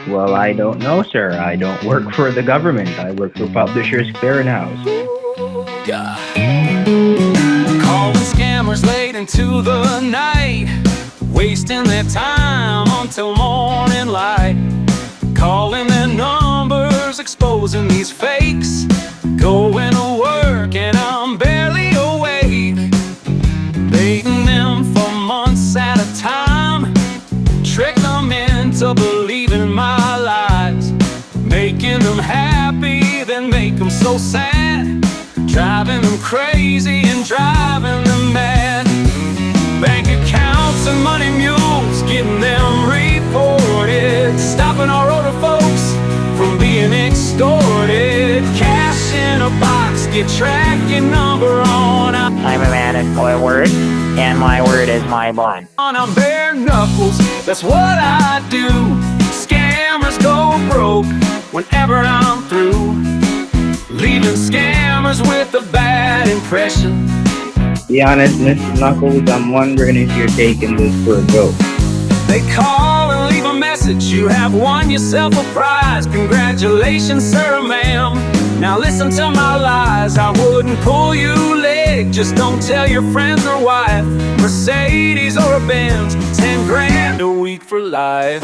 Well, I don't know, sir. I don't work for the government. I work for Publishers Clearinghouse. Yeah. Calling scammers late into the night, wasting their time until morning light. Calling their numbers, exposing these fakes. Going to work and I'm barely awake. Baiting them for months at a time. Trick them into believing my lies. Making them happy, then make them so sad. Driving them crazy and driving them mad. Bank accounts and money mules, getting them reported. Stopping our older folks from being extorted. Cash in a box, get tracking number on. I'm a man of my word, and my word is my bond. On bare knuckles, that's what I do. Scammers go broke whenever I'm through. Leaving scammers with a bad impression. Be honest, Mr. Knuckles, I'm wondering if you're taking this for a joke. They call and leave a message. You have won yourself a prize. Congratulations, sir, ma'am. Now listen to my lies. I wouldn't pull you leg. Just don't tell your friends or wife. Mercedes or a Benz, 10 grand a week for life.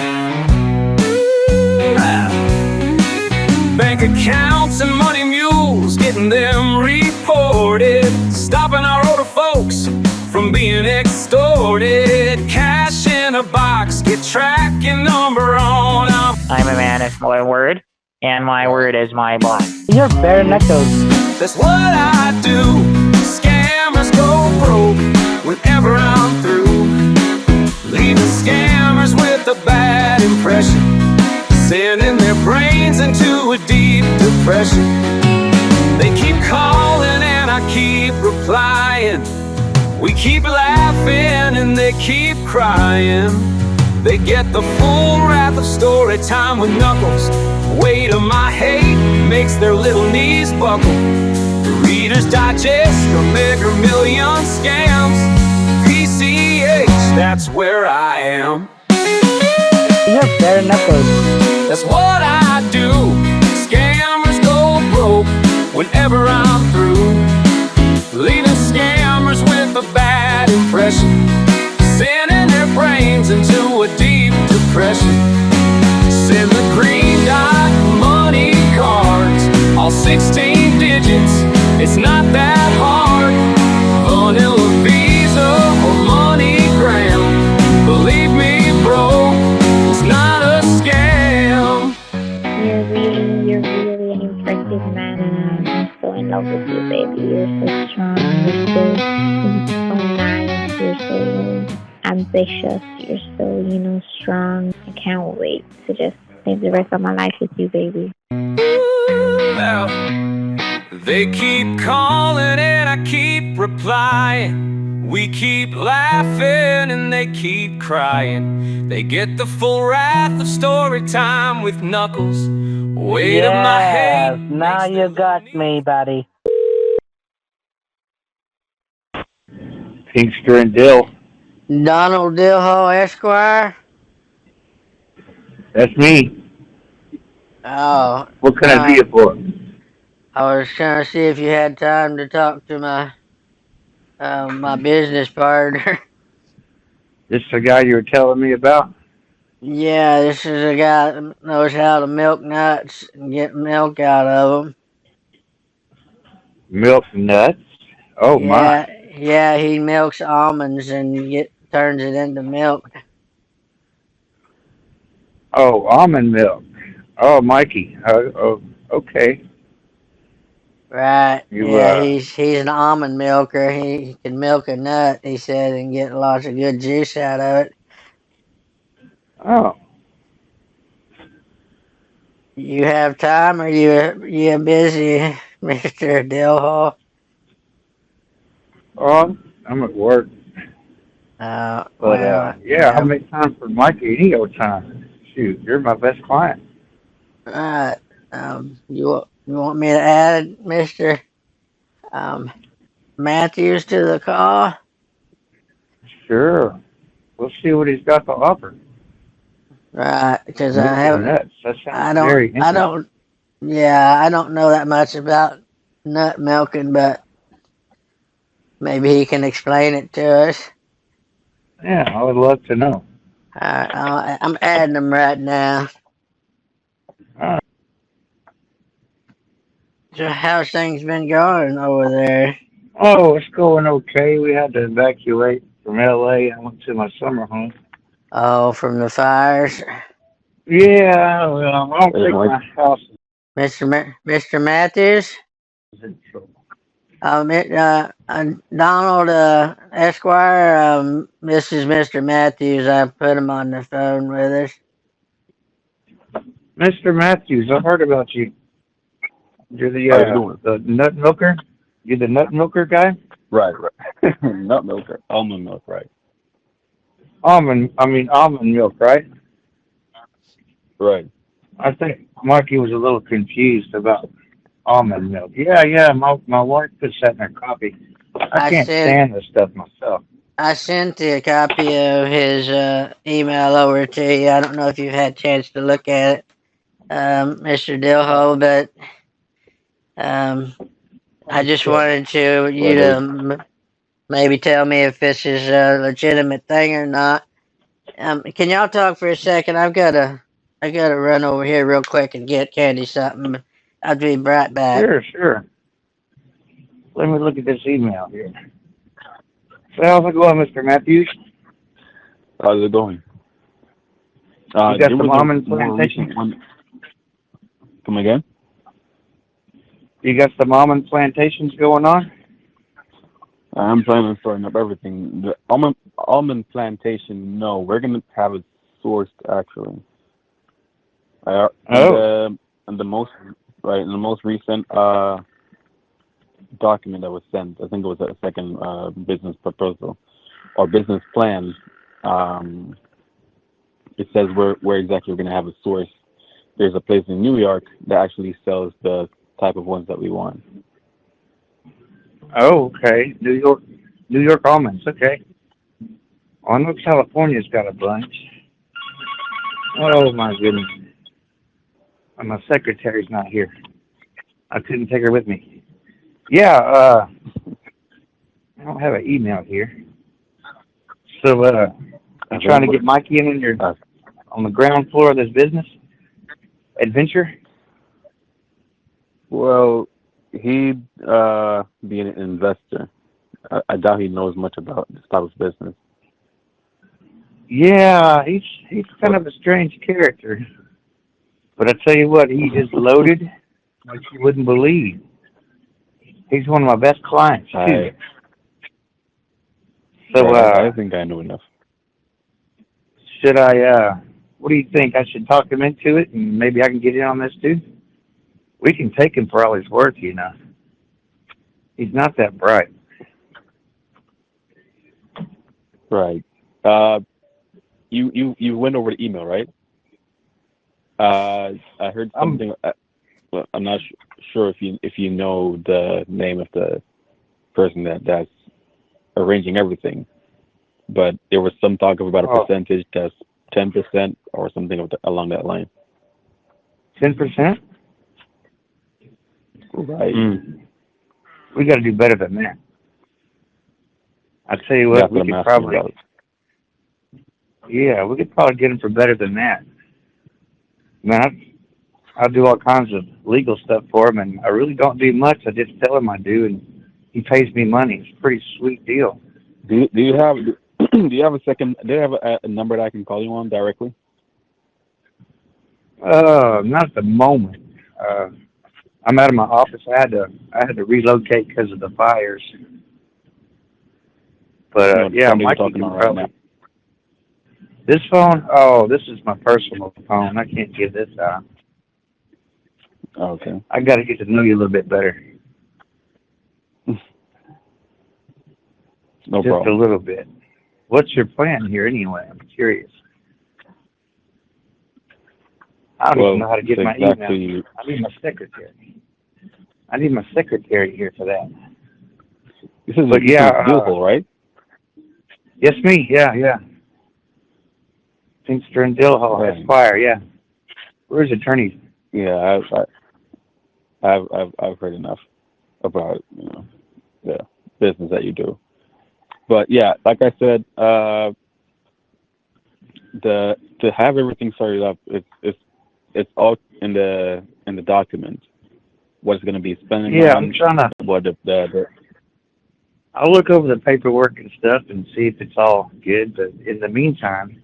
Bank accounts and money mules, getting them reported. Stopping our older folks from being extorted. Cash in a box, get tracking number on. I'm a man of my word, and my word is my bond. You're bare knuckles. That's what I do. Scammers go broke whenever I'm through. Leaving scammers with a bad impression. Sending their brains into a deep depression. They keep calling and I keep replying. We keep laughing and they keep crying. They get the full wrath of story time with Knuckles. Weight of my hate makes their little knees buckle. Reader's Digest or Mega Million Scams. PCH, that's where I am. You're bare knuckles. That's what I do. Scammers go broke whenever I'm through. Leaving scammers with a bad impression. Sending their brains into a deep depression. Send the green dot money cards, all 16 digits, it's not that hard. Vanilla Visa or MoneyGram, believe me bro, it's not a scam. You're really an impressive man, and I'm so in love with you, baby. You're so strong, you're so nice, you're so ambitious, you're so, strong. I can't wait to just live the rest of my life with you, baby. Now, they keep calling and I keep replying. We keep laughing and they keep crying. They get the full wrath of story time with Knuckles. Weight of my head. Now you got me, buddy. Pinkster and Dill. Donald Dillhole, Esquire. That's me. Oh. What can I be you for? I was trying to see if you had time to talk to my business partner. This the guy you were telling me about? Yeah, this is a guy that knows how to milk nuts and get milk out of them. Milk nuts? Oh my. Yeah, he milks almonds and turns it into milk. Oh, almond milk. Oh, Mikey. Oh, okay. Right. He's an almond milker. He can milk a nut, he said, and get lots of good juice out of it. Oh. You have time, or you busy, Mr. Dillhole? Oh, I'm at work. Yeah, I'll make time for Mikey any old time. Shoot, you're my best client. Right. You want me to add Mr. Matthews to the call? Sure. We'll see what he's got to offer. Right, because I Milking haven't. nuts. That sounds very I interesting. don't. Yeah, I don't know that much about nut milking, but maybe he can explain it to us. Yeah, I would love to know. I'm adding them right now. Uh, So how's things been going over there? oh, it's going okay. We had to evacuate from LA. I went to my summer home. Oh, from the fires, Yeah, well, I don't Hey, think Mike. my house Mr. Matthews. is in trouble. Donald Esquire. This is Mr. Matthews. I put him on the phone with us. Mr. Matthews, I heard about you. You're How you doing? the nut milker. You're the nut milker guy. Right. Not milk, almond milk, right? Almond milk, right? Right. I think Mikey was a little confused about almond milk. Yeah. My wife puts that in her coffee. I I can't sent stand this stuff myself. I sent a copy of his email over to you. I don't know if you've had a chance to look at it, Mr. Dillhole, but I just wanted you to Well, maybe tell me if this is a legitimate thing or not. Can y'all talk for a second? I gotta run over here real quick and get Candy something. I'll be right back. Sure. Let me look at this email here. So how's it going, Mr. Matthews? how's it going? You got There some was a almond more plantations? recent one. Come again? You got some almond plantations going on? I'm planning on starting up everything. The almond plantation, no. We're going to have it sourced, actually. In the most recent document that was sent, I think it was a second business proposal or business plan. It says where exactly we're going to have a source. There's a place in New York that actually sells the type of ones that we want. Oh, okay. New York almonds. Okay. Oh, I know California's got a bunch. Oh my goodness. And my secretary's not here. I couldn't take her with me. Yeah. I don't have an email here. So, I'm trying to get Mikey in your on the ground floor of this business adventure. Well, he'd be an investor. I doubt he knows much about this type of business. Yeah, he's kind of a strange character. But I tell you what, he is loaded like you wouldn't believe. He's one of my best clients too. I think I know enough. Should I? What do you think? I should talk him into it, and maybe I can get in on this too. We can take him for all he's worth, you know. He's not that bright. Right. You went over the email, right? I heard something. Well, I'm not sure if you know the name of the person that's arranging everything, but there was some talk of about a percentage that's 10% or something along that line. 10%? Right. We got to do better than that. I tell you what, we could probably. Yeah, we could probably get him for better than that. Man, I'll do all kinds of legal stuff for him, and I really don't do much. I just tell him I do, and he pays me money. It's a pretty sweet deal. Do you have do you have a number that I can call you on directly? Not at the moment. I'm out of my office. I had to relocate because of the fires. But yeah, Mikey can probably. Right, this phone? Oh, this is my personal phone. I can't give this out. Okay. I got to get to know you a little bit better. No Just problem. a little bit. What's your plan here anyway? I'm curious. I don't even know how to get my email. I need my secretary. I need my secretary here for that. This is Dillhole, right? Yes, me. Yeah. Finster and Dillhole, Right. Esquire, yeah. Where's attorneys? Yeah, I've heard enough about the business that you do. But yeah, like I said, to have everything started up, it's all in the document. What it's going to be spending Yeah, I'm on, trying to. what the I'll look over the paperwork and stuff and see if it's all good. But in the meantime,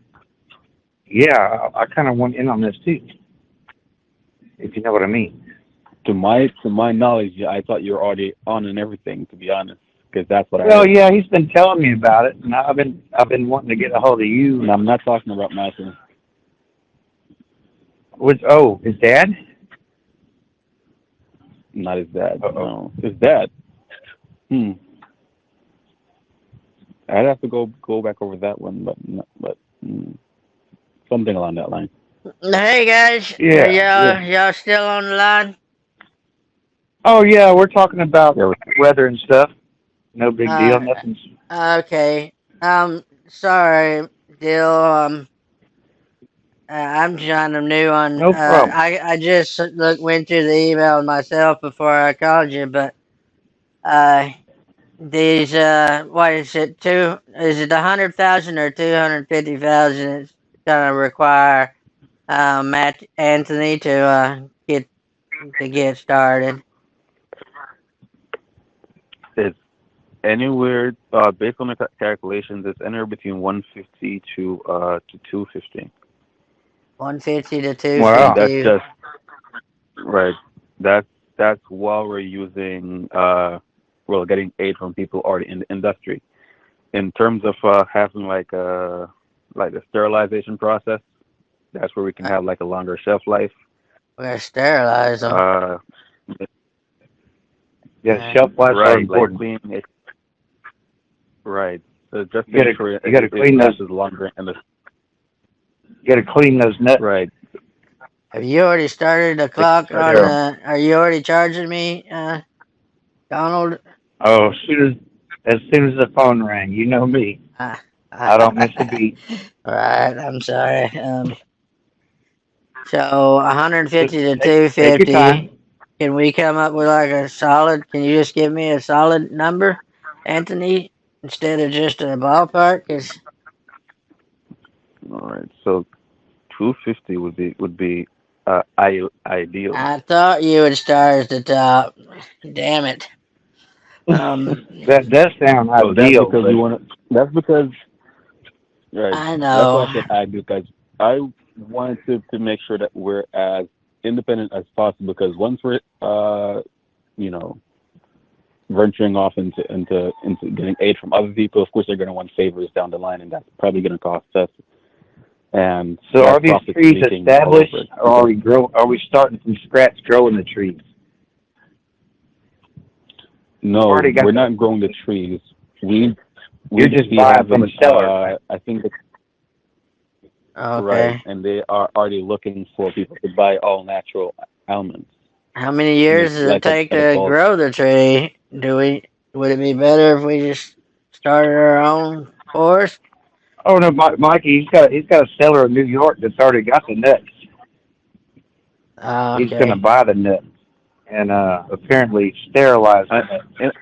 yeah, I kind of want in on this too, if you know what I mean. to my knowledge, I thought you were already on and everything. To be honest, because that's what I Well, heard. yeah, he's been telling me about it, and I've been wanting to get a hold of you. And I'm not talking about Madison. His dad? Not his dad. Uh-oh. No, his dad. I'd have to go back over that one, but something along that line. Hey guys, are Yeah, yeah. y'all still on the line? Oh yeah, we're talking about Yeah, weather and stuff. No big deal. Uh, Nothing's. okay. Sorry, Dill. I'm John. I'm new on. No problem. I just went through the email myself before I called you, but these what is it? Is it 100,000 or 250,000? It's gonna require Matt Anthony to get started. it's anywhere based on the calculations. It's anywhere between 150 to 250. 150 to Wow. That's 250. just right. That's while we're using getting aid from people already in the industry. In terms of having like a sterilization process, that's where we can have like a longer shelf life. We're gonna sterilize them. Uh, Yeah, shelf lives are right, like important. clean it. Right. So just You gotta- make sure you gotta clean those- lasts longer and the You got to clean those nuts. right. Have you already started the clock on Yeah. the? Are you already charging me, Donald? Oh, as soon as the phone rang, you know me. I don't miss a beat. Right. I'm sorry. So 150 to Take your 250. time. Can we come up with like a solid? Can you just give me a solid number, Anthony, instead of just a ballpark? 'Cause All right. So 250 would be ideal. I thought you would start at the top. Damn it. That does sound So that's ideal, because but you want to. That's because right. I That's why I know. said ideal because I wanted to make sure that we're as independent as possible because once we're you know venturing off into getting aid from other people, of course they're going to want favors down the line, and that's probably going to cost us. And so that's are these profit trees making all established, over it. or are we starting from scratch growing the trees? No, already got we're the- not growing the trees. You're just be buying from having, a seller. I think it's Okay. right, and they are already looking for people to buy all natural almonds. How many years does it Like take at a to bulk. grow the tree? Would it be better if we just started our own forest? Oh no, Mikey, he's got a seller in New York that's already got the nuts. Oh, He's gonna okay. buy the nuts and apparently sterilize the nuts.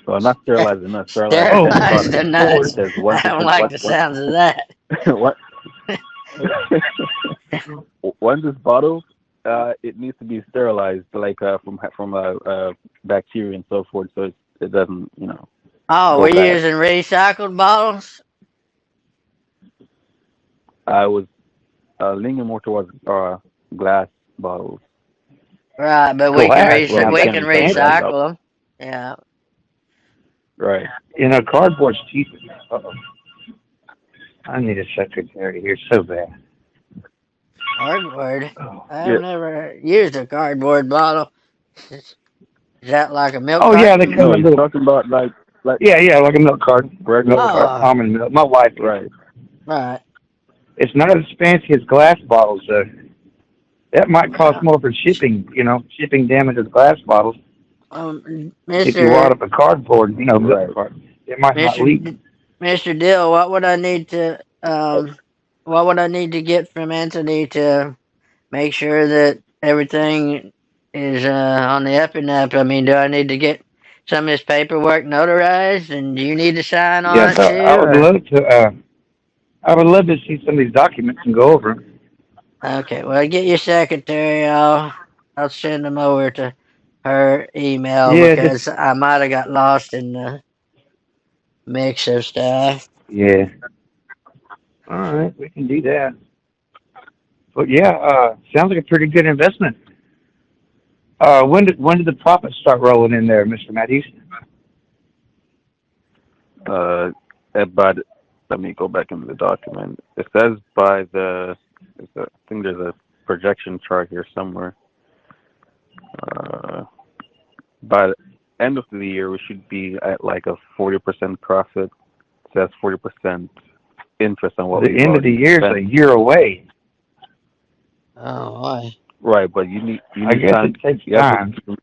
Well, not sterilizing, not Sterilize the nuts. Because once I don't like the sounds of that. what? Once it's bottled, it needs to be sterilized, like from bacteria and so forth, so it doesn't, Oh, go we're bad. using recycled bottles? I was leaning more towards glass bottles. Right, but we Glass. Well, we you can can't recycle glass recycle them. Yeah. Right. Cardboard's cheap. Uh-oh. I need a secretary here so bad. Cardboard. Oh, I've never used a cardboard bottle. Is that like a milk yeah, carton? they come No, in you're little. talking about like Yeah, like a milk carton. regular. Milk carton, Oh, almond milk. My wife. Right. right. It's not as fancy as glass bottles, though. That might cost more for shipping. Shipping damage as glass bottles. If you wad Mr. up a cardboard, milk Right. carton, it might not leak. Mr. Dill, what would I need to What would I need to get from Anthony to make sure that everything is on the up and up? I mean, do I need to get some of this paperwork notarized, and do you need to sign on Yes, it too? I would Or love to. I would love to see some of these documents and go over 'em. okay, well, get your secretary. I'll send them over to her email Yeah, just because I might have got lost in the mix of stuff. yeah. All right, we can do that. But yeah, sounds like a pretty good investment. When did the profits start rolling in there, Mr. Matthews? But let me go back into the document. It says by I think there's a projection chart here somewhere. By the end of the year, we should be at like a 40% profit. It says 40% interest on what The we've end of the already year is spent. a year away. Oh, why? Right, but you I need guess time. it takes You have time. to,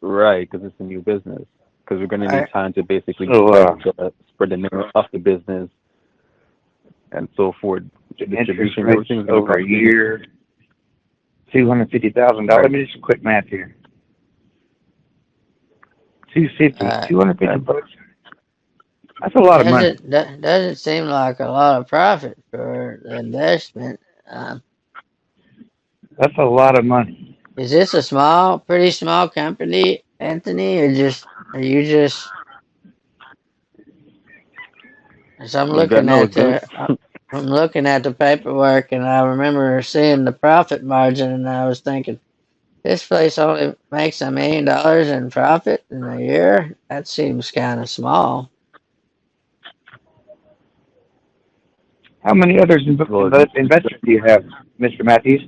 right, because it's a new business. Because we're going to need time to basically So spread the name of the business and so forth. the interest Distribution, rates everything's going to over a cost year, $250,000. Right. Let me do some quick math here. 250, Uh, 250 bucks. That's a lot of money. doesn't seem like a lot of profit for the investment. Um, That's a lot of money. is this a pretty small company, Anthony, or are you just? As We got no, it's going I'm looking at the paperwork, and I remember seeing the profit margin, and I was thinking, this place only makes $1 million in profit in a year. That seems kind of small. How many others investors do you have, Mr. Matthews?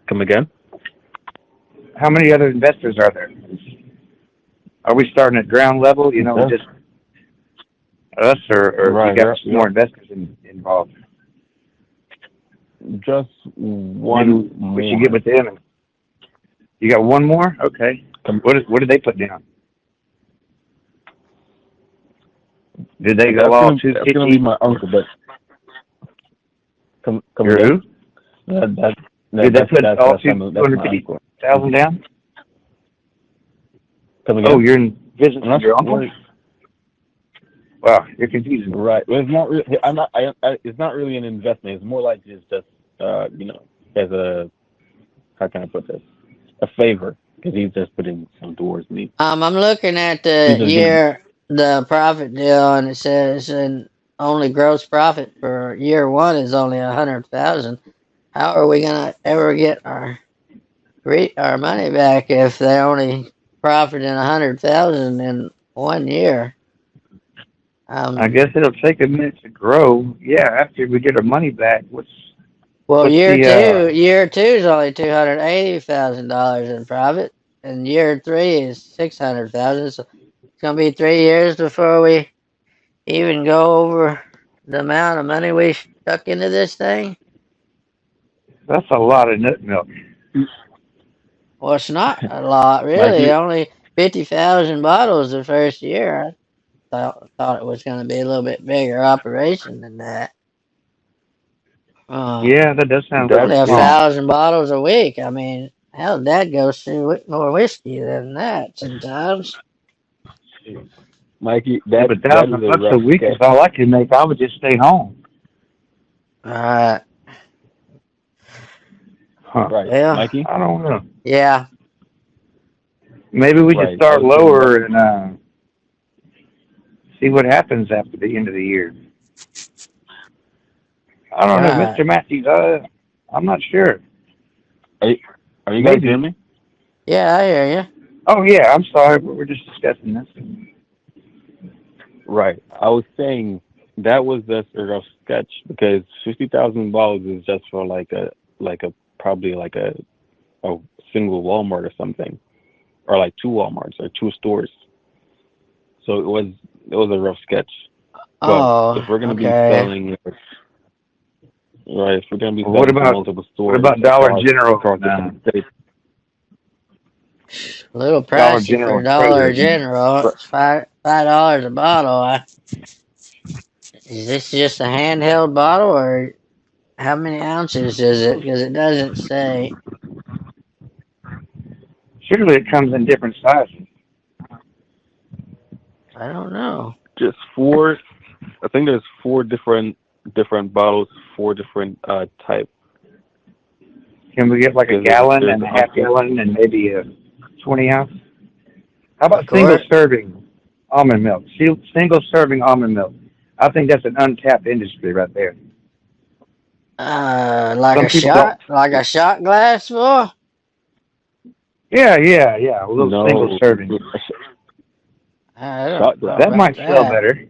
come again. How many other investors are there? Are we starting at ground level? You know, Okay. just us, or Right, you got yeah. more investors involved? Just one Maybe we should get with them. You got one more? Okay. What did they put down? Did they go all That's gonna 250? be my uncle, but come Your again. who? That, Did they put all that's my uncle. 250,000 down? Come again. Oh, you're in business I'm with not your uncle? sure. Wow, you're confusing me. Right. Well, it's not really. I'm not. It's not really an investment. It's more like just as a, how can I put this? A favor, because he's just putting some towards me. I'm looking at He's just giving. the profit deal, and it says and only gross profit for year one is only 100,000. How are we gonna ever get our money back if they only profited 100,000 in 1 year? I guess it'll take a minute to grow. Yeah, after we get our money back, Well, what's the year two is only $280,000 in profit, and year three is 600,000. So it's gonna be 3 years before we even go over the amount of money we stuck into this thing. that's a lot of nut milk. Well, it's not a lot, really. Mikey, Only 50,000 bottles the first year. I thought it was going to be a little bit bigger operation than that. Yeah, that does sound a Only little a small. 1,000 bottles a week. I mean, hell, Dad goes through more whiskey than that sometimes. Mikey, If that is $1,000 a rough week is sketch. all I can make, I would just stay home. Alright. Huh. Right, Well, Mikey. I don't know. yeah. Maybe we Right, should start I was thinking lower and see what happens after the end of the year. I don't know, Right. Mr. Matthews. I'm not sure. Are you guys Maybe. hearing me? Yeah, I hear you. Oh yeah, I'm sorry, but we're just discussing this. Right. I was saying that was just a rough sketch because $50,000 is just for probably like a single Walmart or something, or like two Walmarts or two stores. So it was a rough sketch. But if we're gonna be selling, right? If we're gonna be selling to multiple stores, what about Dollar General? across different states? A little Dollar pricey General for and Dollar Kroger. General. It's $5 a bottle. Is this just a handheld bottle, or how many ounces is it? Because it doesn't say. Surely it comes in different sizes. I don't know. Just four. I think there's four different bottles, four different types. Can we get like a gallon and a half gallon and maybe a 20 ounce? How about single serving almond milk? Single serving almond milk. I think that's an untapped industry right there. Like Some a people shot, like a shot glass full. Yeah. A little No. single serving. I don't Shot know glass. That about might sell that. better.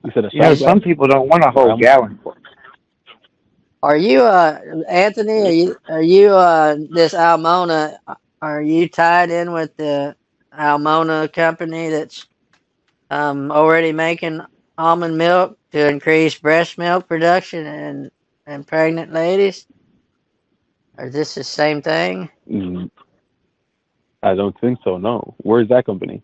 You said a You know, shot glass? some people don't want a whole gallon. Are you, Anthony? Are you, this Almona? Are you tied in with the Almona company that's already making almond milk to increase breast milk production and pregnant ladies? Or is this the same thing? I don't think so. No. Where's that company?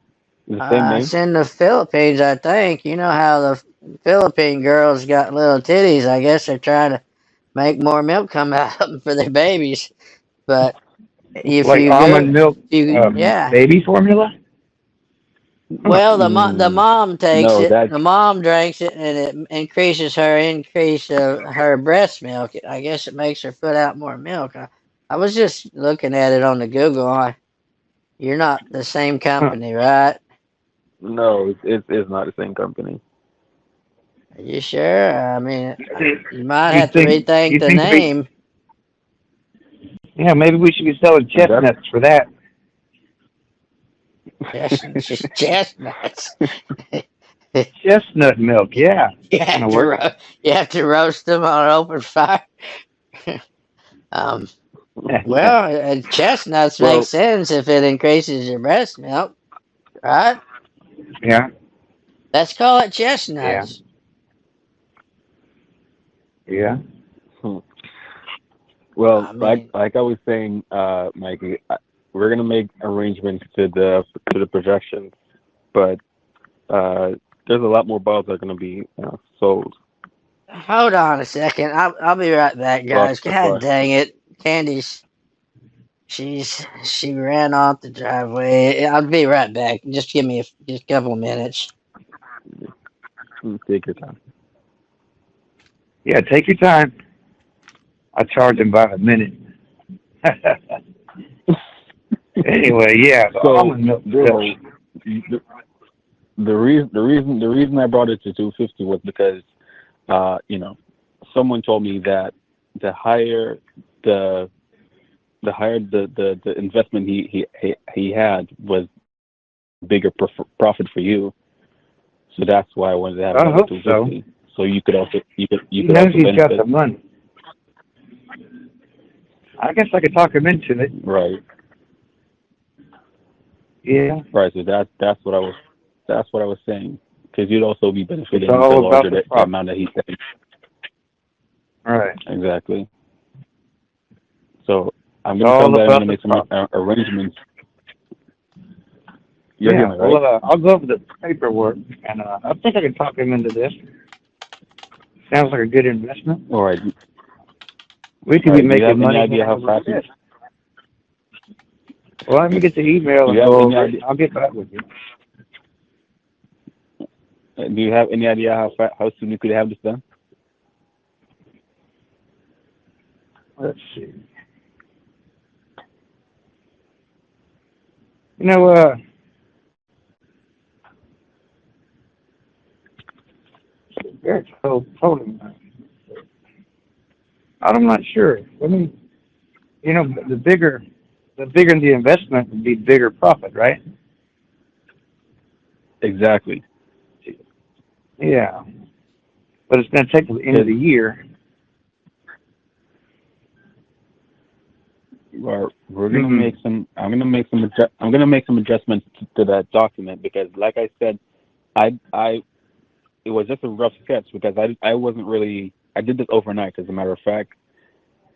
Is the same name? It's in the Philippines, I think. You know how the Philippine girls got little titties. I guess they're trying to make more milk come out of them for their babies. But if Like you almond milk yeah. baby formula? Well, the mom takes No, it. that The mom drinks it, and it increases her breast milk. I guess it makes her put out more milk. I was just looking at it on the Google. You're not the same company, right? no, it's not the same company. Are you sure? I mean, you might You have to think rethink the we, name. yeah, maybe we should be selling chestnuts for that. Chestnuts. Chestnut milk, yeah. You have to roast them on open fire. Well, chestnuts make sense if it increases your breast milk, right? Yeah. Let's call it chestnuts. Yeah. Well, I mean, like I was saying, Mikey, we're gonna make arrangements to the projections, but there's a lot more bottles that are gonna be sold. hold on a second. I'll be right back, guys. God dang it, Candy's. She ran off the driveway. I'll be right back. Just give me just a couple of minutes. Take your time. Yeah, take your time. I charge them by the minute. Anyway, yeah, the almond milk. The reason I brought it to 250 was because someone told me that the higher the investment he had was bigger profit for you. So that's why I wanted to have it at 250. So you could also He knows he's got the money. I guess I could talk him into it. Right. Yeah. Right. So that's what I was saying. Because you'd also be benefiting the larger the amount that he's saying. Right. Exactly. So I'm going to make some arrangements. You're hearing, right? Well, I'll go over the paperwork, and I think I can talk him into this. Sounds like a good investment. All right. We could be making money. Any idea how fast? Well, let me get the email and go over it. I'll get back with you. Do you have any idea how soon you could have this done? Let's see. You know, told him. I'm not sure. I mean, the bigger the investment would be bigger profit, right? Exactly. Yeah, but it's going to take the end of the year. We're going to make some. I'm going to make some adjustments to that document because, like I said, it was just a rough sketch because I wasn't really. I did this overnight, as a matter of fact.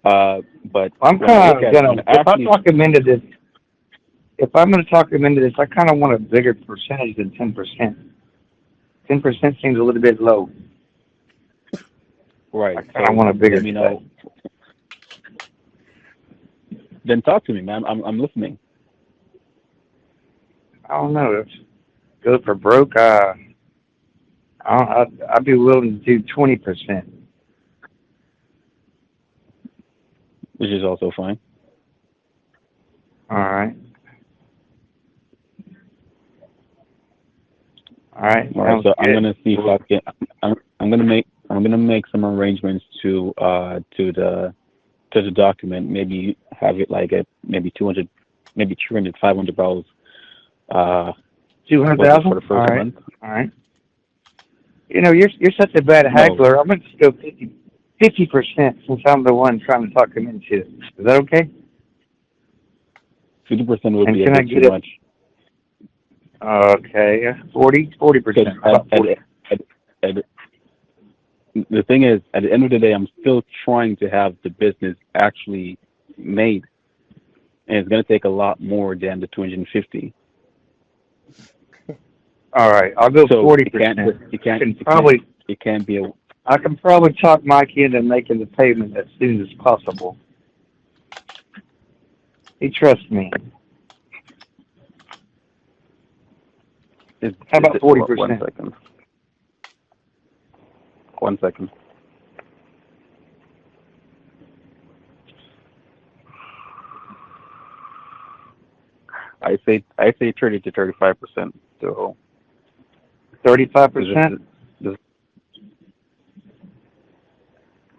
But I'm kind of gonna. If I talk him into this, if I'm going to talk him into this, I kind of want a bigger percentage than 10%. Because 10% seems a little bit low. Right. I kind of want a bigger let me know. cut. Then talk to me, man. I'm listening. I don't know. If go for broke, I'd be willing to do 20%. Which is also fine. All right. All right. All right. Sounds So I'm good. gonna see if I can. I'm gonna make some arrangements to the document. Maybe have it like at maybe 200, maybe 300, $500. 200,000. For the All first right. month. All right. You know, you're such a bad No, haggler. I'm going to just go 50% since I'm the one trying to talk him into it. Is that okay? 50% would And be a can I bit get too it? much. Okay, 40%. Because About 40. the thing is, at the end of the day, I'm still trying to have the business actually made, and it's going to take a lot more than the 250. All right, I'll go So 40%. it can't be a. I can probably talk Mikey into making the payment as soon as possible. He trusts me. How about 40%? 1 second. 1 second. I say 30 to 35%. So 35%.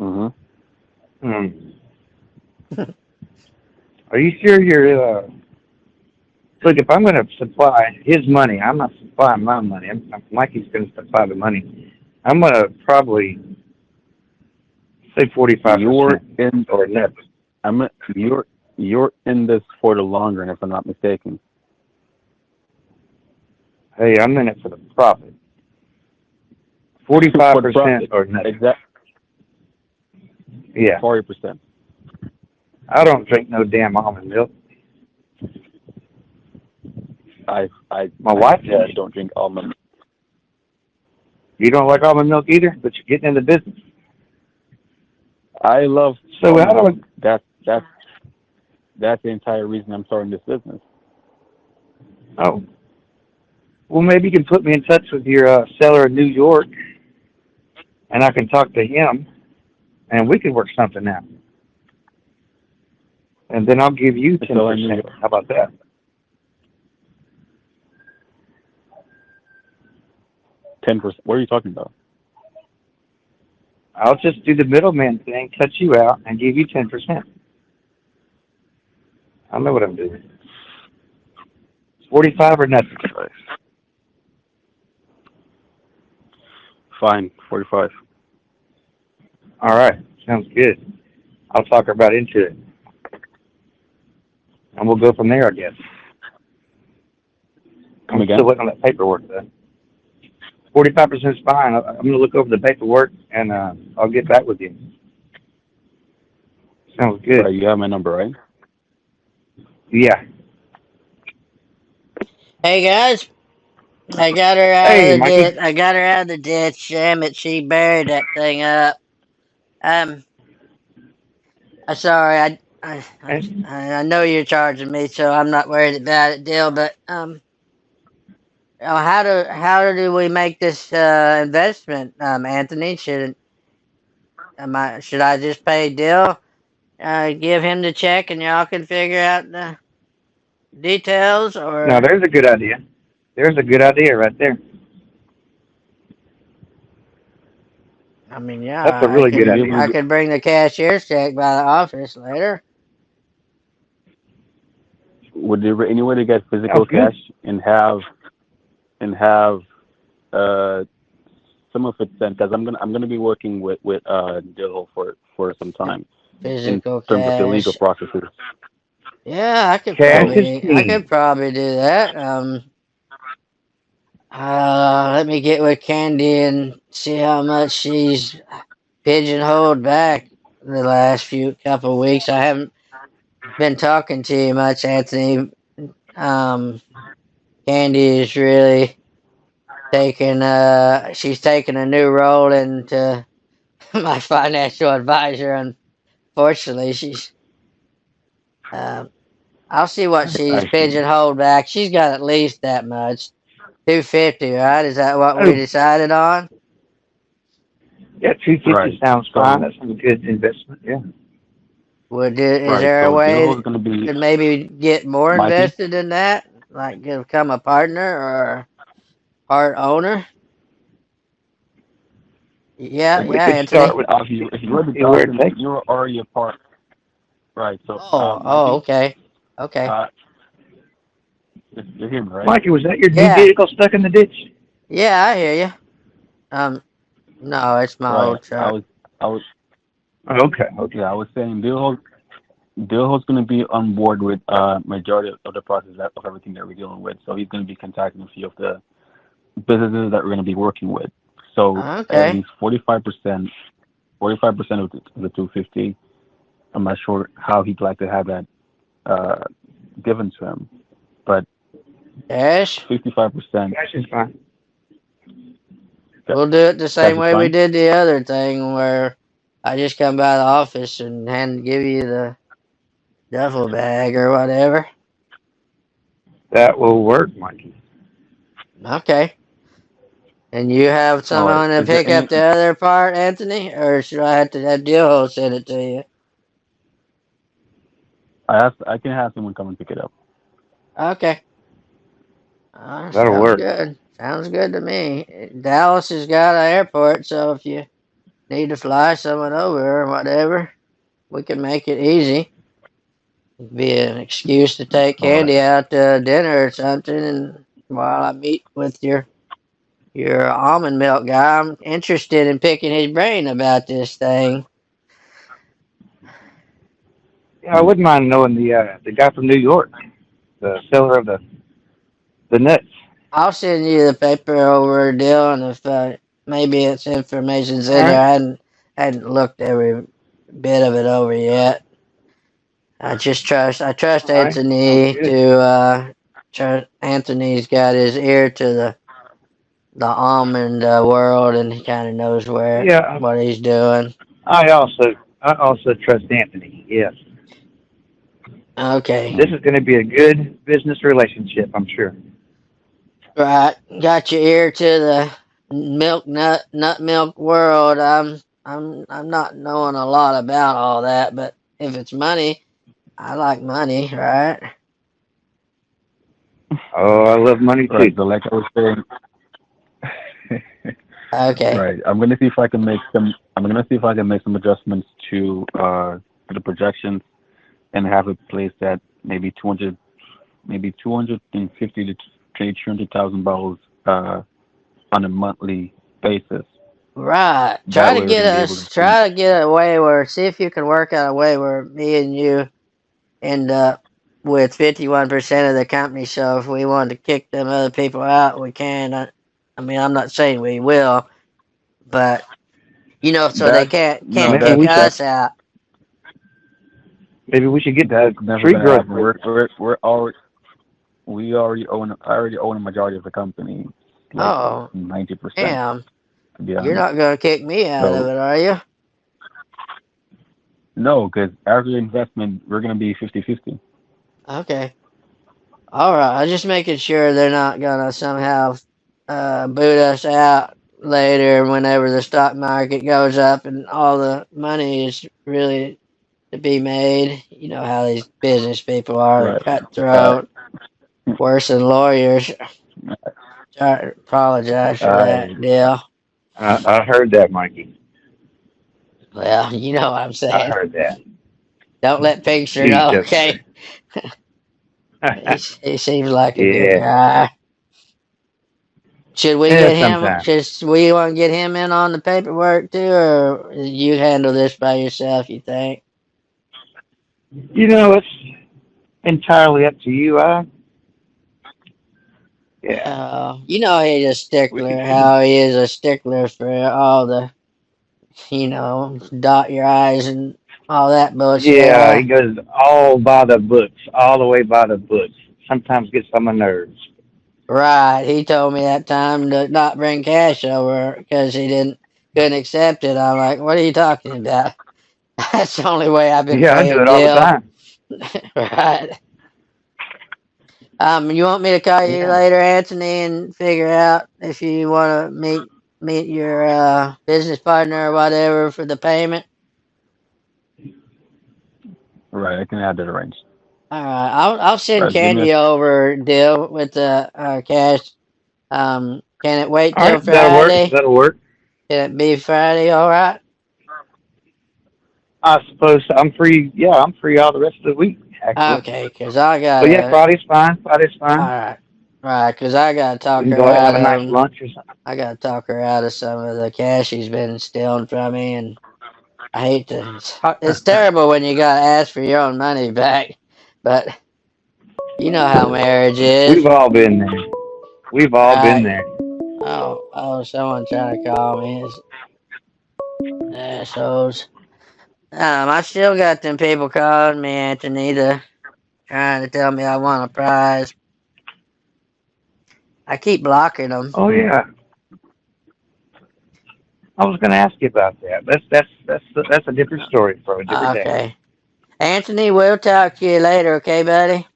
Mm-hmm. Are you sure you're? Look, if I'm going to supply his money, I'm not supplying my money. Mikey's going to supply the money. I'm going to probably say 45%. You're in or net. you're in this for the long run, if I'm not mistaken. Hey, I'm in it for the profit. For the 45% profit. or net. Exactly. Yeah. 40%. I don't drink no damn almond milk. My wife does. Don't drink almond. You don't like almond milk either, but you're getting in the business. I love. So almond how do milk. That's the entire reason I'm starting this business. Oh. Well, maybe you can put me in touch with your seller in New York, and I can talk to him, and we can work something out. And then I'll give you 10%. How about that? 10%. What are you talking about? I'll just do the middleman thing, cut you out, and give you 10%. I know what I'm doing. 45 or nothing. Fine, 45. All right, sounds good. I'll talk her about into it, and we'll go from there, I guess. I'm still waiting on that paperwork, though. 45% is fine. I'm going to look over the paperwork, and I'll get back with you. Sounds good. Right, you have my number, right? Yeah. Hey guys, I got her out Hey, of the Mikey. ditch. I got her out of the ditch. Damn it, she buried that thing up. I'm sorry. I know you're charging me, so I'm not worried about it, Dill. But how do we make this investment, Anthony? Should I just pay Dill? Give him the check, and y'all can figure out the details, or No, there's a good idea. There's a good idea right there. I mean, yeah, That's a really good idea. I could bring the cashier's check by the office later. Would there be any way to get physical cash and have some of it sent? Because I'm gonna be working with Dillhole for some time. Physical in terms cash. of the legal processes. Yeah, I could probably do that. Let me get with Candy and see how much she's pigeonholed back the last couple of weeks. I haven't been talking to you much, Anthony. Candy is really she's taking a new role into my financial advisor. Unfortunately, she's um, I'll see what she's I see. pigeonholed back. She's got at least that much. 250, right? Is that what we Oh, decided on? yeah, 250 Right. sounds fine. So That's a good investment. Yeah. Is right. there a So way Dillhole's gonna be to maybe get more Mikey. invested in that? Like become a partner or part owner? Yeah, We yeah, could start Anthony. with If you were the see where it Dolphins, takes. you were already a part. Right. So Oh, Mikey, okay. Okay. uh, you're hearing me, right? Mikey, was that your new Yeah. vehicle stuck in the ditch? Yeah, I hear you. Um, no, it's my Right. old truck. I was, Oh, okay, okay. yeah, I was saying Dillhole's going to be on board with majority of the process of everything that we're dealing with. So he's going to be contacting a few of the businesses that we're going to be working with. So at Okay. least 45%, 45% of the 250. I'm not sure how he'd like to have that uh, given to him, but Cash. 55% Cash is fine. We'll do it the cash same is way we fine. did the other thing where I just come by the office and give you the duffel bag or whatever. That will work, Mikey. Okay. And you have All right. someone to Is there pick any? up the other part, Anthony? Or should I have to have Dillhole send it to you? I can have someone come and pick it up. Okay. That'll Sounds work. good. Sounds good to me. Dallas has got an airport, so if you need to fly someone over or whatever, we can make it easy. Be an excuse to take All right. Candy out to dinner or something, and while I meet with your almond milk guy, I'm interested in picking his brain about this thing. Yeah, I wouldn't mind knowing the guy from New York, the seller of the nuts. I'll send you the paper over a deal, and if maybe it's information's All in there, right. I hadn't looked every bit of it over yet. I trust All right. Sounds Anthony good. to Anthony's got his ear to the almond world, and he kind of knows Yeah. what he's doing. I also trust Anthony. Yes. Okay, This is going to be a good business relationship, I'm sure. right, got your ear to the nut milk world. I'm not knowing a lot about all that, but if it's money, I like money, right? Oh, I love money Right. too. So like I was saying, Okay, right. I'm gonna see if I can make some. I'm gonna see if I can make some adjustments to the projections and have it placed at maybe 200, maybe 250 to 300,000 barrels on a monthly basis. right. That way, we're gonna be able to see. Try to get a way where see if you can work out a way where me and you end up with 51% of the company. So if we want to kick them other people out, we can. I mean, I'm not saying we will, but so they That can't no, Maybe kick that we should us out. maybe we should get that's the never tree gonna growth happen. business. We're already we already own. I already own a majority of the company, like Oh, 90%, damn! to be You're honest. not gonna kick me out of So it, are you? no, because after the investment, we're gonna be 50-50. Okay. All right. I'm just making sure they're not gonna somehow boot us out later whenever the stock market goes up and all the money is really to be made. You know how these business people are, they're Right. Uh, cutthroat, worse than lawyers. Sorry, apologize for that I deal. I heard that, Mikey. Well, you know what I'm I saying. heard that. Don't let Pinkster You know, just okay? He seems like a good yeah. guy. Should we Yeah, get him? sometimes. Should we want to get him in on the paperwork too, or you handle this by yourself? You think? It's entirely up to you. Yeah. You know he's a We stickler. could we could How he is a stickler for all the, dot your i's and all that bullshit. Yeah, he goes all by the books, all the way by the books. Sometimes gets on my nerves. Right. He told me that time to not bring cash over because couldn't accept it. I'm like, what are you talking about? That's the only way I've been Yeah, I do paid, it all the Dill. time. Right. You want me to call you Yeah. later, Anthony, and figure out if you want to meet your business partner or whatever for the payment? Right, I can have that arranged. All right, I'll send Right, give me a. Candy over, Dill, with the cash. Can it wait All till right, that'll work. Friday? That'll work. Can it be Friday? All right. I suppose I'm free. Yeah, I'm free all the rest of the week, actually. Okay, cause I So yeah, gotta. Friday's fine. Friday's All fine. right, right, cause I gotta We talk can her go out and out have a nice of. lunch or something. I gotta talk her out of some of the cash she's been stealing from me, and I hate to. It's terrible when you gotta ask for your own money back, but you know how marriage is, We've all been there. We've all been right? there. Oh, someone trying to call me. It's assholes. I still got them people calling me, Anthony, trying to tell me I want a prize. I keep blocking them. Oh yeah. I was going to ask you about that. That's a different story for a different day. Okay. Anthony, we'll talk to you later, okay, buddy?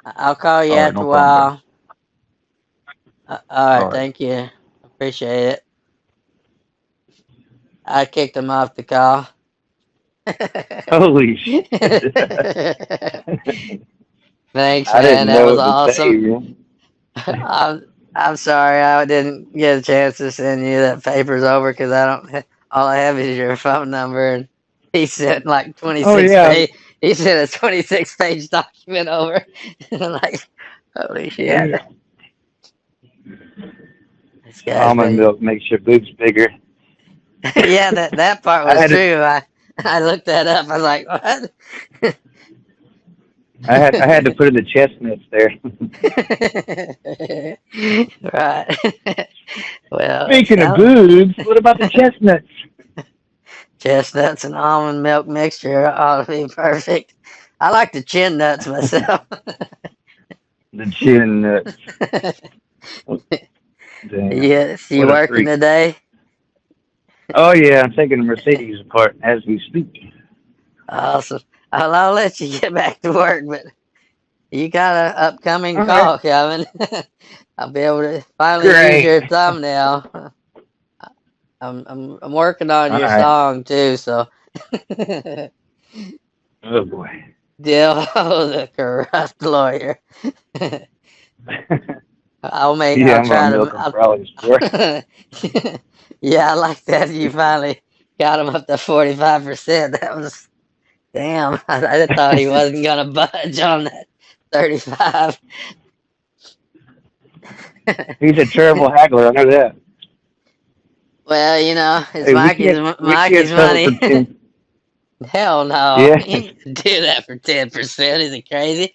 I'll call you All right, after no a problem, buddy. while. All right, All right. thank you. Appreciate it. I kicked him off the call. Holy shit! Thanks, I man. didn't That know was what to say. awesome. Man. I'm sorry I didn't get a chance to send you that papers over because I don't. All I have is your phone number, and he sent like Oh 26 yeah, page. He sent a 26-page document over. I'm like, holy oh shit, yeah. this guy's Almond been. milk makes your boobs bigger. Yeah, that part I was had to true. I looked that up. I was like, what? I had to put in the chestnuts there. Right. Well, it Speaking of sounds boobs, what about the chestnuts? chestnuts and almond milk mixture ought to be perfect. I like the chin nuts myself. The chin nuts. Damn, Yes, you what a working treat. today? Oh yeah, I'm taking the Mercedes apart as we speak. Awesome. I'll let you get back to work, but you got an upcoming All right, call coming. I'll be able to finally use great. your thumbnail. I'm working on All your right. song too, so Oh boy. Dillhole, the corrupt lawyer. Yeah, I'll I'm gonna try milk to. them for all he's worth. Yeah, I like that. You finally got him up to 45%. That was damn. I thought he wasn't gonna budge on that 35. He's a terrible haggler. I know that. Well, it's Hey, we can't Mikey's settle for money. 10. Hell no, Yeah. he ain't do that for 10%. Is it crazy?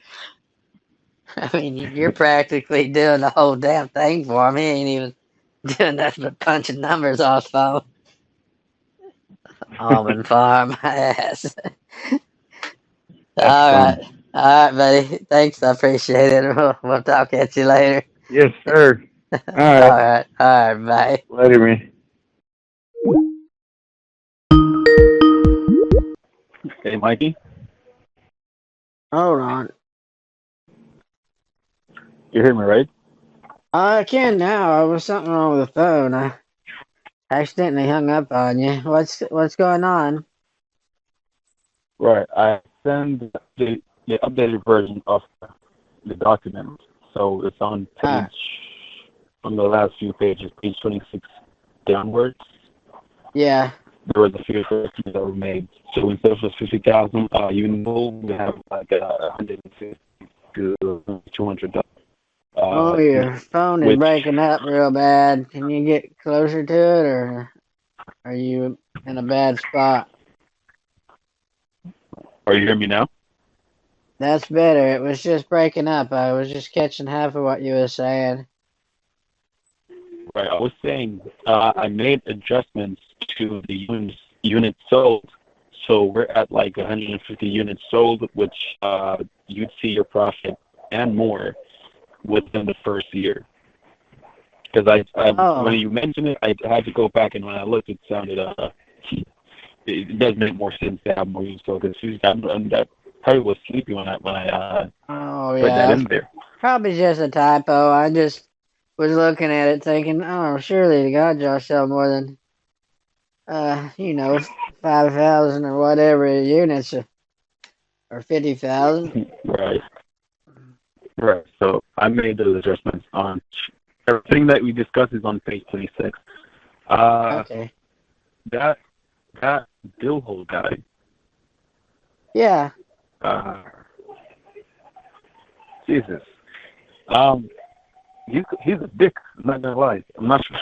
I mean, you're practically doing the whole damn thing for him. He ain't even doing nothing but punching numbers off phone. Almond farm ass. That's All right. funny. All right, buddy. Thanks. I appreciate it. We'll talk at you later. Yes, sir. All All right. right. All right. Bye. Later, man. Hey, Mikey, Hold on. you hear me, right? I can now. There was something wrong with the phone. I accidentally hung up on you. What's going on? Right. I send the updated version of the document. So it's on Ah, on the last few pages, page 26 downwards. yeah. There was a few corrections that were made. So instead of 50,000, you know, we have like 150 to 200. Oh, your phone is Which breaking up real bad. Can you get closer to it, or are you in a bad spot? are you hearing me now? That's better. It was just breaking up. I was just catching half of what you were saying. Right. I was saying I made adjustments to the units sold. So we're at like 150 units sold, which you'd see your profit and more within the first year. Because when you mentioned it, I had to go back, and when I looked, it sounded it does make more sense to have more use. So because that probably was sleepy when I put that in there. Probably just a typo. I just was looking at it thinking, oh, surely the God Josh sell more than 5,000 or whatever units or 50,000. Right. So I made those adjustments on everything that we discussed is on page 26. Okay. That Dillhole guy. Yeah. Jesus. He's a dick. I'm not gonna lie. I'm not sure.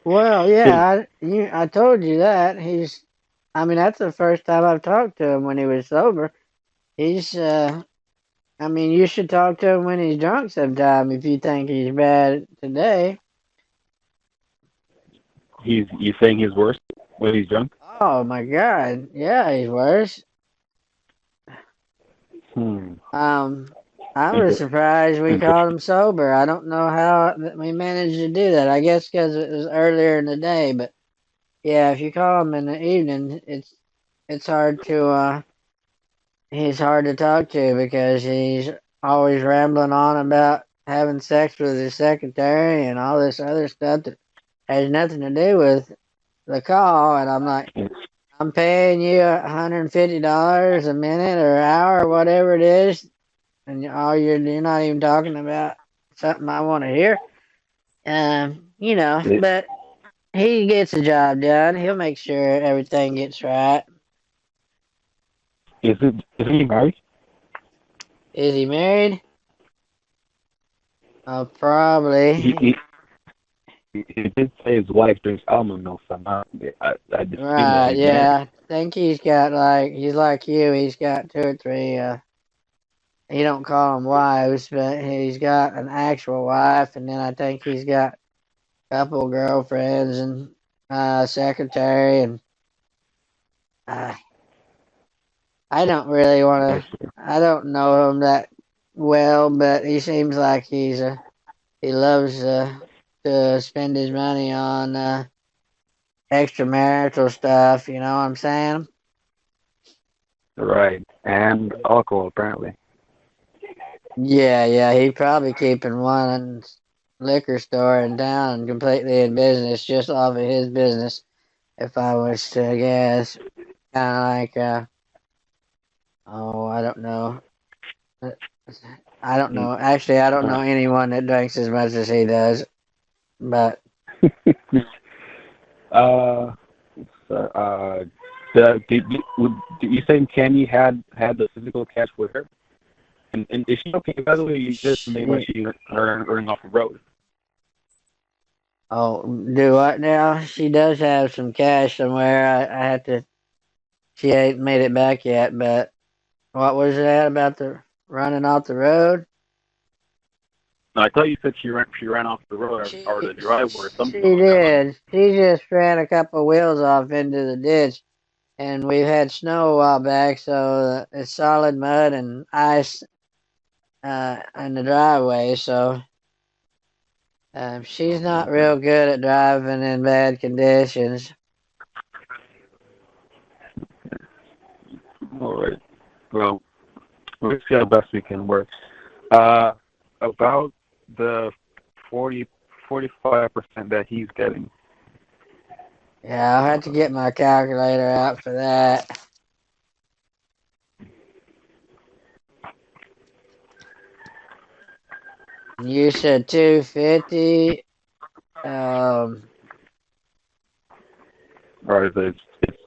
Well, yeah, I told you that. That's the first time I've talked to him when he was sober. You should talk to him when he's drunk sometime if you think he's bad today. You saying he's worse when he's drunk? Oh my God. Yeah, he's worse. I was surprised we caught him sober. I don't know how we managed to do that. I guess because it was earlier in the day, but yeah, if you call him in the evening, it's hard to he's hard to talk to because he's always rambling on about having sex with his secretary and all this other stuff that has nothing to do with the call. And I'm like, I'm paying you $150 a minute or hour or whatever it is, and you're not even talking about something I want to hear. But he gets the job done. He'll make sure everything gets right. Is he married? Is he married? Oh, probably. He did say his wife drinks almond milk. So I just Right, yeah. I think he's like you. He's got 2 or 3. He don't call them wives, but he's got an actual wife, and then I think he's got a couple girlfriends and secretary, and I don't really want to. I don't know him that well, but he seems like he loves to spend his money on extramarital stuff. You know what I'm saying? Right, and alcohol apparently. Yeah. He's probably keeping one liquor store in town completely in business just off of his business. If I was to guess, kind of like I don't know. I don't know. Actually, I don't know anyone that drinks as much as he does. But do you think Kenny had the physical cash with her? And is she okay? By the way, you just made what she earning off the road. Oh, do what now? She does have some cash somewhere. I have to. She ain't made it back yet. But what was that about the running off the road? No, I thought you said she ran off the road or the driveway or something. She did. She just ran a couple of wheels off into the ditch, and we've had snow a while back, so it's solid mud and ice in the driveway. So she's not real good at driving in bad conditions. All right. Well, we'll see how best we can work. About the 45% that he's getting. Yeah, I'll have to get my calculator out for that. You said 250. Or it's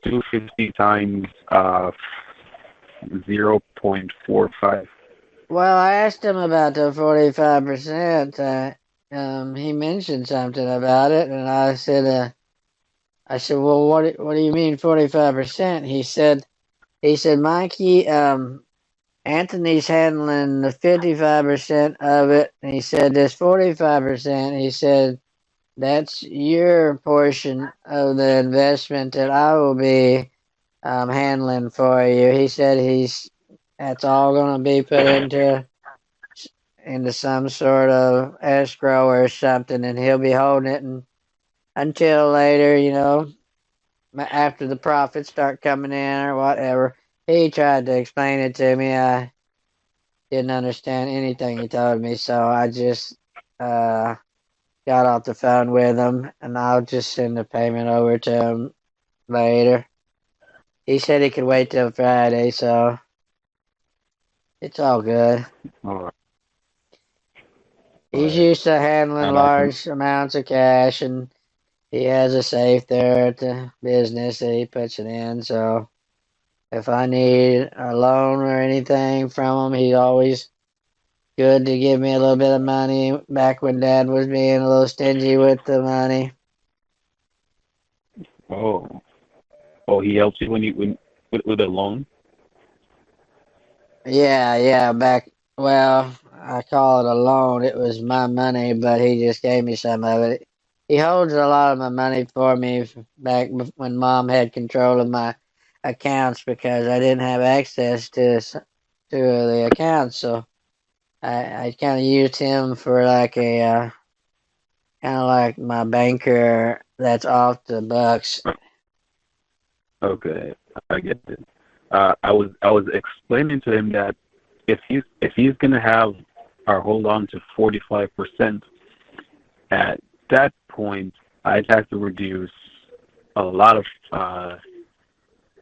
250 times 0.45. Well, I asked him about the 45%. He mentioned something about it, and I said, well, what do you mean 45%? He said, Mikey, Anthony's handling the 55% of it. And he said, this 45%, he said, that's your portion of the investment that I will be handling for you. He said that's all going to be put into into some sort of escrow or something, and he'll be holding it until later, after the profits start coming in or whatever. He tried to explain it to me. I didn't understand anything he told me, so I just got off the phone with him, and I'll just send the payment over to him later. He said he could wait till Friday, so it's all good. All right. He's Right. used to handling And I can, large amounts of cash, and he has a safe there at the business that he puts it in, so if I need a loan or anything from him, he's always good to give me a little bit of money back when Dad was being a little stingy with the money. he helps you with a loan? Yeah, well, I call it a loan. It was my money, but he just gave me some of it. He holds a lot of my money for me back when Mom had control of my accounts because I didn't have access to the accounts, so I kind of used him for like a kind of like my banker that's off the books. Okay, I get it. I was explaining to him that if he's gonna have or hold on to 45%, at that point I'd have to reduce a lot of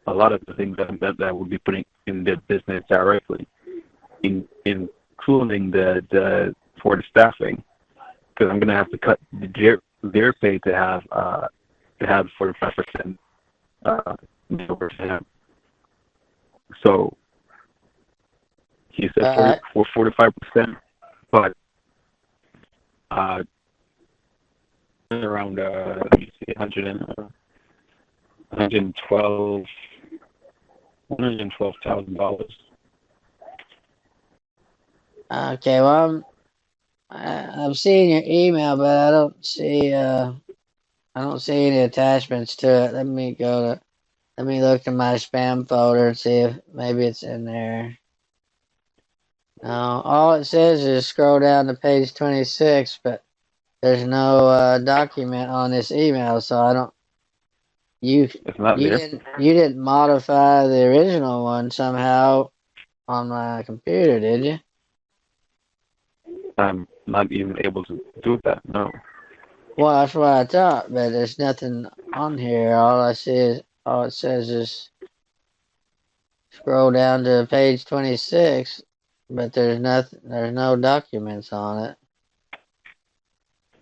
the things that would be putting in the business directly, including the for the staffing, because I'm gonna have to cut their pay to have 45% over to him. So he said 45%, but around let me see, 112,000 dollars. Okay, well, I'm seeing your email, but I don't see any attachments to it. Let me look in my spam folder and see if maybe it's in there. No, all it says is scroll down to page 26, but there's no document on this email, so I don't. It's not there. You didn't modify the original one somehow on my computer, did you? I'm not even able to do that. No. Well, that's what I thought, but there's nothing on here. All it says is scroll down to page 26, but there's no documents on it.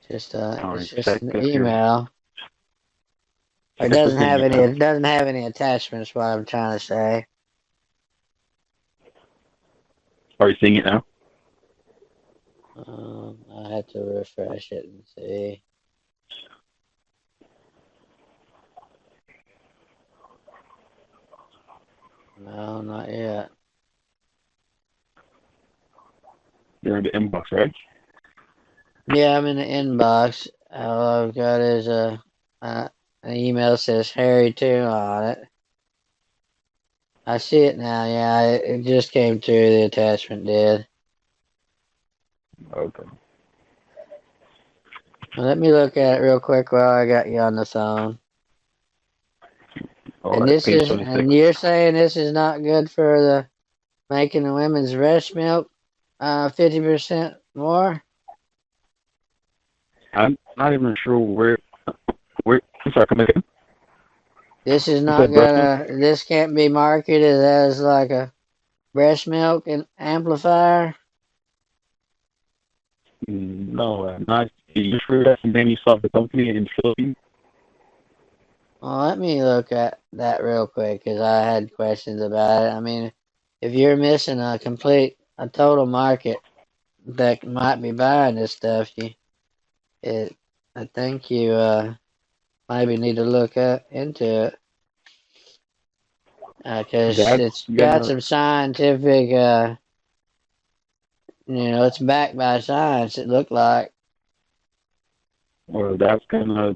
It's just an email. It doesn't have any attachments, what I'm trying to say. Are you seeing it now? I have to refresh it and see. No, not yet. You're in the inbox, right? Yeah, I'm in the inbox. All I've got is an email that says Harry 2 on it. I see it now. Yeah, it just came through. The attachment did. Okay. Well, let me look at it real quick while I got you on the phone. And you're saying this is not good for the making the women's breast milk 50% more? I'm not even sure where. I'm sorry, come again. This is not this can't be marketed as like a breast milk and amplifier? No, I'm not. Are you sure that's the name you saw the company in the Philippines? Well, let me look at that real quick because I had questions about it. I mean, if you're missing a total market that might be buying this stuff, I think you maybe need to look into it because it's got some scientific, it's backed by science. It looked like. Well, that's gonna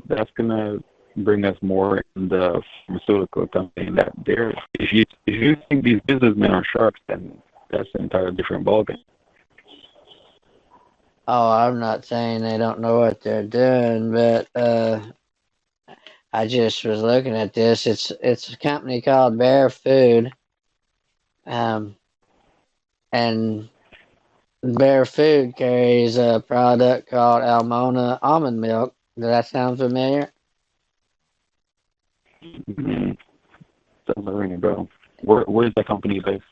bring us more in the pharmaceutical company that there. If you think these businessmen are sharks, then that's an entirely different ballgame. Oh, I'm not saying they don't know what they're doing, but I just was looking at this. It's a company called Bear Food, um, and Bear Food carries a product called Almona almond milk. Does that sound familiar? Mm-hmm. Doesn't ring a bell. Where's the company based?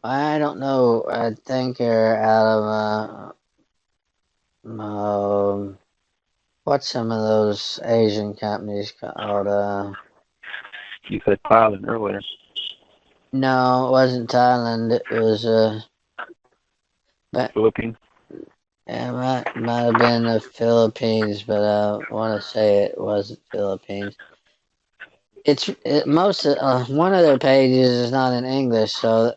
I don't know. I think they're out of what's some of those Asian companies called? You said Thailand earlier. No, it wasn't Thailand. It was but Philippines. it might have been the Philippines, but I want to say it wasn't Philippines. Most of, one of their pages is not in English, so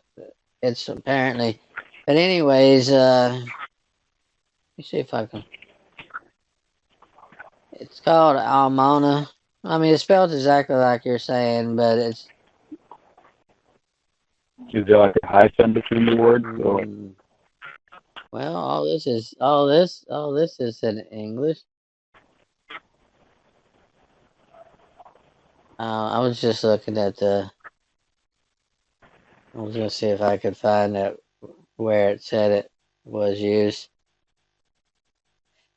it's apparently. But anyways, let me see if I can. It's called Almona. I mean, it's spelled exactly like you're saying, but it's. Is there like a hyphen between the words? Or Well, all this is in English. I was just looking at the. I was gonna see if I could find it where it said it was used.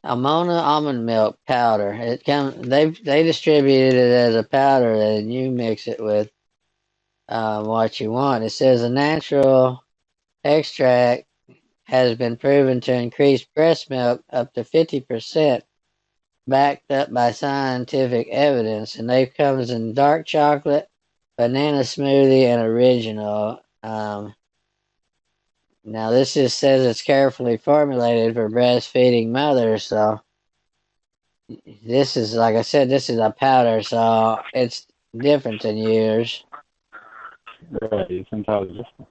Almona almond milk powder. They distributed it as a powder, and you mix it with what you want. It says a natural extract has been proven to increase breast milk up to 50%, backed up by scientific evidence. And they comes in dark chocolate, banana smoothie, and original. Now this just says it's carefully formulated for breastfeeding mothers, so this is, like I said, this is a powder, so it's different than yours. right, it's entirely different.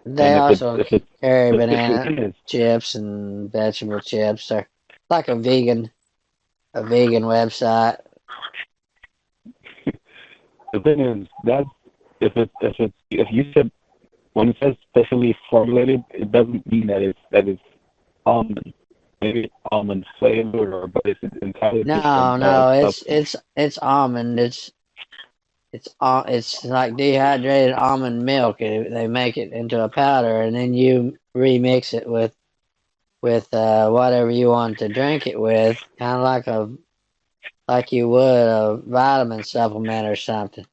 They And also carry the banana thing is, chips and vegetable chips. They're like a vegan website. the thing is that if you said when it says specially formulated, it doesn't mean that it's almond. Maybe it's almond flavored, or but it's entirely different No, substance. it's almond. It's like dehydrated almond milk. They make it into a powder, and then you remix it with whatever you want to drink it with, kind of like you would a vitamin supplement or something.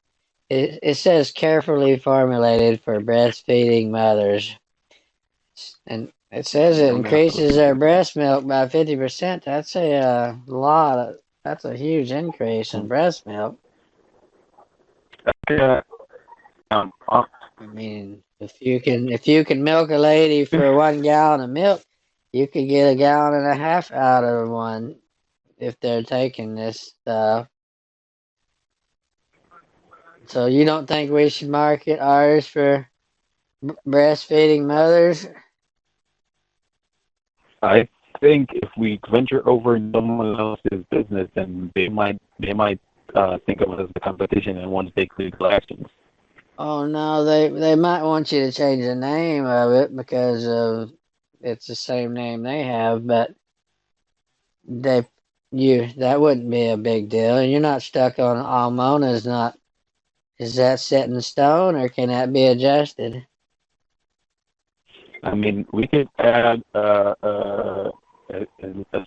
It says carefully formulated for breastfeeding mothers, and it says it I'm gonna have to look increases into their it. breast milk by 50%. That's a lot. That's a huge increase in breast milk. Yeah, um, I mean, if you can milk a lady for 1 gallon of milk, you could get a gallon and a half out of one if they're taking this stuff. So you don't think we should market ours for breastfeeding mothers? I think if we venture over in someone else's business, then they might think of it as a competition and want to take legal actions. Oh no, they might want you to change the name of it because of it's the same name they have, but they that wouldn't be a big deal. And you're not stuck on Almona's not. Is that set in stone or can that be adjusted? I mean, we could add a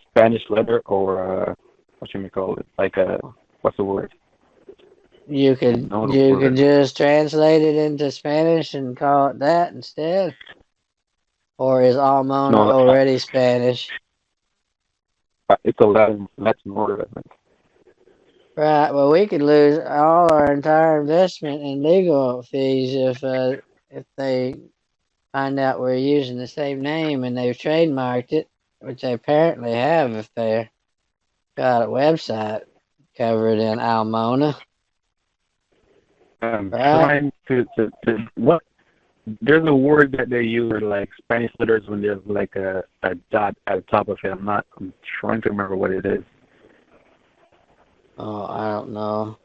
Spanish letter or what should we call it? Like a what's the word? I know the You could word. just translate it into Spanish and call it that instead. Or is Almona No, already Spanish? it's a Latin word, I think. Right. Well, we could lose all our entire investment in legal fees if they find out we're using the same name and they've trademarked it, which they apparently have if they've got a website covered in Almona. Right? Trying to what? There's a word that they use for like Spanish letters when there's like a dot at the top of it. I'm trying to remember what it is. Oh, I don't know.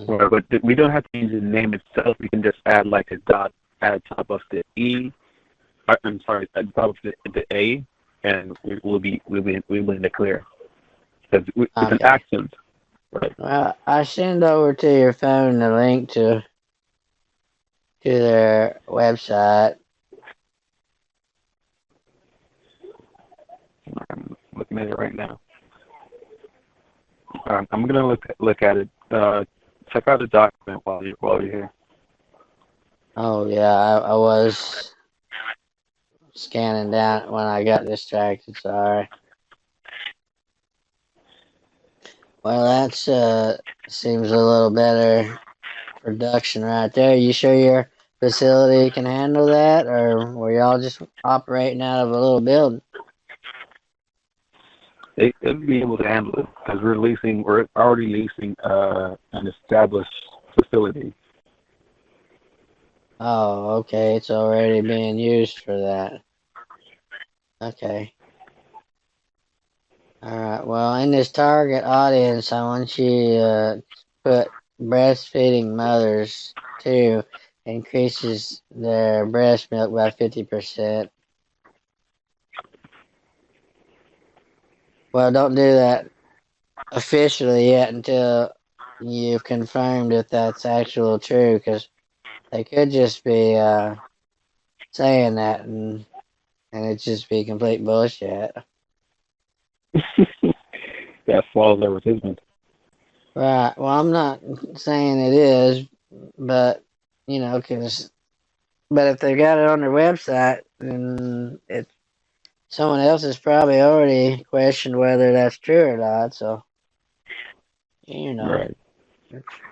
Well, but we don't have to use the name itself. We can just add like a dot at the top of the E I'm sorry, at the top of the A, and we'll be in the clear. Because it's an Okay. accent, right? Well, I send over to your phone the link to their website. I'm looking at it right now. I'm gonna look at it. Check out the document while you're here. Oh yeah, I was scanning down when I got distracted. Sorry. Well, that's seems a little better production right there. You sure your facility can handle that, or were y'all just operating out of a little building? They'll be able to handle it because we're already leasing an established facility. Oh, okay. It's already being used for that. Okay. All right. Well, in this target audience, I want you put breastfeeding mothers too. Increases their breast milk by 50%. Well, don't do that officially yet until you've confirmed if that's actual true, because they could just be saying that and it just be complete bullshit. That false advertisement. Right. Well, I'm not saying it is, but you know, but if they got it on their website, then someone else has probably already questioned whether that's true or not. So, you know, Right.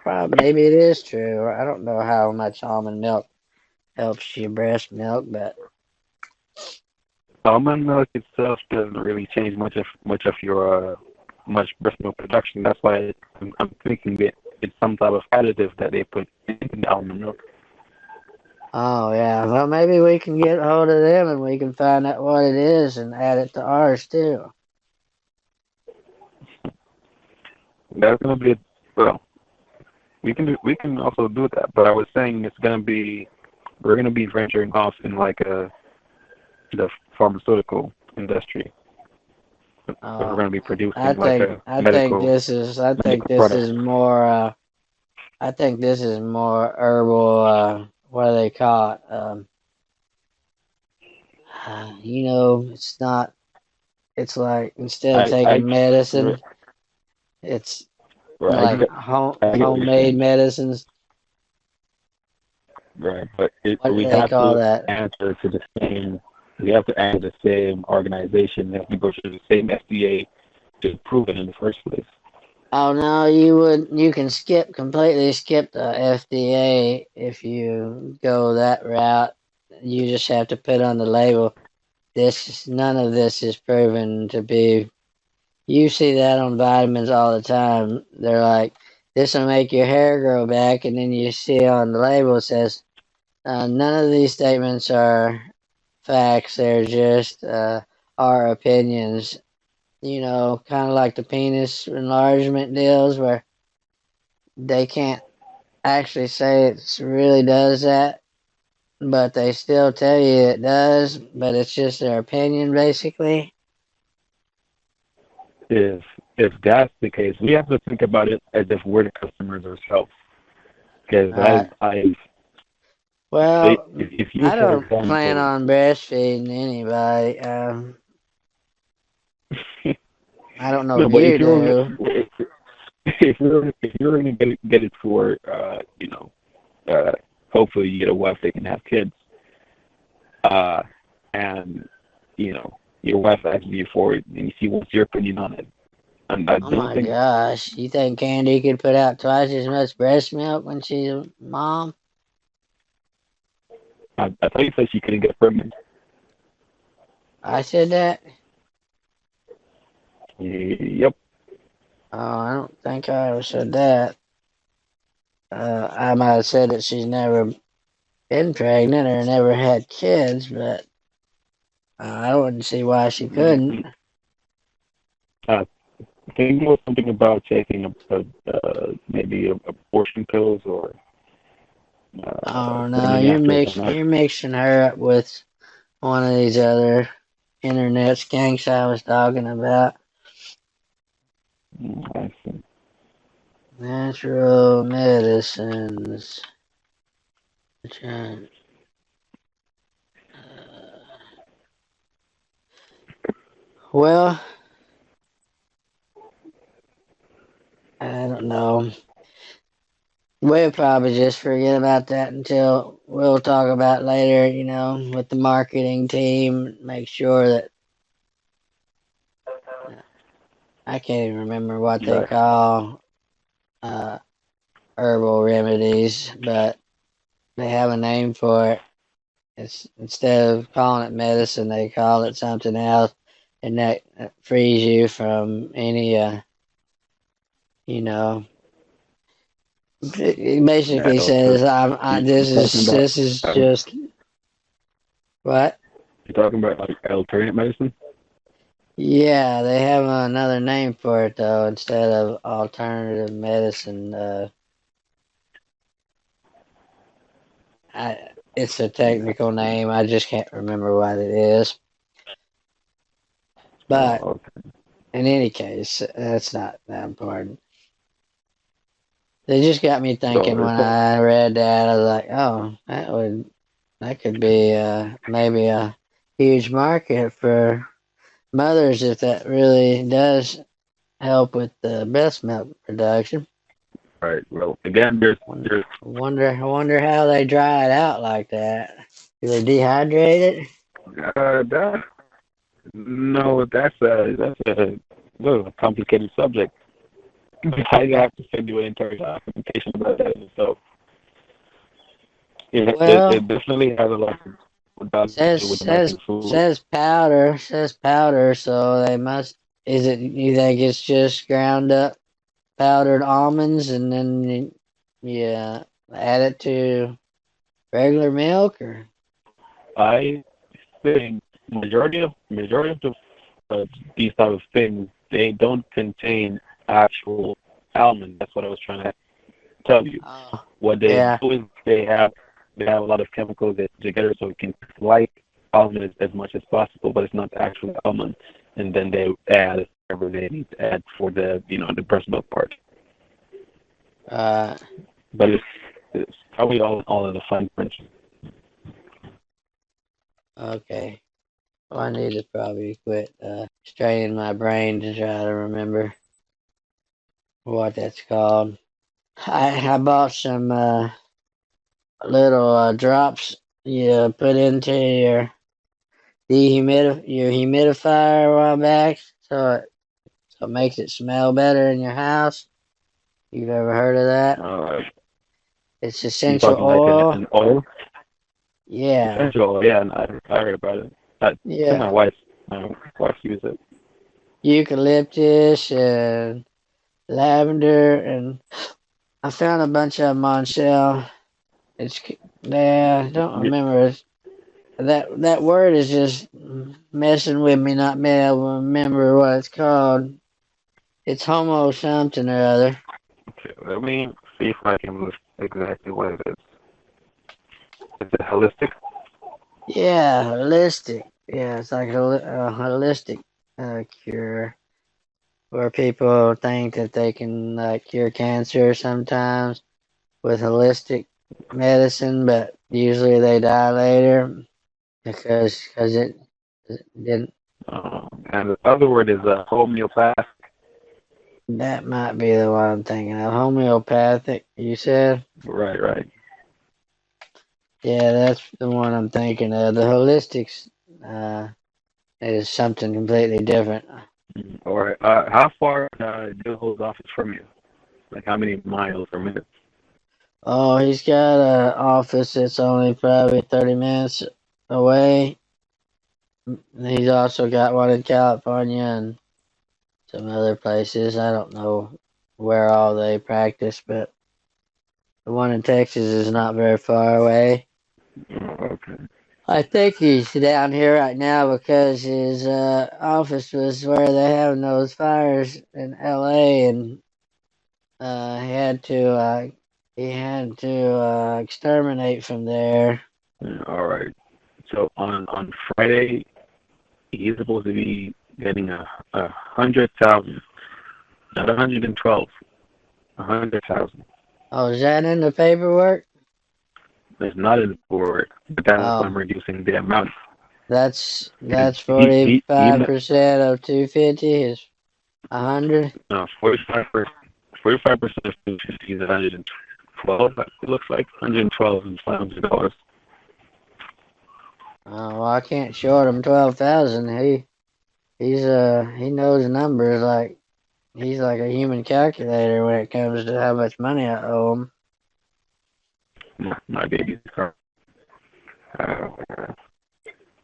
probably maybe it is true. Or I don't know how much almond milk helps your breast milk, but Almond milk itself doesn't really change much of your breast milk production. That's why I'm thinking that it's some type of additive that they put in the almond milk. oh yeah, well maybe we can get hold of them and we can find out what it is and add it to ours too. That's gonna be well. We can also do that, but I was saying we're gonna be venturing off in like the pharmaceutical industry. So we're Oh, gonna be producing I like think a medical I think this product. is more I think this is more herbal. What do they call it? You know, it's not. It's like instead of I taking medicine, it's right, like I get what you're homemade saying. medicines. Right, but What do we they have call to that? answer to the same. We have to answer the same organization. We have to go through the same FDA to approve it in the first place. Oh no, you would. You can completely skip the FDA if you go that route. You just have to put on the label. None of this is proven to be. You see that on vitamins all the time. They're like, this will make your hair grow back, and then you see on the label it says, none of these statements are facts. They're just our opinions. You know, kind of like the penis enlargement deals where they can't actually say it really does that, but they still tell you it does, but it's just their opinion basically. If that's the case, we have to think about it as if we're the customers ourselves. Because Right. Well, if you, I for don't plan example, on breastfeeding anybody. I don't know no, if but you do. if you're gonna get it for uh, hopefully you get a wife that can have kids, and your wife asks you for it and she wants your opinion on it. And I Oh don't my think gosh, you think Candy could put out twice as much breast milk when she's a mom? I thought you said she couldn't get pregnant. I said that. Yep. Oh, I don't think I ever said that. I might have said that she's never been pregnant or never had kids, but I wouldn't see why she couldn't. Mm-hmm. I think it was something about taking maybe abortion pills or Oh no, running after it. I'm not. you're mixing her up with one of these other internet skanks I was talking about. I see. Natural medicines. Well, I don't know. We'll probably just forget about that until we'll talk about later, with the marketing team. Make sure that I can't even remember what they Right. call herbal remedies, but they have a name for it. It's instead of calling it medicine, they call it something else, and that frees you from any, you know. It basically says, You're this is just what? you're talking about like alternate medicine? Yeah, they have another name for it though, instead of alternative medicine. It's a technical name. I just can't remember what it is. But Okay. in any case, that's not that important. They just got me thinking when So, I read that. I was like, oh, that could be maybe a huge market for mothers if that really does help with the breast milk production. right. Well, again, there's I wonder how they dry it out like that. Do they dehydrate it? that no, that's a complicated subject. I have to send you an entire documentation about that. So it Well, definitely has a lot to says do with says American food. says powder. So they must. Is it? You think it's just ground up powdered almonds, and then you add it to regular milk, or? I think majority of these type of things, they don't contain actual almond. That's what I was trying to tell you. Oh, What they yeah. do is they have a lot of chemicals that together so it can taste like almond as much as possible, but it's not actual almond. And then they add whatever they need to add for the breast milk part. Uh, But it's probably all in the fine print. okay. Well, I need to probably quit straining my brain to try to remember what that's called. I bought some little drops you put into your humidifier a while back, so it makes it smell better in your house. You've ever heard of that? Uh, It's you essential talking like oil. an oil? Yeah, Essential oil, yeah, and I heard about it. I think yeah. my wife used it. Eucalyptus and lavender, and I found a bunch of them on sale. It's I don't remember. That word is just messing with me, not being able to remember what it's called. It's homo something or other. Okay, let me see if I can list exactly what it is. Is it holistic? Yeah, holistic. Yeah, it's like a holistic cure where people think that they can cure cancer sometimes with holistic medicine, but usually they die later because it didn't. And the other word is homeopath. That might be the one I'm thinking of. Homeopathic, you said? Right, right. Yeah, that's the one I'm thinking of. The holistics is something completely different. All right. How far Dillhole's office from you? Like how many miles or minutes? Oh, he's got an office that's only probably 30 minutes away. He's also got one in California and some other places. I don't know where all they practice, but the one in Texas is not very far away. Okay. I think he's down here right now because his office was where they're having those fires in LA, and he had to exterminate from there. All right. So on Friday, he's supposed to be getting 100,000, not 112, 100,000. Oh, is that in the paperwork? It's not in the board, but that's why I'm Oh, reducing the amount. that's He 45% of 250 is 100. no 45%. 45% of 250 is 112. It looks like 112 and $500. Oh, well, I can't short him 12,000. He knows numbers like he's like a human calculator when it comes to how much money I owe him. My baby's car.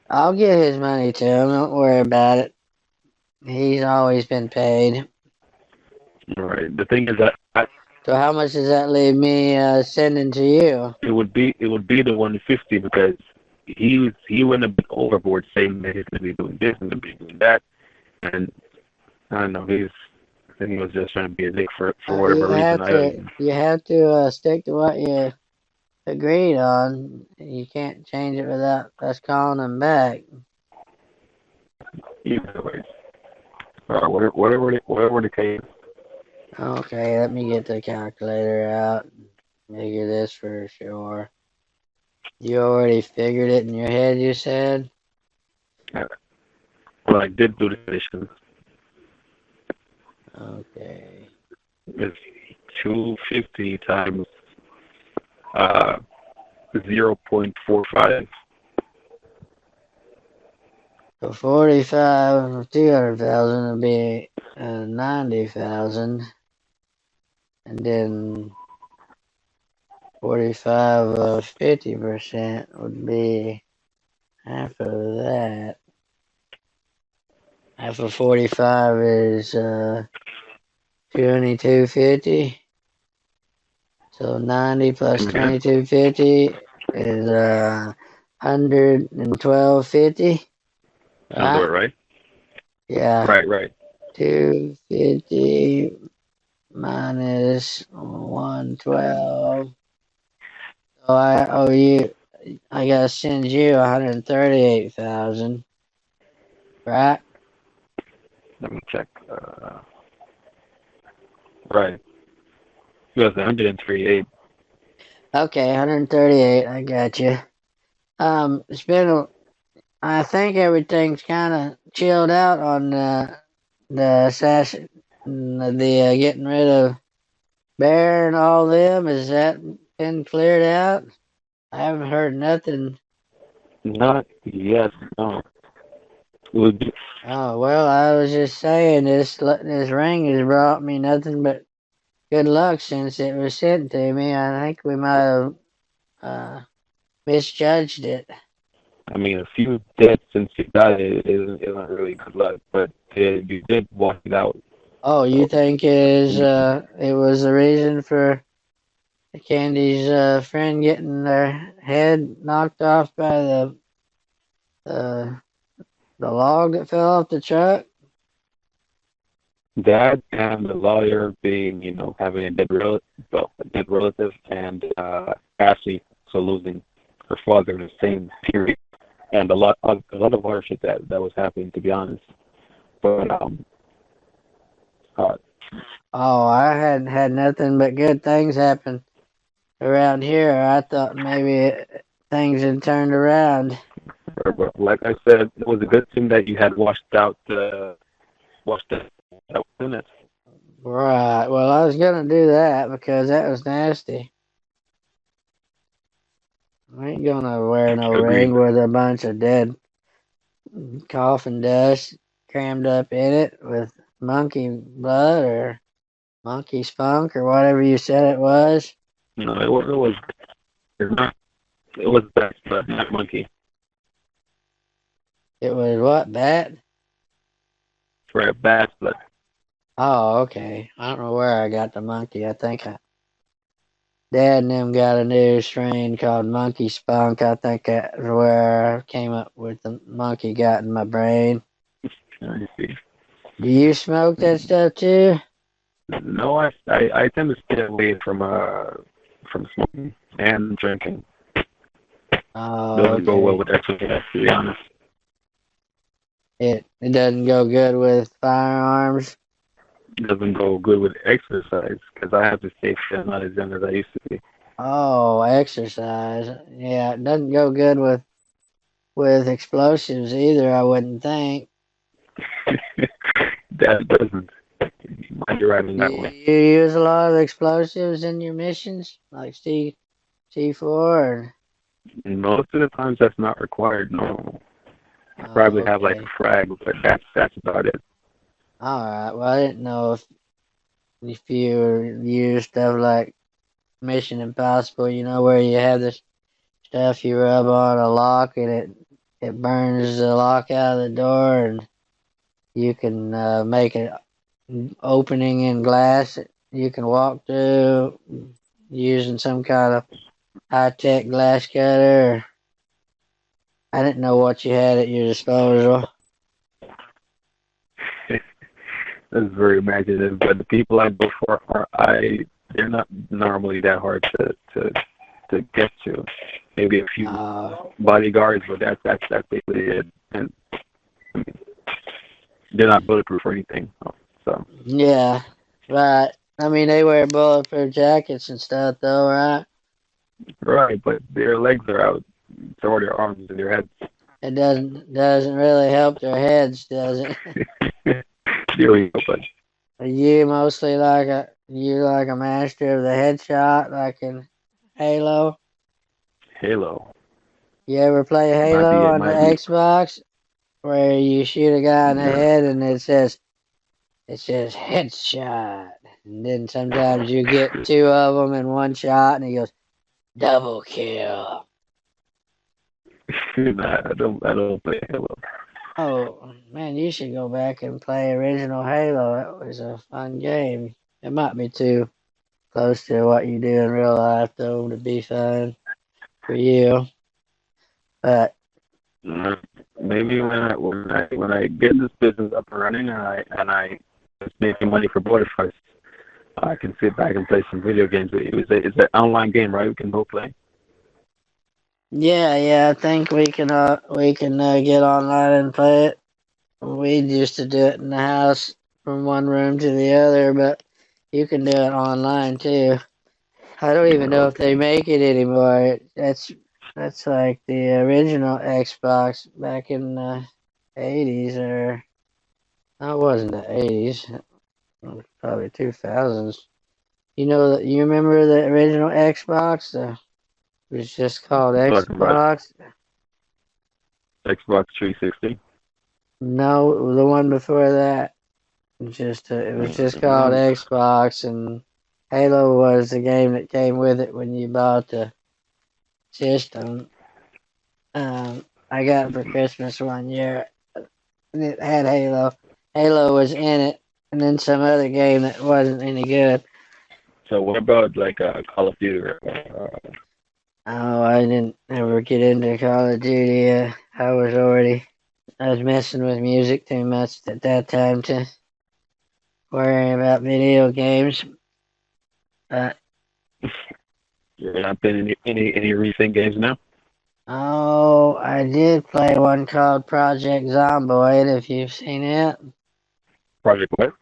I'll get his money to him. Don't worry about it. He's always been paid. Right. The thing is that So how much does that leave me sending to you? it would be the 150 because he went a bit overboard saying that he's going to be doing this and going to be doing that, and I don't know. I think he was just trying to be a dick for whatever reason. You have to stick to what you agreed on. You can't change it without us calling him back. Either way, whatever the case. Okay, let me get the calculator out. Figure this for sure. You already figured it in your head, you said? Well, I did do the addition. Okay. It's 250 times 0.45. So 45 of 200,000 would be 90,000. And then 45 of 50% would be half of that. Half of 45 is 2250. So 90 plus 2250 is 11250. Sounds right? Yeah. Right. 250 minus 112. So I owe you. I gotta send you 138,000. Right? Let me check. Right. It was 138. Okay, 138. I got you. It's been. I think everything's kind of chilled out on the assassin, the getting rid of Bear and all them. Has that been cleared out? I haven't heard nothing. Not yet, no. Oh well, I was just saying this ring has brought me nothing but good luck since it was sent to me. I think we might have misjudged it. I mean, a few deaths since you died isn't really good luck, but you did walk it out. Oh, you think it was the reason for Candy's friend getting their head knocked off by the log that fell off the truck? That and the lawyer being, having a dead relative, and Ashley so losing her father in the same period, and a lot of other shit that was happening, to be honest. But Oh, I hadn't had nothing but good things happen around here. I thought maybe things had turned around. but like I said, it was a good thing that you had washed out that was in it. Right. Well, I was gonna do that because that was nasty. I ain't gonna wear no Agreed. ring with a bunch of dead coffin dust crammed up in it with monkey blood or monkey spunk or whatever you said it was. No, it was bat blood, not monkey. It was what, bat? Right, bat blood. Oh, okay. I don't know where I got the monkey. I think Dad and them got a new strain called monkey spunk. I think that's where I came up with the monkey got in my brain. I see. Do you smoke that stuff too? No, I tend to stay away from smoking and drinking. Oh, Doesn't go well okay. with exercise, to be honest. It doesn't go good with firearms. Doesn't go good with exercise because I have to stay fit, not as young as I used to be. Oh, exercise. Yeah, it doesn't go good with explosives either, I wouldn't think. That doesn't. Mind your riding that way. You use a lot of explosives in your missions, like C4. Most of the times that's not required. No, I Oh, probably have like a okay. frag, but that's about it. All right. Well, I didn't know if you use stuff like Mission Impossible, where you have this stuff you rub on a lock and it burns the lock out of the door, and you can make an opening in glass that you can walk through using some kind of high-tech glass cutter. I didn't know what you had at your disposal. That's very imaginative, but the people I go for they're not normally that hard to get to. Maybe a few Uh, bodyguards, but that's basically it. And I mean, they're not bulletproof or anything. So yeah, right. I mean, they wear bulletproof jackets and stuff, though, right? right, but their legs are out, so are their arms and their heads. It doesn't really help their heads, does it? There we go, but Are you mostly like a master of the headshot, like in Halo? Halo You ever play might Halo be it on the might be. Xbox, where you shoot a guy in the Yeah. head and it says headshot, and then sometimes you get two of them in one shot, and he goes double kill. Nah, I don't play Halo. Oh man, you should go back and play original Halo. That was a fun game. It might be too close to what you do in real life though to be fun for you. But Uh, Maybe when I get this business up and running and I just making money for butterflies, I can sit back and play some video games with you. It's an online game, right? We can both play. yeah, I think we can get online and play it. We used to do it in the house from one room to the other, but you can do it online too. I don't even know if they Okay. make it anymore. That's like the original Xbox back in the 80s, or no, it wasn't the 80s. It was probably 2000s. You remember the original Xbox? It was just called Talking about Xbox. Xbox 360. No, the one before that. It was just called No, Xbox, and Halo was the game that came with it when you bought the system. I got it for Christmas one year, and it had Halo. Halo was in it, and then some other game that wasn't any good. so what about like Call of Duty? Oh, I didn't ever get into Call of Duty. I was messing with music too much at that time to worry about video games. But You're not playing any recent games now? oh, I did play one called Project Zomboid. If you've seen it, Project what?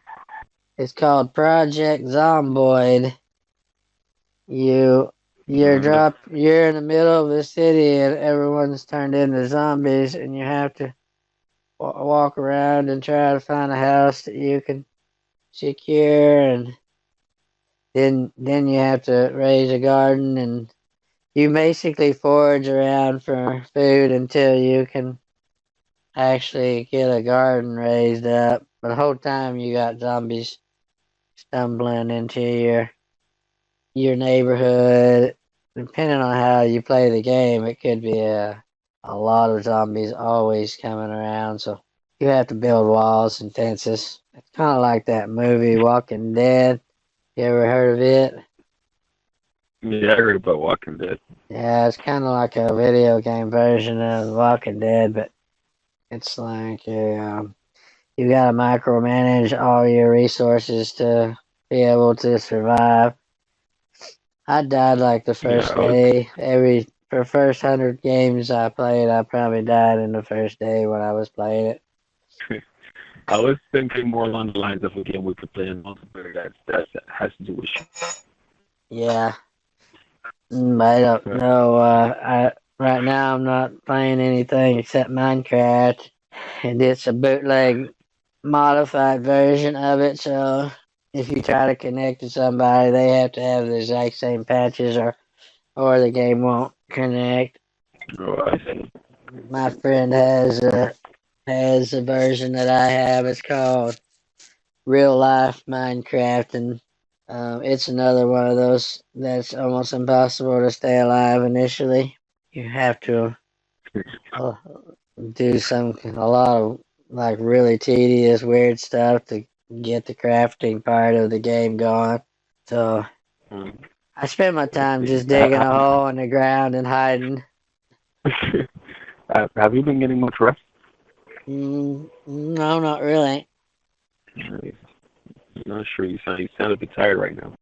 it's called Project Zomboid. You No. you're in the middle of the city and everyone's turned into zombies, and you have to walk around and try to find a house that you can secure, and then you have to raise a garden, and you basically forage around for food until you can actually get a garden raised up. But the whole time you got zombies stumbling into your neighborhood. Depending on how you play the game, it could be a lot of zombies always coming around. So you have to build walls and fences. It's kind of like that movie Walking Dead. You ever heard of it? Yeah, I heard about Walking Dead. Yeah, it's kind of like a video game version of Walking Dead, but it's like you gotta micromanage all your resources to be able to survive. I died like the Yeah, first day. for first 100 games I played, I probably died in the first day when I was playing it. I was thinking more along the lines of a game we could play in multiplayer that has to do with Yeah. I don't shooting. know. Right now I'm not playing anything except Minecraft, and it's a bootleg modified version of it. So if you try to connect to somebody, they have to have the exact same patches, or the game won't connect. Oh, I see. My friend has a version that I have. It's called Real Life Minecraft, and it's another one of those that's almost impossible to stay alive initially. You have to uh, do a lot of like really tedious, weird stuff to get the crafting part of the game going. So Mm. I spend my I time see. just digging a hole in the ground and hiding. Have you been getting much rest? No, not really. I'm not sure. You sound a bit tired right now.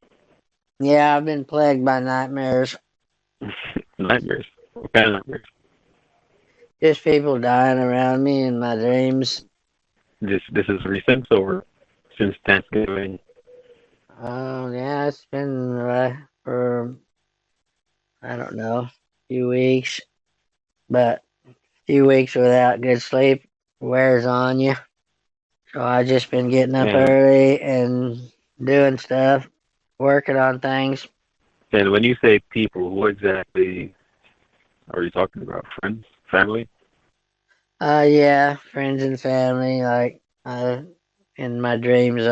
Yeah, I've been plagued by nightmares. Nightmares. What kind of nightmares? Just people dying around me in my dreams. This is recent or since Thanksgiving? Oh, yeah, it's been for, I don't know, a few weeks. But a few weeks without good sleep wears on you. So I just been getting up And early and doing stuff, working on things. and when you say people, who exactly are you talking about? Friends, family? Yeah, friends and family. Like, in my dreams,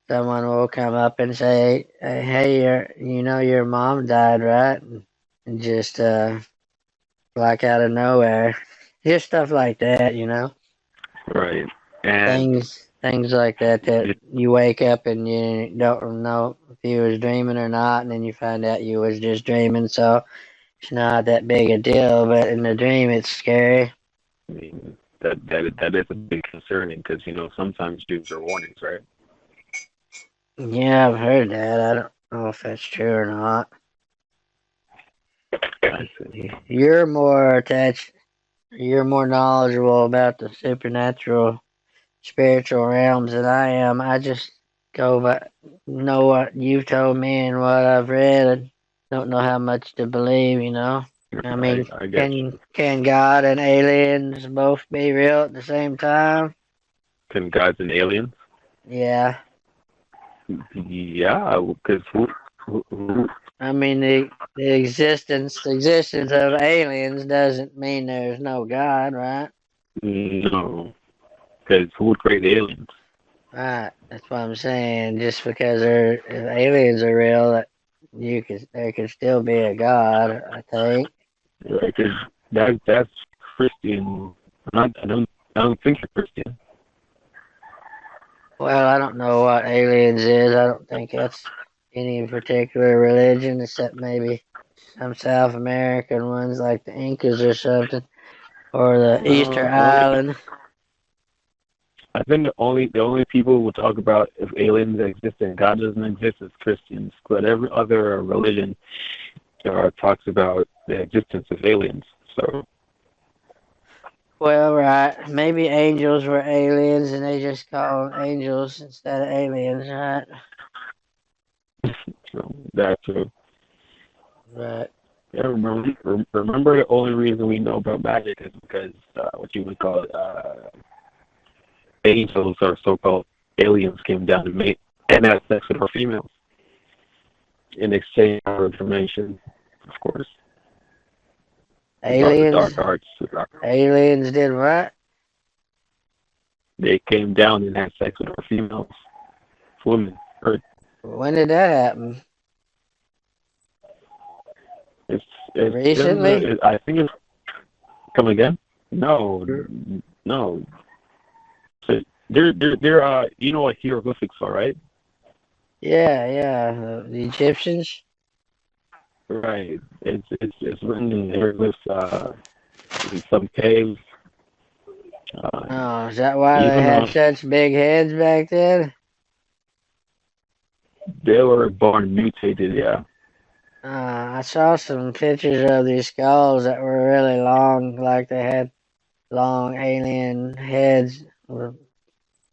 someone will come up and say, "Hey, your mom died, right?" And just like out of nowhere, just stuff like that. Right. And Things like that it, you wake up and you don't know if you was dreaming or not, and then you find out you was just dreaming. So it's not that big a deal, but in the dream, it's scary. I mean, that is a bit concerning because sometimes dreams are warnings, right? Yeah, I've heard that. I don't know if that's true or not. I see. You're more attached. You're more knowledgeable about the supernatural, spiritual realms than I am. I just go by know what you've told me and what I've read. And don't know how much to believe. I mean, I get you. can God and aliens both be real at the same time? Can gods and aliens? Yeah. Yeah, because who? I mean, the existence of aliens doesn't mean there's no God, right? No, because who would create aliens? Right. That's what I'm saying. Just because if aliens are real, there could still be a God, I think. Because that's Christian. I don't think you're Christian. Well, I don't know what aliens is. I don't think that's any particular religion, except maybe some South American ones like the Incas or something, or the Easter Only Island. I think the only people who talk about if aliens exist and God doesn't exist is Christians. But every other religion talks about the existence of aliens. So Well, right. Maybe angels were aliens and they just call them angels instead of aliens, right? that's Right. yeah. Remember the only reason we know about magic is because what you would call angels or so-called aliens came down to mate and had sex with our females in exchange for information, of course, about the Aliens? dark arts. Aliens did what? They came down and had sex with our females, women. Or When did that happen? it's in Recently? I think it's come again. No, no. So they're you know what hieroglyphics are, right? Yeah. The Egyptians? Right. It's written in hieroglyphs in some caves. Oh, is that why they Even had such big heads back then? they were born mutated, yeah. I saw some pictures of these skulls that were really long, like they had long alien heads with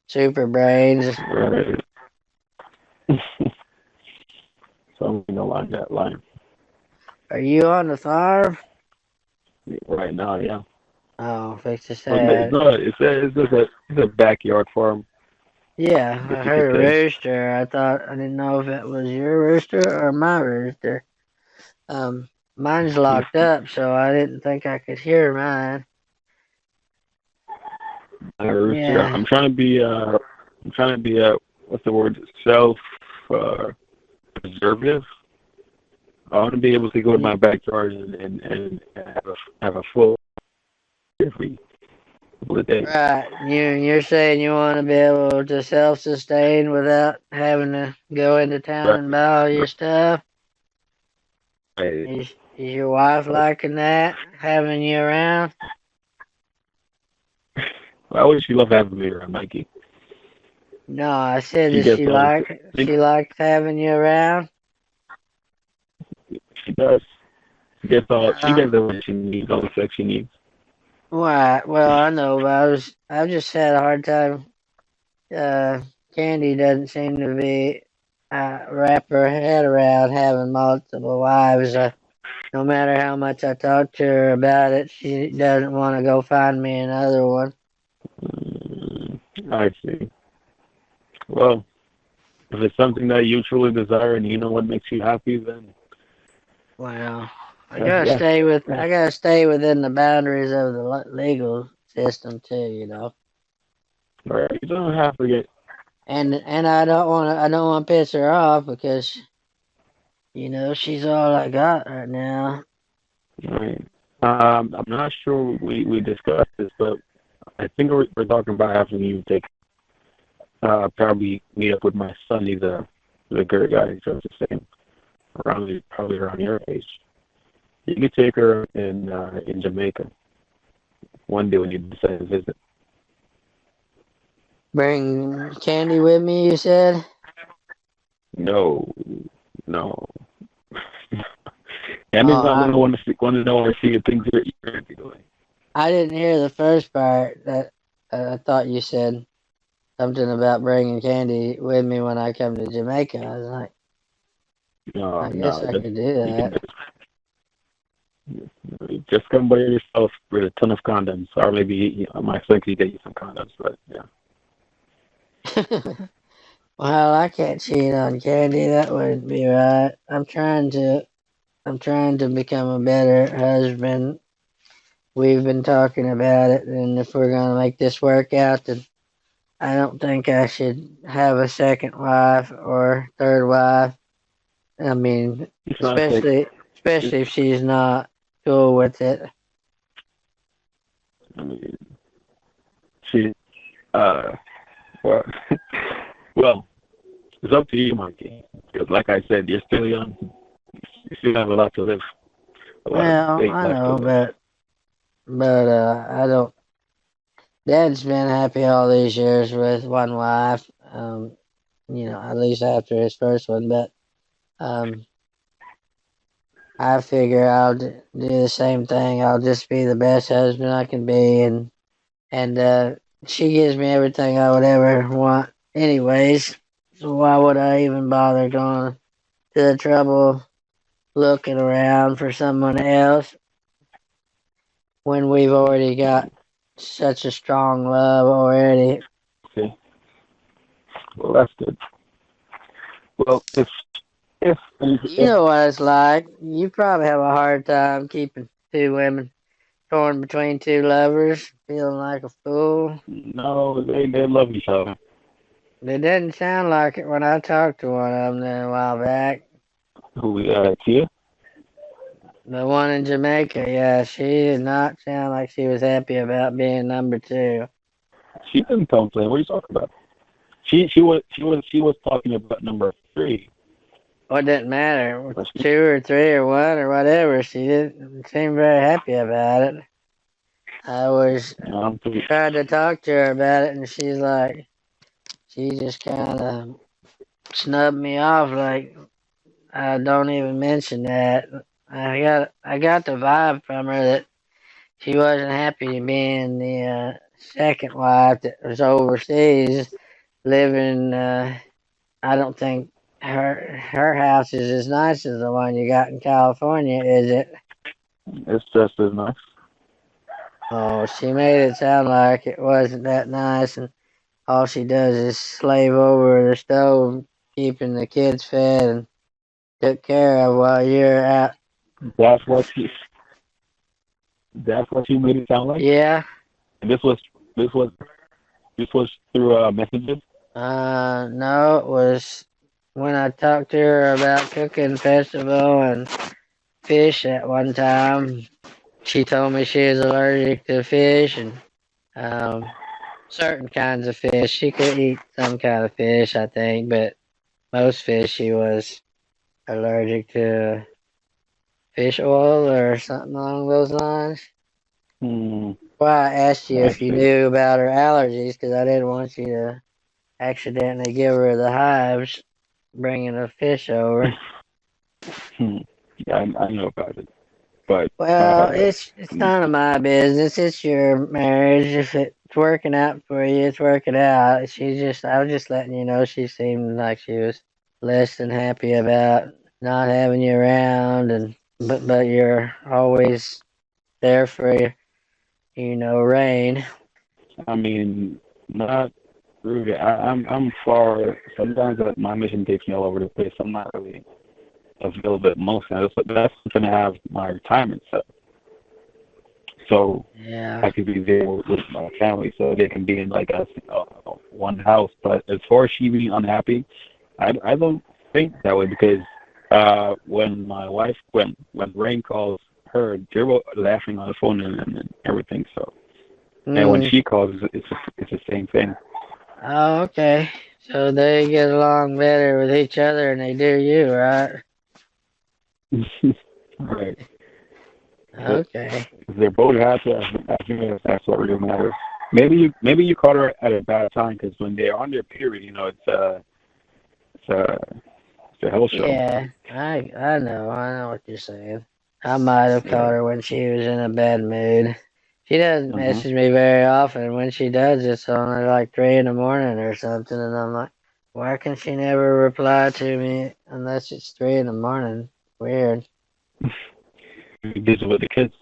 super brains. Right. Something along that line. Are you on the farm? Right now, yeah. Oh, fix to Well, say it's not. It's a backyard farm, yeah, I I guess you could heard a say. rooster. I didn't know if it was your rooster or my rooster. Mine's locked up, so I didn't think I could hear mine. Rooster. Yeah. I'm trying to be what's the word? Self uh, preservative. I want to be able to go to my backyard and have a full every couple of days. Right. You're saying you want to be able to self sustain without having to go into town Right. and buy all your stuff? Right. Is your wife liking that? Having you around? Why would she love having me around, Mikey? No, I said She that gets all the she, she likes having you around. she does. She Uh, gets what she needs, all the sex she needs. right. Well, I know, but I've just had a hard time. Uh, Candy doesn't seem to be wrap her head around having multiple wives. No matter how much I talk to her about it, she doesn't want to go find me another one. I see. Well, if it's something that you truly desire and you know what makes you happy, then Well, yeah, yeah. I gotta stay within the boundaries of the legal system too, you know. All right. You don't have to get And I don't want to piss her off because you know she's all I got right now. right. I'm not sure we discussed this, but I think we're talking about having you take probably meet up with my son. He's the good guy, just the same, probably around your age. You could take her in Jamaica one day when you decide to visit. Bring Candy with me, you said? No, no. Oh, Andy's not gonna want to know or see the things you're gonna be doing. I didn't hear the first part. That I thought you said something about bringing Candy with me when I come to Jamaica. I was like, No, I guess no, I just could do you can that. just come by yourself with a ton of condoms, or maybe my son could get you some condoms. But yeah, Well, I can't cheat on Candy. That wouldn't be right. I'm trying to become a better husband. We've been talking about it, and if we're gonna make this work out, then I don't think I should have a second wife or third wife. I mean, it's not like especially if she's not cool with it. I mean, she uh, well, well, it's up to you, Mikey. Because like I said, you're still young. You still have a lot to live, a lot of Well, great I life to know, live. but I don't. Dad's been happy all these years with one wife. You know, at least after his first one, but um, I figure I'll do the same thing. I'll just be the best husband I can be, and she gives me everything I would ever want, anyways. So why would I even bother going to the trouble looking around for someone else when we've already got such a strong love already? Okay. Well, that's good. Well, if You know what it's like. You probably have a hard time keeping two women torn between two lovers, feeling like a fool. no, they love each other. It didn't sound like it when I talked to one of them there a while back. Who Tia? The one in Jamaica, yeah, she did not sound like she was happy about being number two. She didn't complain. What are you talking about? She was talking about number three. Well, it didn't matter, But she, two or three or one or whatever. She didn't seem very happy about it. I was I'm pretty, trying to talk to her about it, and she just kind of snubbed me off like don't even mention that. I got the vibe from her that she wasn't happy being the second wife that was overseas living. I don't think her house is as nice as the one you got in California, is it? It's just as nice. Oh, she made it sound like it wasn't that nice, and all she does is slave over the stove, keeping the kids fed and took care of while you're out. That's what she. That's what she made it sound like. Yeah. And this was this was through messages. No, it was when I talked to her about cooking festival and fish at one time. She told me she was allergic to fish and um, certain kinds of fish. She could eat some kind of fish, I think, but most fish she was allergic to fish oil or something along those lines. Hmm. Well, I asked you I if you see. knew about her allergies because I didn't want you to accidentally give her the hives bringing a fish over. Hmm. Yeah, I know about it, but Well, it's none of my business. It's your marriage. If it's working out for you, it's working out. I was just letting you know she seemed like she was less than happy about not having you around, and but you're always there for Rain. I mean, not really. I'm far. Sometimes my mission takes me all over the place. I'm not really available at most. And that's going to have my retirement set. So Yeah. I could be there with my family, so they can be in like one house. But as far as she being unhappy, I don't think that way because when my wife when Rain calls her, they're both laughing on the phone and everything. So and when Mm. she calls, it's the same thing. Oh, okay. So they get along better with each other than they do you, right? Right. But Okay. if they're both happy, I think that's what really matters. Maybe you caught her at a bad time because when they're on their period, it's a it's a hell show. Yeah, I know what you're saying. I might have caught Yeah. her when she was in a bad mood. She doesn't Uh-huh. message me very often. When she does, it's only like 3 in the morning or something, and I'm like, why can she never reply to me unless it's 3 in the morning? Weird. Be busy with the kids.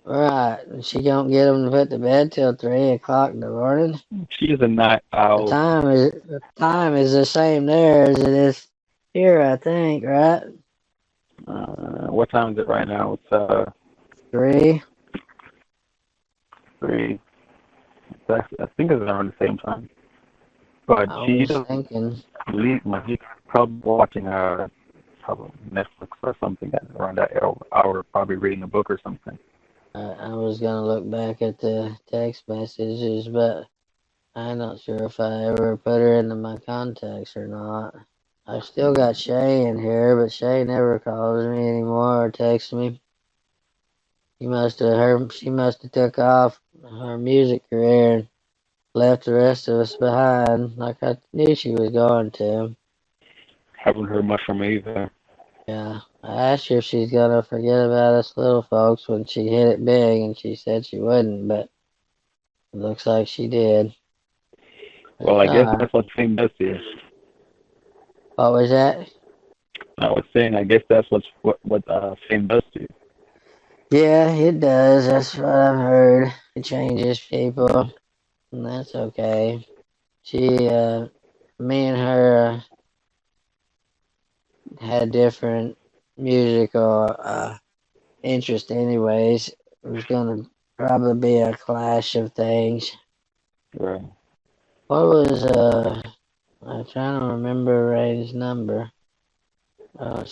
Right, and she don't get them to put to bed till 3 o'clock in the morning. She is a night The owl. time is the same there as it is here, I think, right? What time is it right now? It's 3. 3. I think it's around the same time. But I she was doesn't thinking. leave much. She's probably watching probably Netflix or something at around that hour, probably reading a book or something. I was gonna look back at the text messages, but I'm not sure if I ever put her into my contacts or not. I still got Shay in here, but Shay never calls me anymore or texts me. She must have took off her music career and left the rest of us behind, like I knew she was going to. Haven't heard much from her either. Yeah, I asked her if she's gonna forget about us little folks when she hit it big, and she said she wouldn't, but it looks like she did. Well, It's I guess alright. that's what fame does to you. What was that? I was saying, I guess that's what fame does to you. Yeah, it does. That's what I've heard. It changes people, and that's okay. Me and her had different musical interest, anyways. It was gonna probably be a clash of things. Right. What was I'm trying to remember Ray's number. Uh,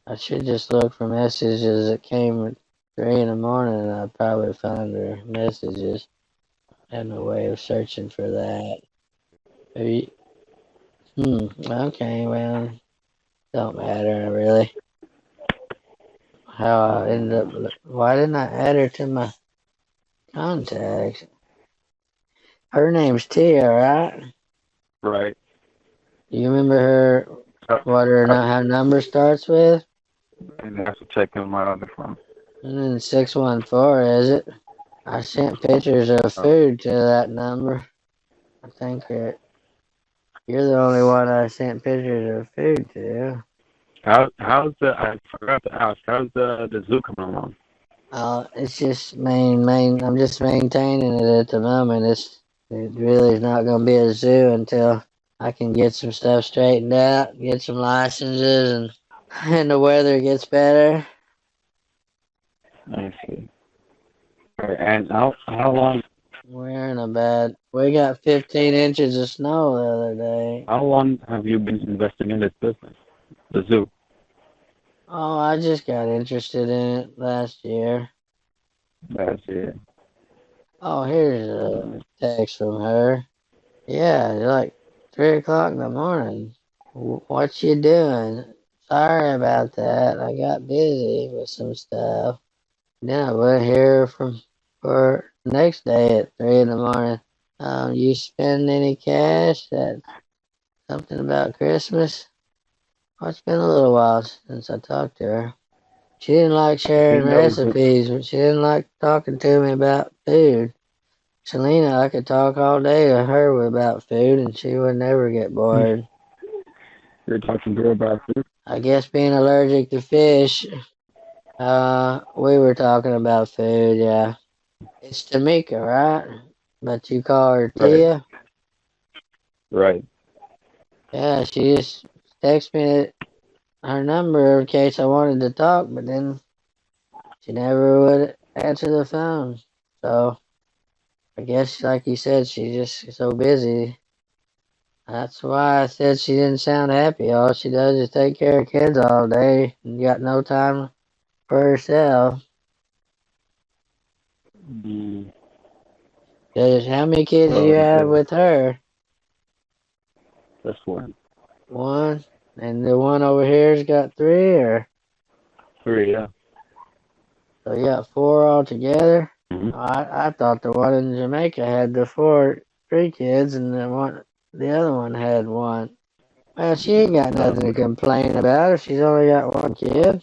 I should just look for messages that came at 3 in the morning, and I'd probably find her messages. I had no way of searching for that. Maybe, okay, well, don't matter really. How I ended up, why didn't I add her to my contacts? Her name's Tia, right? Right. You remember her What her number starts with? And I have to check on my other phone. And then 614, is it? I sent pictures of food to that number. I think you're the only one I sent pictures of food to. How's the? I forgot to ask. How's the zoo coming along? It's just I'm just maintaining it at the moment. It really is not going to be a zoo until I can get some stuff straightened out, get some licenses, and the weather gets better. I see. All right, and how long? We got 15 inches of snow the other day. How long have you been investing in this business, the zoo? Oh, I just got interested in it last year. That's it. Oh, here's a text from her. Yeah, like 3 o'clock in the morning. What you doing? Sorry about that. I got busy with some stuff. Then I went here for next day at 3 in the morning. You spend any cash? That's something about Christmas? Oh, it's been a little while since I talked to her. She didn't like sharing recipes, but she didn't like talking to me about food. Selena, I could talk all day to her about food, and she would never get bored. You're talking to her about food? I guess being allergic to fish, we were talking about food, yeah. It's Tamika, right? But you call her Tia? Right. Yeah, she just texted me her number in case I wanted to talk, but then she never would answer the phone. So I guess, like you said, she's just so busy. That's why I said she didn't sound happy. All she does is take care of kids all day and got no time for herself. Mm. How many kids do you have with her? That's one. One? And the one over here's got three, or? Three, yeah. So you got four altogether? Mm-hmm. I thought the one in Jamaica had three kids, and the other one had one. Well, she ain't got nothing to complain about if she's only got one kid.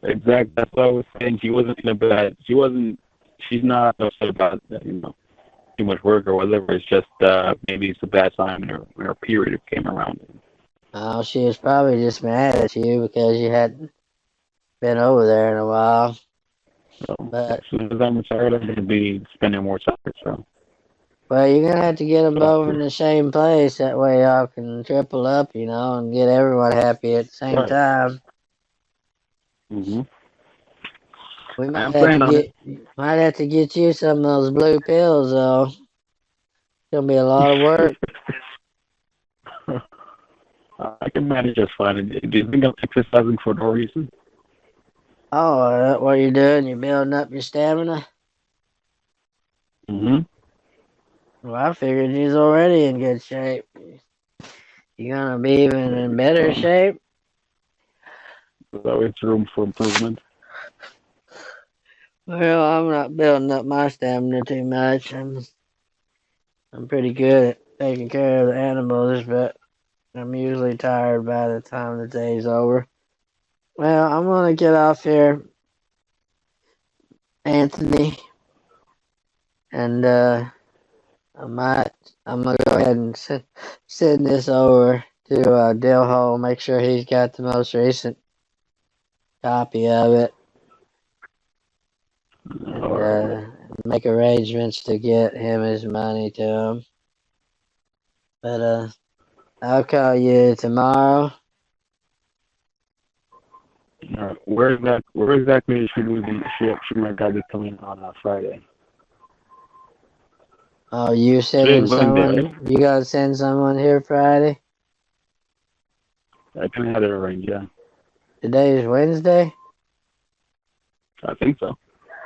Exactly. That's what I was saying. She's not upset about too much work or whatever. It's just maybe it's a bad time when her period came around. Oh, she was probably just mad at you because you hadn't been over there in a while. So But as soon as I'm retired, I'm going to be spending more time. So. Well, you're gonna have to get them both in the same place. That way, y'all can triple up, and get everyone happy at the same time. Mm-hmm. We might have to get you some of those blue pills, though. It's gonna be a lot of work. I can manage just fine. Do you think I'm exercising for no reason? Oh, what you're doing? You're building up your stamina. Mm-hmm. Well, I figured you's already in good shape. You're gonna be even in better shape. There's always room for improvement. Well, I'm not building up my stamina too much. I'm pretty good at taking care of the animals, but I'm usually tired by the time the day's over. Well, I'm gonna get off here, Anthony, and I'm gonna go ahead and send this over to Dillhole. Make sure he's got the most recent copy of it, and make arrangements to get him his money to him. But I'll call you tomorrow. Where exactly should my guy be coming on Friday? Oh, you sending someone? Right? You gotta send someone here Friday? I can have it arranged, yeah. Today is Wednesday? I think so.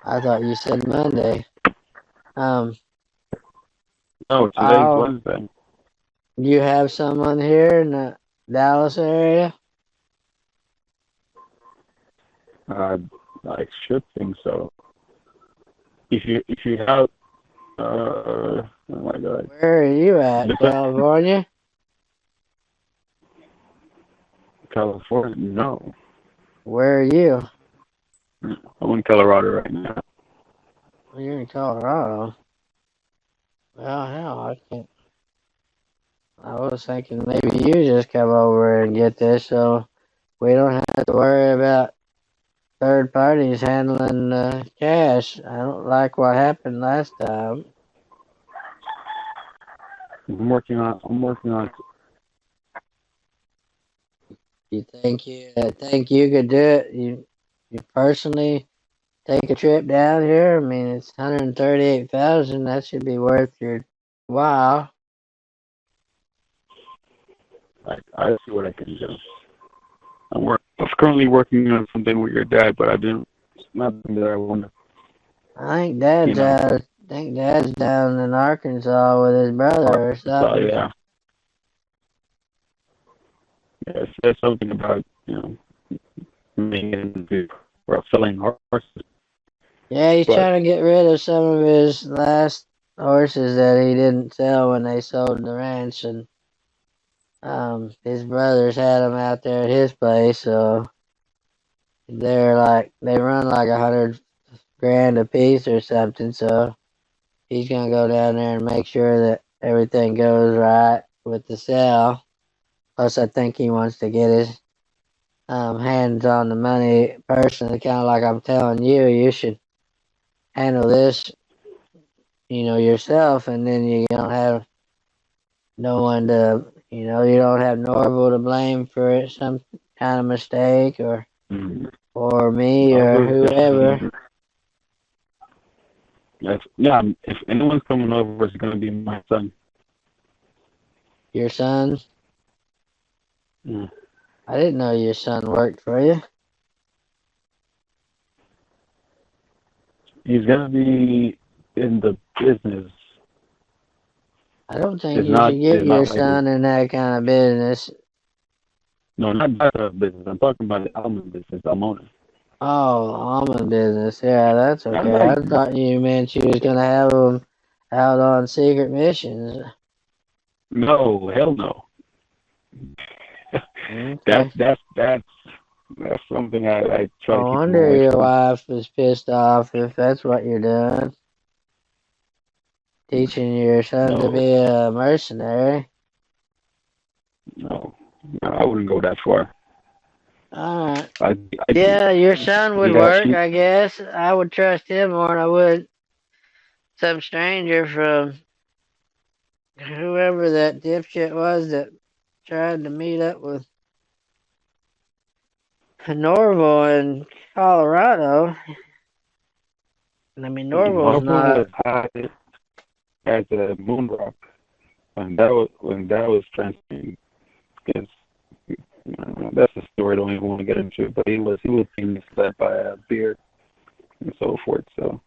I thought you said Monday. No, today's Wednesday. You have someone here in the Dallas area? I should think so. If you have, oh my God. Where are you at? California? California? No. Where are you? I'm in Colorado right now. You're in Colorado. Well, hell, I can't. I was thinking maybe you just come over and get this, so we don't have to worry about third parties handling cash. I don't like what happened last time. I'm working on. You think you could do it? You personally take a trip down here? I mean, it's 138,000. That should be worth your while. I see what I can do. I'm currently working on something with your dad, but it's nothing that I want to. I think Dad's out. I think Dad's down in Arkansas with his brother or something. Yeah. Yeah, there's something about making or selling horses. Yeah, he's trying to get rid of some of his last horses that he didn't sell when they sold the ranch, and his brothers had them out there at his place, so they run like 100 grand a piece or something. So he's gonna go down there and make sure that everything goes right with the sale. Plus, I think he wants to get his hands on the money personally, kind of like I'm telling you. You should handle this, yourself, and then you don't have no one to, you don't have Norval to blame for some kind of mistake or me or whoever. If anyone's coming over, it's gonna be my son. Your son? Yeah. I didn't know your son worked for you. He's gonna be in the business. I don't think you should get your son in that kind of business. No, not that business. I'm talking about the almond business. I'm owner. Oh, almond business. Yeah, that's okay. I thought you meant you was gonna have him out on secret missions. No, hell no. Okay. That's something I try to keep. No wonder your wife is pissed off if that's what you're doing. Teaching your son to be a mercenary. No, I wouldn't go that far. Alright. Yeah, your son would work, I guess. I would trust him more than I would some stranger from whoever that dipshit was that tried to meet up with Norval in Colorado. I mean, Norval's not as a moon rock when that was transferring. That's a story I don't even want to get into. But he was being misled by a beer and so forth. So.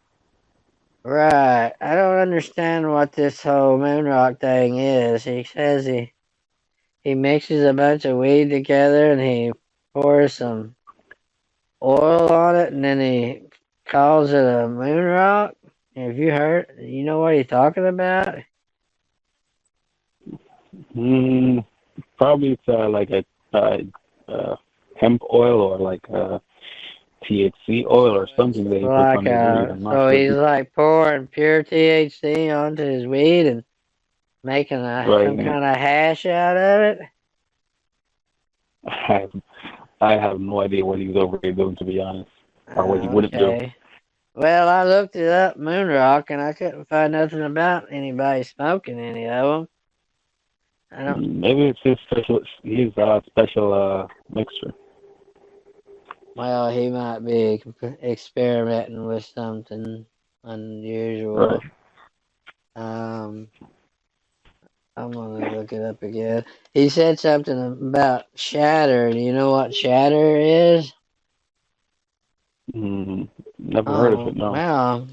Right. I don't understand what this whole moon rock thing is. He says he mixes a bunch of weed together and he pours some oil on it and then he calls it a moon rock. Have you heard? You know what he's talking about? Probably it's like a hemp oil or like THC oil or something that he puts on his weed. So he's like pouring pure THC onto his weed and making some kind of hash out of it. I have no idea what he's over here doing, to be honest, or what he wouldn't do. Well, I looked it up, moon rock, and I couldn't find nothing about anybody smoking any of them. Maybe it's his special mixture. Well, he might be experimenting with something unusual. Right. I'm gonna look it up again. He said something about shatter. Do you know what shatter is? Never heard of it, no. Wow.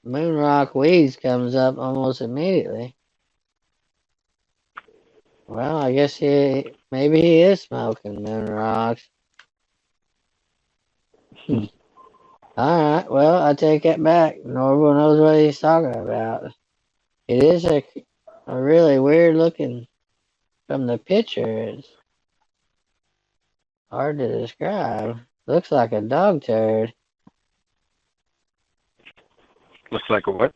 Moon rock weeds comes up almost immediately. Well, I guess maybe he is smoking moon rocks. Alright, well, I take it back. Norval knows what he's talking about. It is a really weird looking from the picture. Hard to describe. Looks like a dog turd. Looks like a what?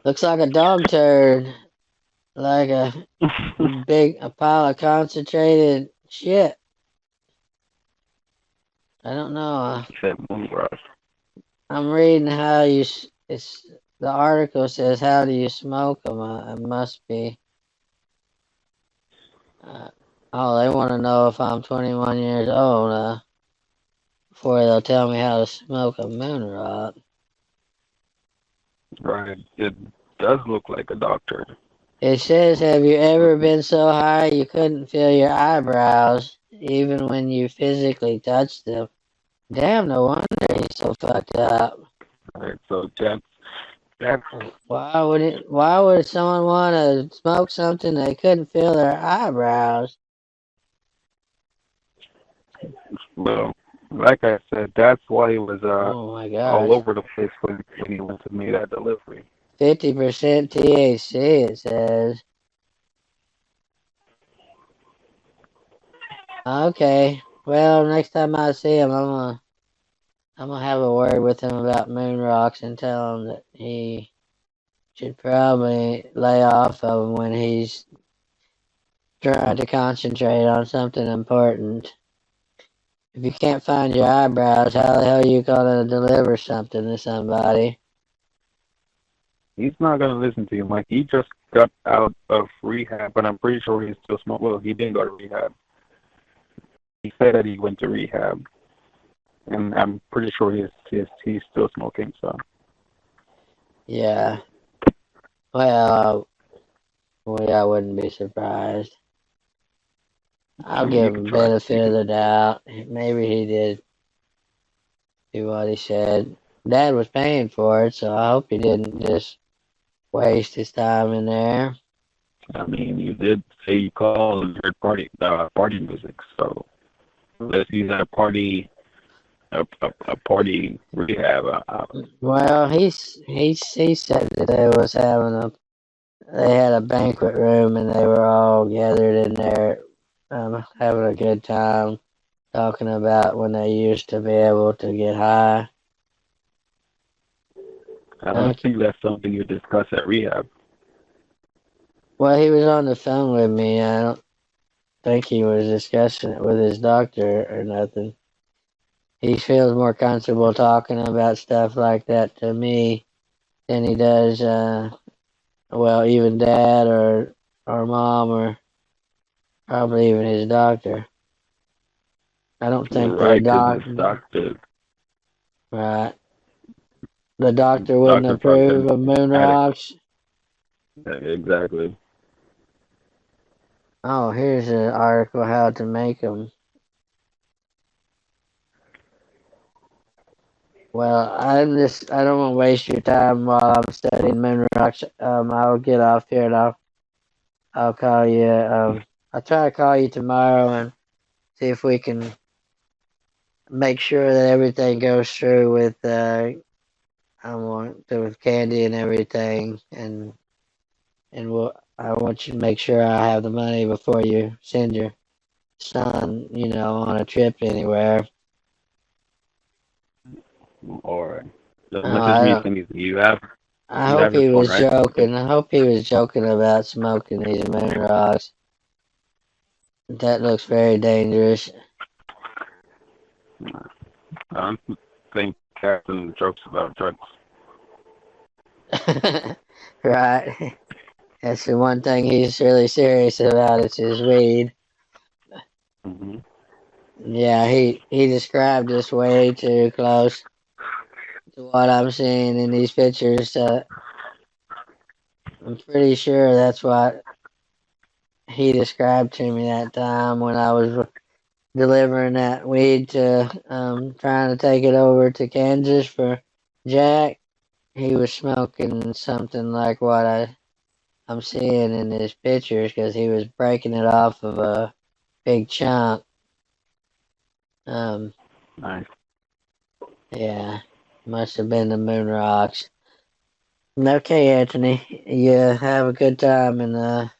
Looks like a dog turd. Like a pile of concentrated shit. I don't know. Said moongrass. I'm reading how you. It's the article says how do you smoke them? It must be. Oh, they want to know if I'm 21 years old before they'll tell me how to smoke a moon rock. Right. It does look like a doctor. It says, have you ever been so high you couldn't feel your eyebrows, even when you physically touched them? Damn, no wonder he's so fucked up. Right. So that's Why would someone want to smoke something they couldn't feel their eyebrows? well, like I said, that's why he was Oh my all gosh. over the place when he went to make that delivery. 50% THC, it says. Okay. Well, next time I see him, I'm gonna have a word with him about moon rocks and tell him that he should probably lay off of them when he's trying to concentrate on something important. If you can't find your eyebrows, how the hell are you gonna deliver something to somebody? He's not gonna listen to you, Mike. He just got out of rehab, but I'm pretty sure he's still smoking. Well, he didn't go to rehab. He said that he went to rehab, and I'm pretty sure he's still smoking. So Yeah. Well, I wouldn't be surprised. I I'll mean, you give could him try. benefit of the doubt. Maybe he did do what he said. Dad was paying for it, so I hope he didn't just waste his time in there. I mean, you did say you called and heard party music, so unless he's at a party rehab. Well, he said that they had a banquet room and they were all gathered in there, having a good time, talking about when they used to be able to get high. I don't think that's something you discuss at rehab. Well, he was on the phone with me. I don't think he was discussing it with his doctor or nothing. He feels more comfortable talking about stuff like that to me than he does, well, even Dad or Mom or probably even his doctor. I don't think Right, because this doctor. Right. The doctor wouldn't Doctor approve fucking of moon had it. rocks. Exactly. Oh, here's an article how to make them. Well, I don't want to waste your time while I'm studying moon rocks. I'll get off here and I'll call you. I'll try to call you tomorrow and see if we can make sure that everything goes through with with candy and everything, and I want you to make sure I have the money before you send your son, on a trip anywhere. Or just Oh, message me if anything. I You hope have his he phone, was right? joking. I hope he was joking about smoking these moon rocks. That looks very dangerous. I don't think Captain jokes about drugs. Right. That's the one thing he's really serious about. It's his weed. Mm-hmm. Yeah, he described this way too close to what I'm seeing in these pictures. I'm pretty sure that's what he described to me that time when I was delivering that weed to trying to take it over to Kansas for Jack. He was smoking something like what I'm seeing in his pictures because he was breaking it off of a big chunk. Nice. Yeah, must have been the moon rocks. Okay, Anthony, you have a good time and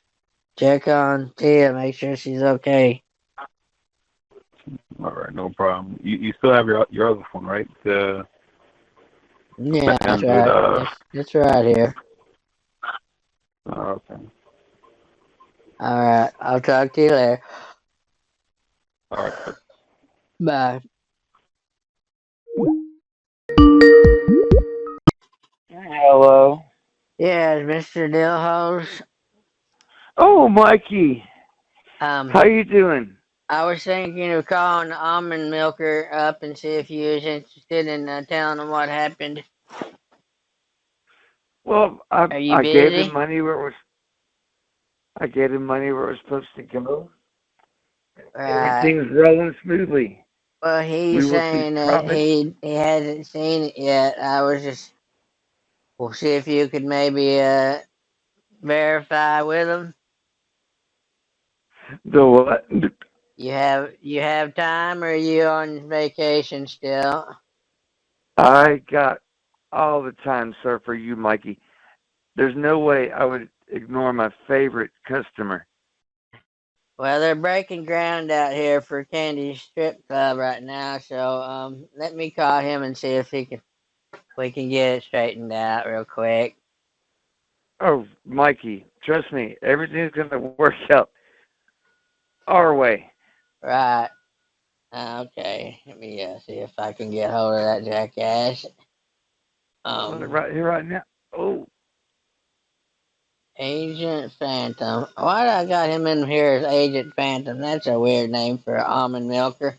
check on Tia, make sure she's okay. All right, no problem. You still have your other phone, right? The Yeah, that's Android. right. That's right here. Okay. All right. I'll talk to you later. All right. Bye. Hello. Yes, Mr. Dillhole. Oh, Mikey. How Um, you doing? I was thinking of calling the almond milker up and see if you was interested in telling him what happened. Well, Are you I gave him busy? money where it was. I gave him money where it was supposed to go. Right. Everything's rolling smoothly. Well, We he's will see saying that profits. he hasn't seen it yet. I was just, we'll see if you could maybe verify with him. The what? You have time, or are you on vacation still? I got all the time, sir, for you, Mikey. There's no way I would ignore my favorite customer. Well, they're breaking ground out here for Candy Strip Club right now, so let me call him and see if we can get it straightened out real quick. Oh, Mikey, trust me, everything's gonna work out our way. Right. Okay. Let me see if I can get hold of that jackass. Right here, right now. Oh, Agent Phantom. Why did I got him in here as Agent Phantom? That's a weird name for an almond milker.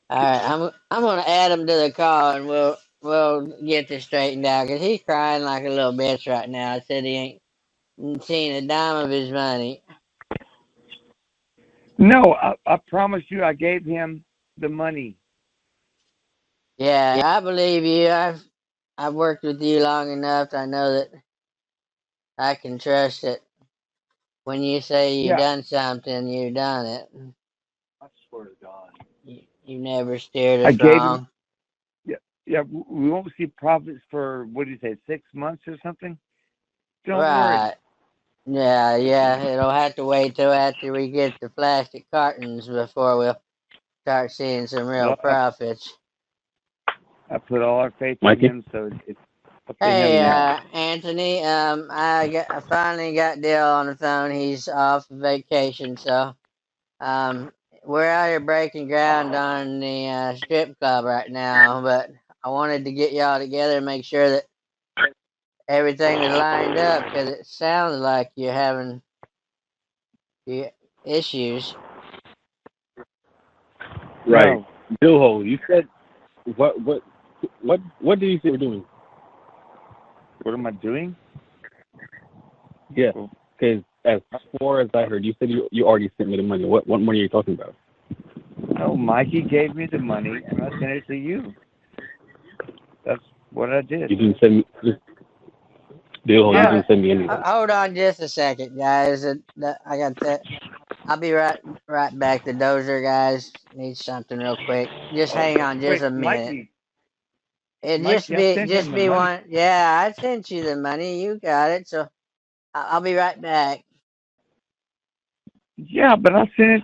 All right, I'm gonna add him to the call, and we'll get this straightened out, because he's crying like a little bitch right now. I said he ain't seen a dime of his money. no, I promise you, I gave him the money. Yeah, I believe you. I've worked with you long enough. I know that I can trust it. When you say you Yeah, done something, you done it. I swear to God. You never steered I us gave him. wrong. Yeah, yeah. We won't see profits for what do you say, 6 months or something? Don't worry. Right. Yeah. It'll have to wait till after we get the plastic cartons before we'll start seeing some real Well, profits. I put all our faith in Mikey. him, so it's up to him Hey, now. Anthony. I finally got Dale on the phone. He's off vacation, so um, we're out here breaking ground on the strip club right now. But I wanted to get y'all together and make sure that everything was lined up, because it sounds like you're having issues. Right. No, Dillhole, you said what did you say we're doing? what am I doing? Yeah. Because as far as I heard, you said you already sent me the money. What money are you talking about? Oh, Mikey gave me the money, and I sent it to you. That's what I did. You didn't send me Dillhole, you Yeah. didn't send me anything. Hold on just a second, guys. I got that. I'll be right back. The dozer guys need something real quick. Just Oh, hang on just wait, a minute. Mikey. It Mikey, I sent just him the be money. one. Yeah, I sent you the money. You got it. So I'll be right back. Yeah, but I sent it.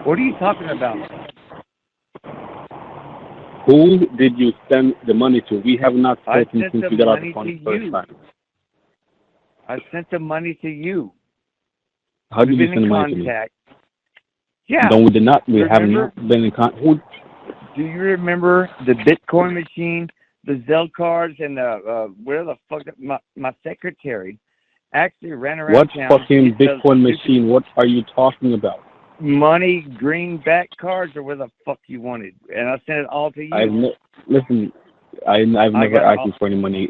What are you talking about? Who did you send the money to? We have not I spoken sent since the we got off the money phone to the first you. time. I sent the money to you. How did We've you been send in the money to me? contact. Yeah. No, we did not. We have Remember? not been in contact. Who? Do you remember the Bitcoin machine, the Zelle cards, and the where the fuck my secretary actually ran around What town fucking getting those Bitcoin stupid machine? What are you talking about? money greenback cards or where the fuck you wanted, and I sent it all to you. Listen. I've I never got asked you for any money.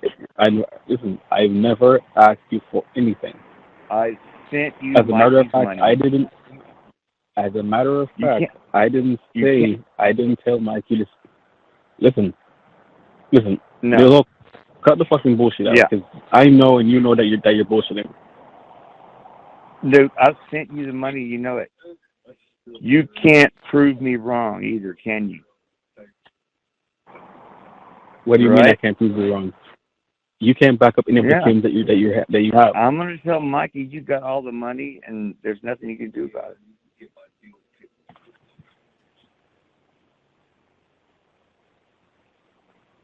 Listen. I've never asked you for anything. I sent you As a matter of Mikey's fact, money. I didn't. As a matter of You fact, can't. I didn't You say. can't. I didn't tell Mikey to. Listen. No. They'll cut the fucking bullshit out, Yeah. because I know and you know that you're bullshitting. Dude, I sent you the money. You know it. You can't prove me wrong either, can you? What do you mean I Right? can't prove you wrong? You can't back up any of the Yeah. claims that you have. I'm gonna tell Mikey you got all the money, and there's nothing you can do about it.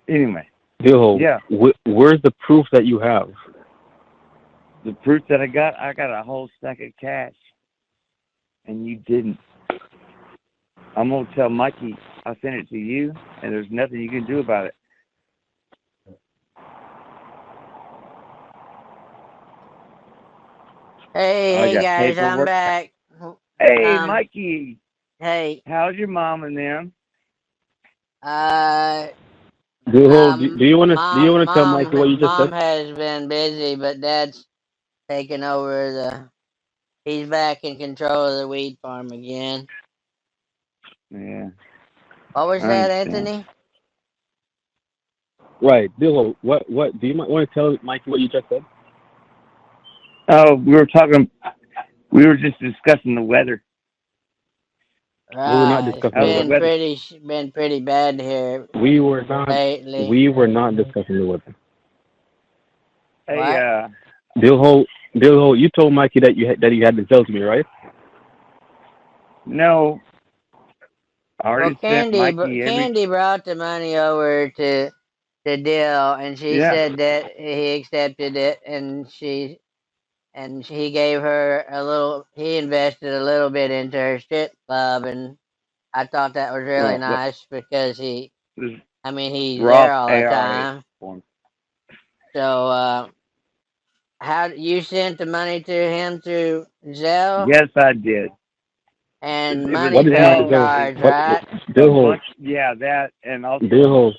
Anyway, Dillhole, yeah, where's the proof that you have? the proof that I got a whole stack of cash, and you didn't. I'm gonna tell Mikey I sent it to you, and there's nothing you can do about it. I Hey got guys, I'm paperwork. back. Hey, Mikey, Hey, how's your mom and them? Dillhole, do you want to tell Mikey what you just Mom said? has been busy, but Dad's taken over he's back in control of the weed farm again. Yeah. What was I that, understand. Anthony? Right, Dillhole. What do you want to tell Mikey what you just said? Oh, we were just discussing the weather. We were not Right, discussing How's the the weather. weather? been pretty bad here We were not. lately. We were not discussing the weather. Hey, What? Dillhole, you told Mikey that you had to tell to me, right? no, I already sent Mikey Candy brought the money over to Dill, and she Yeah. said that he accepted it, and he gave her a little. He invested a little bit into her strip club, and I thought that was really Well, nice because this he's Roth there all the ARA time. form. So, how you sent the money to him through Zelle Yes, I did. and It was money What is credit my cards, What, right? Dillhole, Yeah, that, and also Dillhole,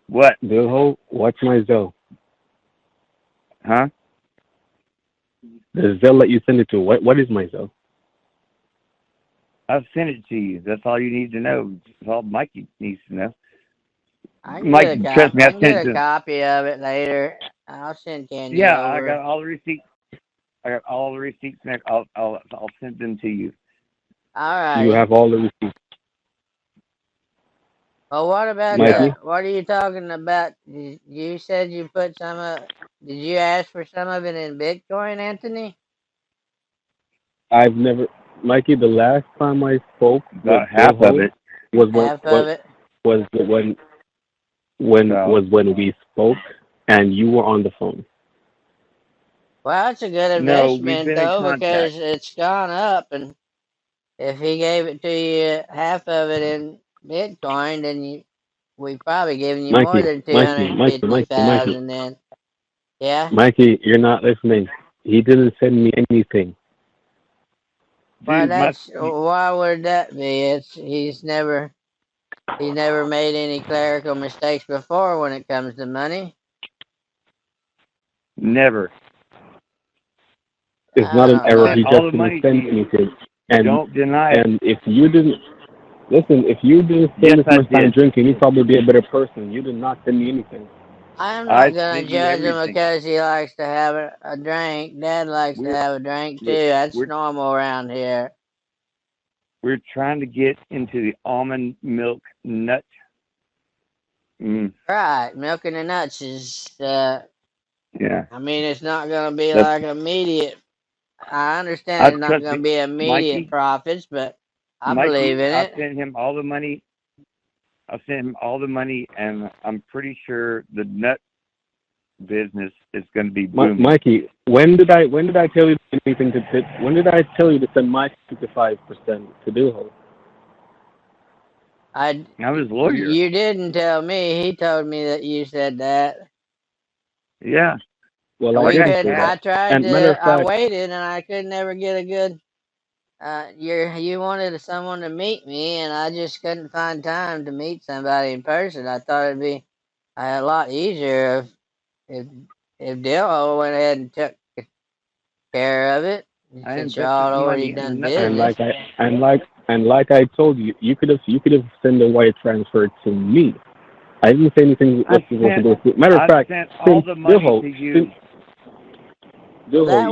what? Dillhole, what's my Zelle? Huh? The Zelle that you send it to. What is my Zelle? I've sent it to you. That's all you need to know. That's all Mikey needs to know. I can Mikey, get a trust copy. me, I I can sent get it a to him. copy of it later. I'll send Candy Yeah, over. I got all the receipts. I got all the receipts. I'll send them to you. All right. You have all the receipts. Well, what about Mikey? what are you talking about? You said you put some of. Did you ask for some of it in Bitcoin, Anthony? I've never, Mikey. The last time I spoke with About half of Dillhole it. was Half of it. when we spoke and you were on the phone. Well, it's a good No, we've investment been in though because contact. it's gone up, and if he gave it to you half of it in Bitcoin, then we probably giving you more than Mikey. 250,000 then. Yeah. Mikey, you're not listening. He didn't send me anything. Well, Dude, why would that be? He's never made any clerical mistakes before when it comes to money. never. It's I not an don't error. know. He All just the didn't money to send you. anything. And Don't deny it. and if you didn't listen, if you didn't spend this much time drinking, you'd probably be a better person. You did not send me anything. I'm I not gonna sent you judge him everything. because he likes to have a drink. Dad likes to have a drink too. That's normal around here. We're trying to get into the almond milk nut. Right, milking the nuts is. Yeah. I mean, it's not gonna be like immediate. I understand it's not gonna be immediate profits, but I believe in it. I sent him all the money. I sent him all the money, and I'm pretty sure the nut business is going to be booming. Mikey, when did I tell you anything when did I tell you to send my 55% to Dillhole? I'm his lawyer. You didn't tell me. He told me that you said that. Yeah. Well, I I waited, and I could never get a good. You wanted someone to meet me, and I just couldn't find time to meet somebody in person. I thought it'd be a lot easier if Dillhole went ahead and took care of it since y'all already done business. And like I told you, you could have sent the wire transfer to me. I didn't say anything. Matter of fact, sent all the money to you. That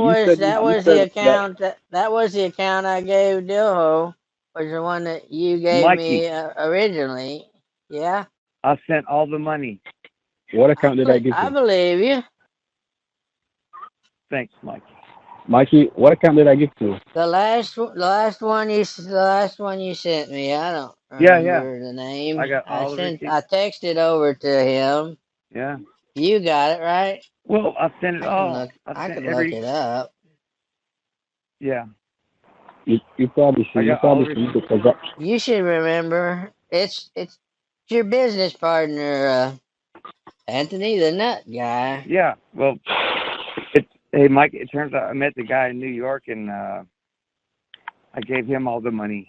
was the account I gave Dillhole, was the one that you gave Mikey, me originally. Yeah. I sent all the money. What account did I give I you? believe you. Thanks, Mike. Mikey, what account did I give you? The last one you sent me. I don't Yeah, yeah. remember the name. I got all the receipts. I texted over to him. Yeah. You got it right. Well, I sent it all. I I sent can look every. it up. Yeah. You probably I should. You got all probably the. should because that, You should remember. It's your business partner, Anthony, the nut guy. Yeah. Well, hey, Mike. It turns out I met the guy in New York, and I gave him all the money.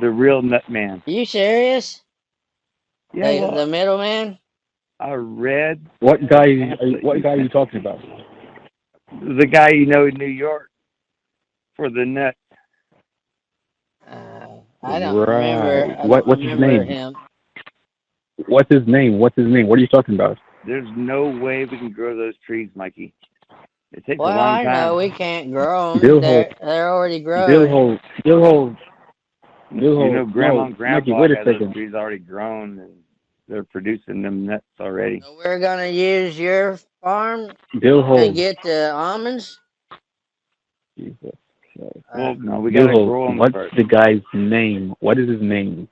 The real nut man. You serious? Yeah. Well, The middleman? I read what guy are you talking about? the guy you know in New York for the nut. I don't Right. remember. What's his name? Him. What's his name? What are you talking about? There's no way we can grow those trees, Mikey. It takes Well, a long I time. know we can't grow them. Dillhole. They're already growing. Dillhole. You know, Grandma and Mikey, Grandpa wait a had those second. trees already grown, and they're producing them nuts already. So we're gonna use your farm to Dillhole. get the almonds. Jesus Christ. Well, no, we gotta grow Dillhole. them What's first. the guy's name? What is his name?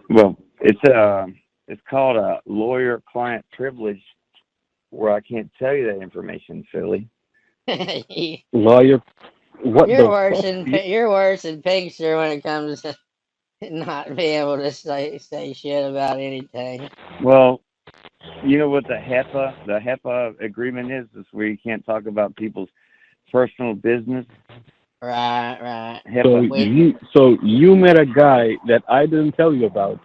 Well, it's called a lawyer-client privilege, where I can't tell you that information, Philly. Lawyer. What You're the worse fuck? you're worse than Pinkster when it comes to not being able to say shit about anything. Well, you know what the HEPA agreement is? Is where you can't talk about people's personal business. Right. HEPA. So you met a guy that I didn't tell you about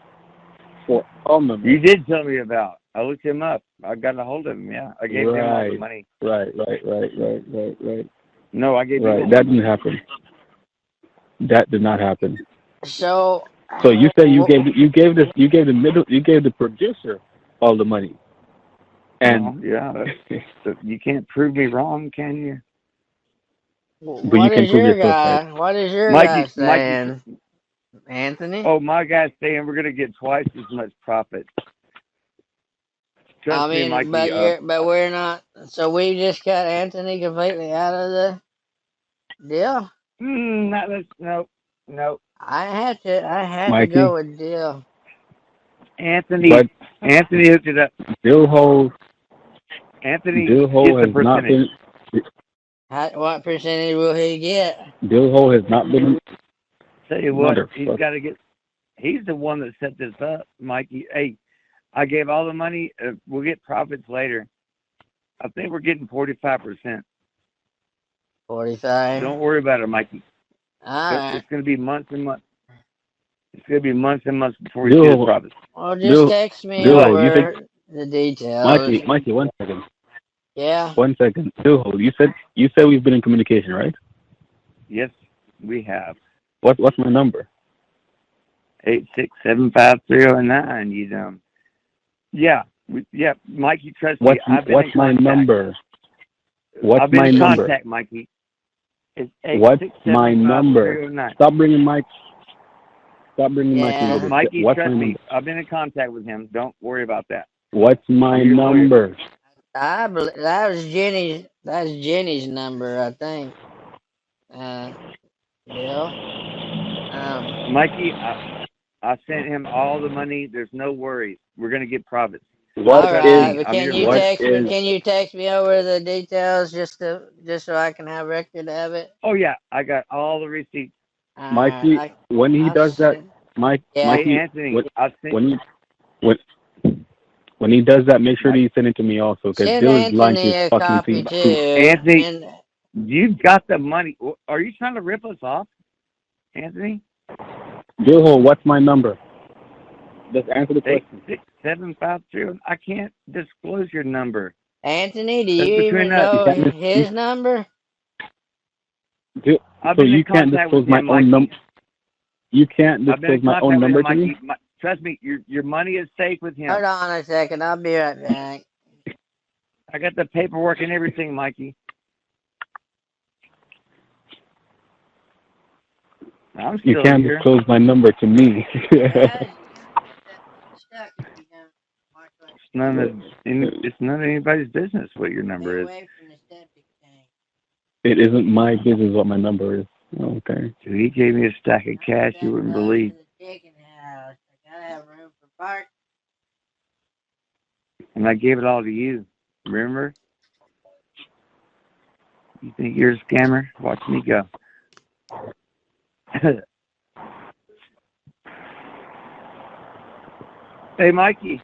for almond. You did tell me about. I looked him up. I got a hold of him. Yeah, I gave him all the money. Right. No, I gave him. Right, that didn't happen. That did not happen. So you say you gave the producer all the money, and you can't prove me wrong, can you? But you can prove yourself right. What is your guy saying, Anthony? Oh, my guy's saying we're gonna get twice as much profit. Trust me, Mikey, but we're not. So we just got Anthony completely out of the deal. No. I had to go with deal. Anthony hooked it up. Dillhole gets has a percentage. What percentage will he get? Dillhole has not been. Tell you what, he's got to get. He's the one that set this up, Mikey. Hey, I gave all the money. We'll get profits later. I think we're getting 45%. 45. Don't worry about it, Mikey. It's going to be months and months. It's going to be months and months before we get the profits. Well, just text me over the details. Mikey, 1 second. Yeah. 1 second. Dillhole, you said we've been in communication, right? Yes, we have. What's my number? 8675309. You know. Yeah, Mikey, trust me. What's my number? I've been in contact, Mikey. It's what's my number? Stop bringing Mike. Mikey. Mikey, trust me. I've been in contact with him. Don't worry about that. What's my number? I believe that was Jenny's. That's Jenny's number, I think. Bill. Mikey, I sent him all the money. There's no worries. We're gonna get profits. Can you text me over the details just so I can have record of it? Oh yeah, I got all the receipts. Mikey, when he does that, Mikey, Anthony, when he does that, make sure that you send it to me also, because Bill is lying to his fucking team. Anthony, you've got the money. Are you trying to rip us off, Anthony? Dillhole, what's my number? Just answer the question. 86753. I can't disclose your number. Anthony, do you even know his number? So you can't disclose my own number. You can't disclose my own number to me? Trust me, your money is safe with him. Hold on a second. I'll be right back. I got the paperwork and everything, Mikey. I'm still you can't here. disclose my number to me. none of anybody's business what your number Stay is. away from the septic tank. It isn't my business what my number is. Okay. So he gave me a stack of cash you wouldn't Goes believe. to the chicken house. I gotta have room for park. And I gave it all to you. Remember? You think you're a scammer? Watch me go. Hey, Mikey.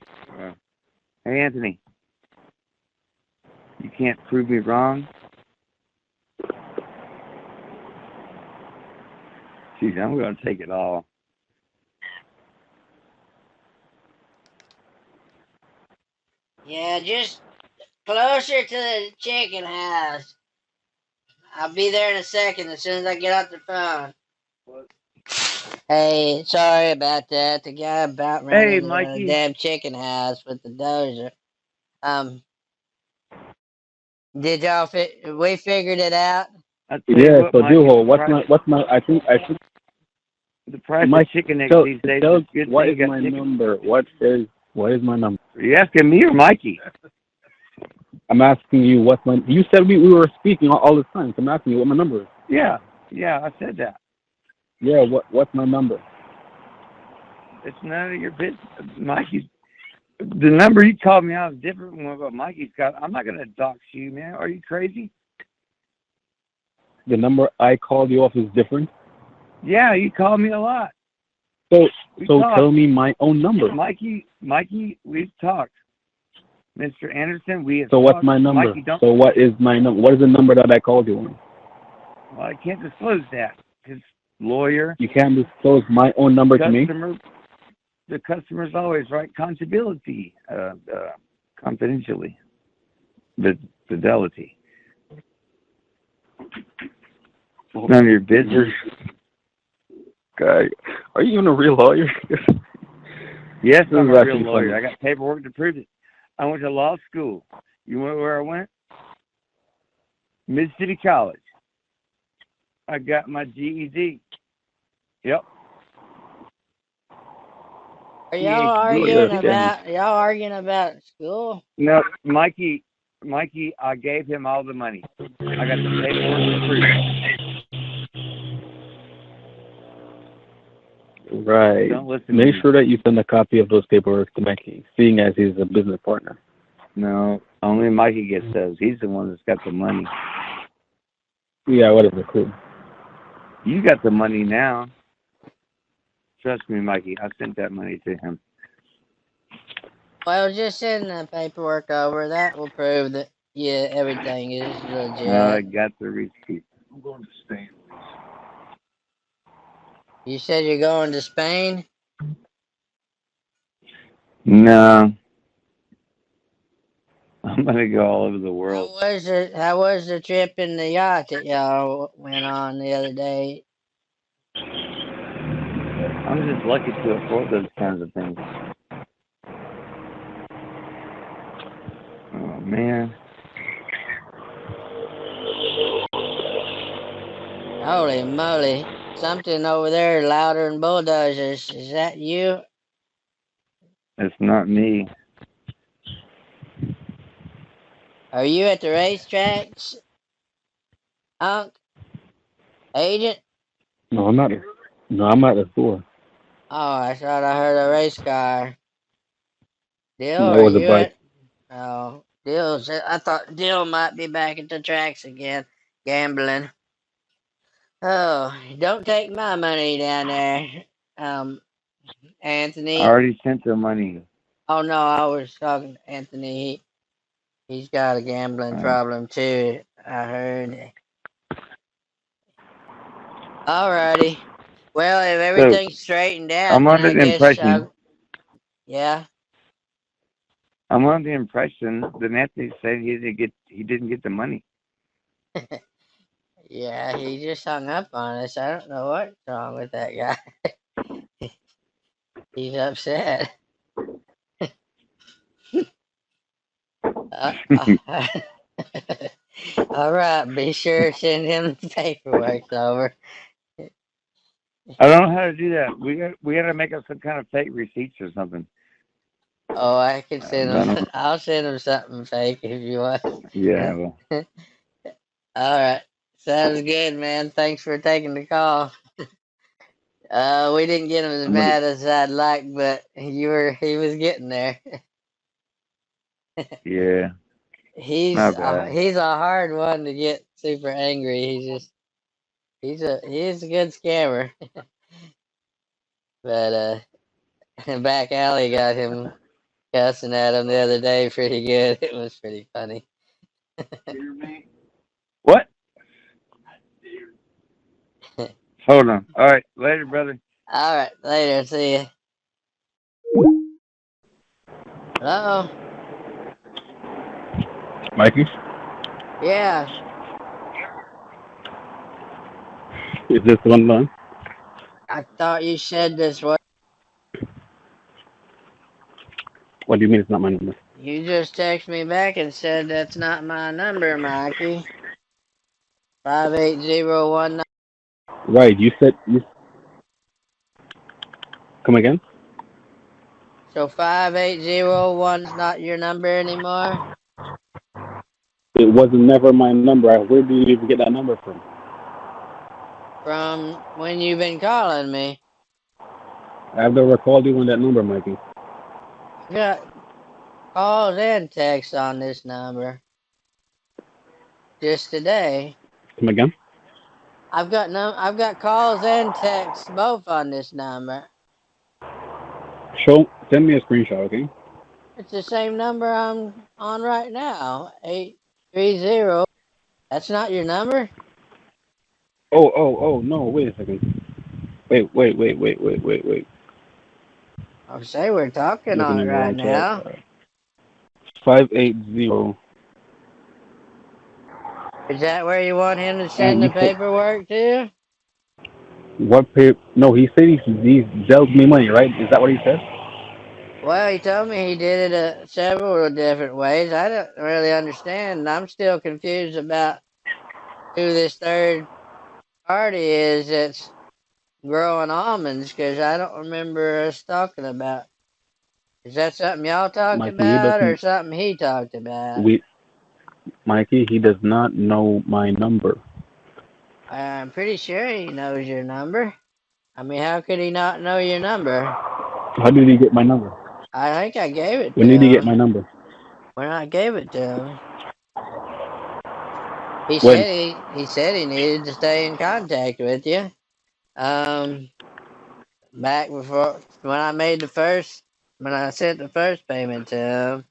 Hey, Anthony. You can't prove me wrong? Geez, I'm going to take it all. Yeah, just closer to the chicken house. I'll be there in a second as soon as I get off the phone. Hey, sorry about that. The guy about ran Hey, into the Mikey. damn chicken house with the dozer. Did y'all we figured it out? Yeah. What, So Mikey, Dillhole, what's my? I think the price Mike, of chicken eggs these days is good. What is my number? What is my number? Are you asking me or Mikey? I'm asking you what's my. You said we were speaking all the time. So I'm asking you what my number is. Yeah, I said that. Yeah. What's my number? It's none of your business, Mikey. The number you called me out is different from what Mikey's got. I'm not going to dox you, man. Are you crazy? The number I called you off is different. Yeah, you called me a lot. So tell me my own number. Mikey, we've talked. Mr. Anderson, we have So talked. what's my number? Mikey, So what is my number? What is the number that I called you on? Well, I can't disclose that because lawyer. You can't disclose my own number to me. The customer's always right. Confidelity, confidentially, the fidelity. None of your business. Guy, are you even a real lawyer? Yes, I'm a real lawyer. I got paperwork to prove it. I went to law school. You know where I went? Mid-City College. I got my GED. Yep. Are y'all arguing about school? No, Mikey, I gave him all the money. I got the paperwork to prove it. Right. Don't listen. Make sure that you send a copy of those paperwork to Mikey, seeing as he's a business partner. No, only Mikey gets those. He's the one that's got the money. Yeah, whatever. Cool. You got the money now. Trust me, Mikey. I sent that money to him. Well, just send the paperwork over. That will prove that everything is legit. I got the receipt. I'm going to Spain. You said you're going to Spain? No. I'm gonna go all over the world. How was the trip in the yacht that y'all went on the other day? I'm just lucky to afford those kinds of things. Oh man. Holy moly. Something over there louder than bulldozers. Is that you? It's not me. Are you at the racetracks? Unc? Agent? No, I'm not. No, I'm at the store. Oh, I thought I heard a race car. Dill, No, are it was a you bike. Oh, I thought Dill might be back at the tracks again, gambling. Oh, don't take my money down there, Anthony. I already sent the money. Oh no, I was talking to Anthony. He's got a gambling problem too, I heard. Alrighty. Well, if everything's straightened out, I'm then under I the guess impression. yeah. I'm under the impression that Anthony said he didn't get the money. Yeah, he just hung up on us. I don't know what's wrong with that guy. He's upset. All right, be sure to send him the paperwork over. I don't know how to do that. We got to make up some kind of fake receipts or something. Oh, I can send I him. don't. I'll send him something fake if you want. Yeah. Well, All right, sounds good, man. Thanks for taking the call. We didn't get him as I'm gonna. mad as I'd like, but he was getting there. Yeah. Not bad. He's a hard one to get super angry. He's a good scammer. But Back Alley got him cussing at him the other day pretty good. It was pretty funny. What? Hold on. All right. Later, brother. All right, later. See ya. Hello. Mikey, Yeah, is this the one line? I thought you said this was. What do you mean it's not my number? You just texted me back and said that's not my number, Mikey. 58019. Right, you said you come again? So 58019 is not your number anymore? It was never my number. Where did you even get that number from? From when you've been calling me. I've never called you on that number, Mikey. I got calls and texts on this number. Just today. Come again? I've got calls and texts both on this number. Send me a screenshot, okay? It's the same number I'm on right now. 830. That's not your number? Oh, no, wait a second. Wait. I'll say we're talking Looking on it in the right wrong chat. now. 580. Is that where you want him to And send the you said, paperwork to? what pay? No, he said he's dealt me money, right? Is that what he said? Well, he told me he did it several different ways. I don't really understand. I'm still confused about who this third party is that's growing almonds because I don't remember us talking about. Is that something y'all talked Mikey, about or something he talked about? He does not know my number. I'm pretty sure he knows your number. I mean, how could he not know your number? How did he get my number? I think I gave it to When did he get him. my number? When I gave it to him, he When? said he said he needed to stay in contact with you. Back before when I sent the first payment to him,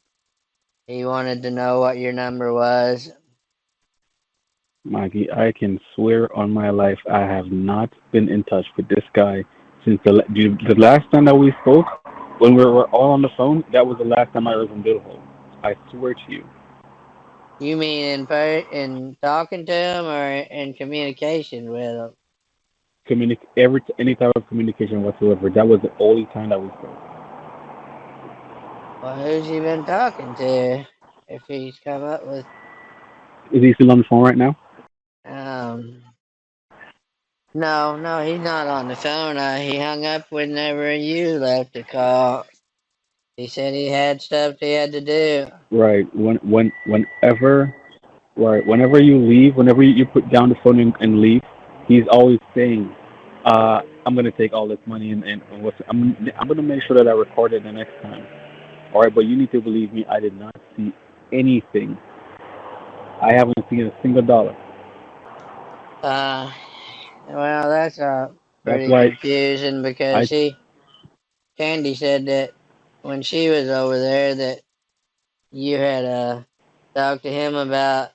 he wanted to know what your number was. Mikey, I can swear on my life I have not been in touch with this guy since the last time that we spoke, when we were all on the phone, that was the last time I was in Dillhole. I swear to you. You mean in talking to him or in communication with him? Any type of communication whatsoever. That was the only time that we spoke. Well, who's he been talking to? If he's come up with, Is he still on the phone right now? um, no, he's not on the phone. He hung up whenever you left the call. He said he had stuff he had to do. Right. Whenever you leave, whenever you put down the phone and leave, he's always saying, "I'm gonna take all this money and I'm gonna make sure that I record it the next time." All right, but you need to believe me. I did not see anything. I haven't seen a single dollar. Uh, well, that's That's pretty why confusing because I Candy said that when she was over there that you had talked to him about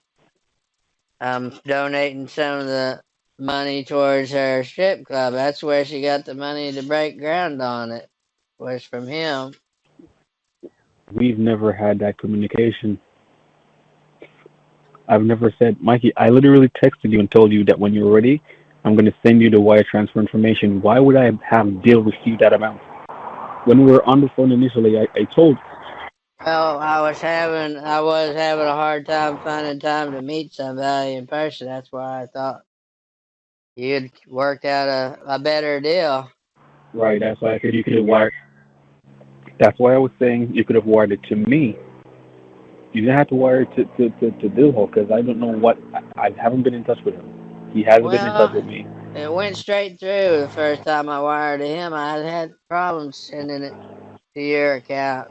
donating some of the money towards her strip club. That's where she got the money to break ground on it. Was from him. we've never had that communication. I've never said, Mikey. I literally texted you and told you that when you're ready, I'm gonna send you the wire transfer information. Why would I have Dill receive that amount? When we were on the phone initially, I told. Well, I was having a hard time finding time to meet somebody in person. That's why I thought you'd worked out a better deal. Right, that's why I said you could wire. That's why I was saying you could have wired it to me. You didn't have to wire it to Dillhole because I don't know what. I haven't been in touch with him. He hasn't been in touch Well, with me. it went straight through the first time I wired to him. I had problems sending it to your account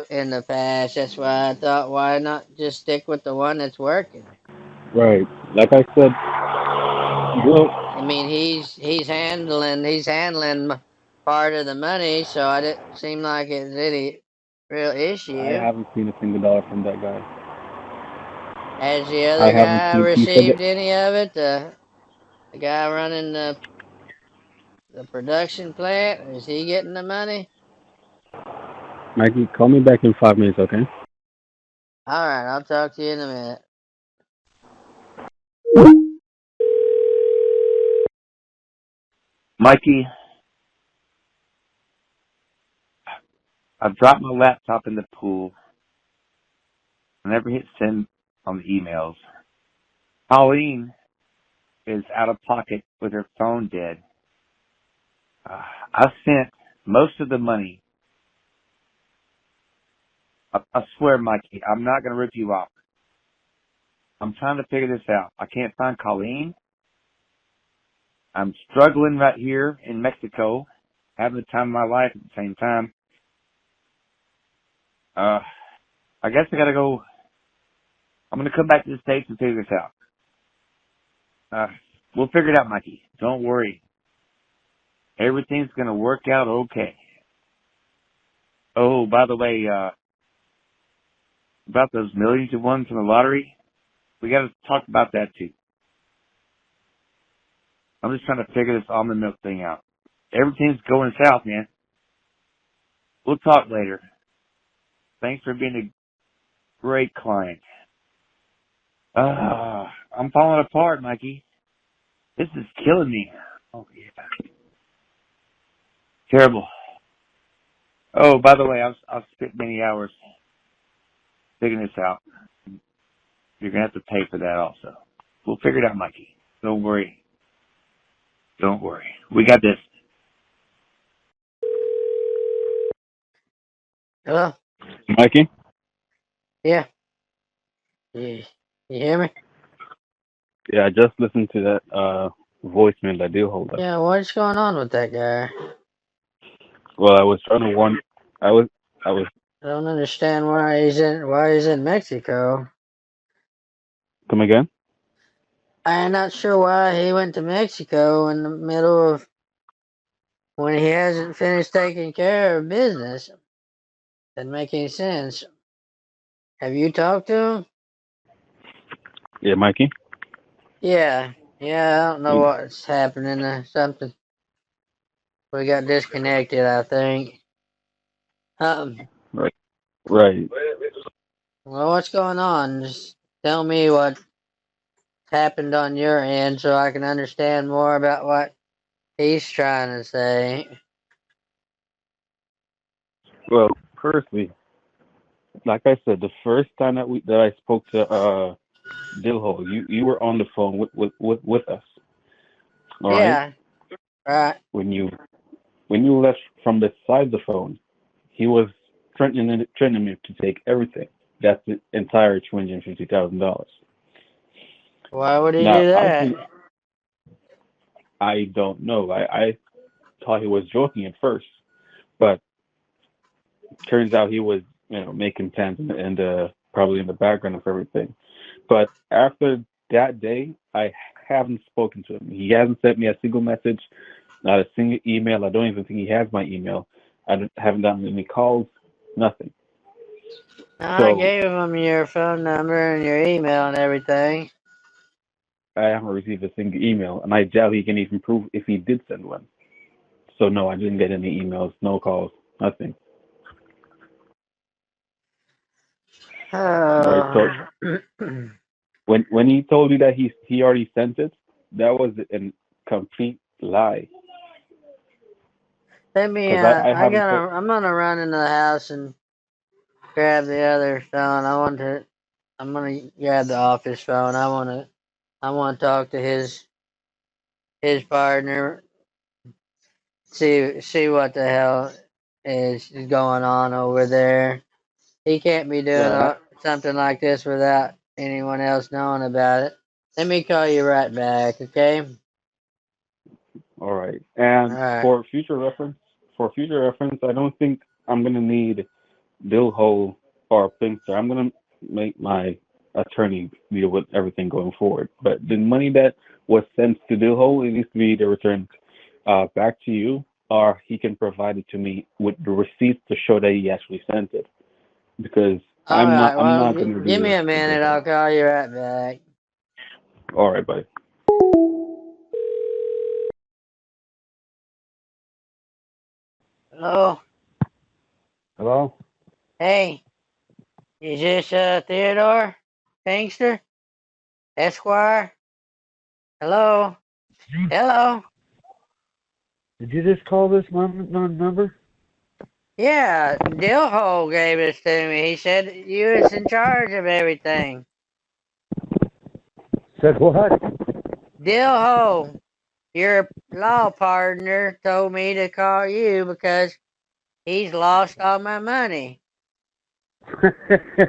in the past. That's why I thought, why not just stick with the one that's working? Right. Like I said, Dill, I mean, he's handling part of the money, so I didn't seem like it's any real I issue. haven't seen a single dollar from that guy. Has the I other haven't guy seen. He said that received any of it? The guy running the production plant, is he getting the money? Mikey, call me back in 5 minutes, okay? All right, I'll talk to you in a minute. Mikey, I've dropped my laptop in the pool. I never hit send on the emails. Pauline is out of pocket with her phone dead. I sent most of the money. I swear, Mikey, I'm not going to rip you off. I'm trying to figure this out. I can't find Colleen. I'm struggling right here in Mexico, having the time of my life at the same time. I guess I got to go. I'm going to come back to the States and figure this out. We'll figure it out, Mikey. Don't worry. Everything's going to work out okay. Oh, by the way, about those millions you won from the lottery, we got to talk about that too. I'm just trying to figure this almond milk thing out. Everything's going south, man. We'll talk later. Thanks for being a great client. I'm falling apart, Mikey. This is killing me. Oh, yeah. Terrible. Oh, by the way, I've spent many hours figuring this out. You're going to have to pay for that also. We'll figure it out, Mikey. Don't worry. Don't worry. We got this. Hello? Mikey? Yeah. You hear me? Yeah, I just listened to that voicemail that Dillhole left. Yeah, what's going on with that guy? Well, I was trying to warn. I was. I was. I don't understand why he's in Mexico. Come again? I'm not sure why he went to Mexico in the middle of when he hasn't finished taking care of business. Doesn't make any sense. Have you talked to him? Yeah, Mikey. Yeah. Yeah, I don't know what's happening. Something. We got disconnected, I think. Right. Right. Well, what's going on? Just tell me what happened on your end so I can understand more about what he's trying to say. Well, firstly, like I said, the first time that I spoke to Dillhole, you were on the phone with us. All right. Yeah, right. When you left from beside the phone, he was threatening me to take everything. That's the entire $250,000. Why would he Now do that? I don't know. I thought he was joking at first, but turns out he was making plans and probably in the background of everything. But after that day, I haven't spoken to him. He hasn't sent me a single message, not a single email. I don't even think he has my email. Haven't done any calls, nothing. I So gave him your phone number and your email and everything. I haven't received a single email, and I doubt he can even prove if he did send one. So no, I didn't get any emails, no calls, nothing. Right. So Oh. when he told you that he already sent it, that was a complete lie. Let me. Because I I haven't told. gotta. I'm gonna run into the house and grab the other phone. I'm gonna grab the office phone. I want to talk to his partner. See what the hell. is going on over there. He can't be doing Yeah. something like this without anyone else knowing about it. Let me call you right back, okay? All right. All And right. for future reference, I don't think I'm gonna need Dillhole or Pinkster. I'm gonna make my attorney deal with everything going forward. But the money that was sent to Dillhole, it needs to be either returned back to you, or he can provide it to me with the receipts to show that he actually sent it. Because All right. I'm Well, not gonna give me do a something minute. like that. I'll call you right back. All right, buddy. Hello. Hello? Hey, is this Theodore Pinkster Esquire? Hello. Hello. Did you just call this number? Yeah, Dillhole gave this to me. He said you was in charge of everything. Said what? Dillhole, your law partner, told me to call you because he's lost all my money.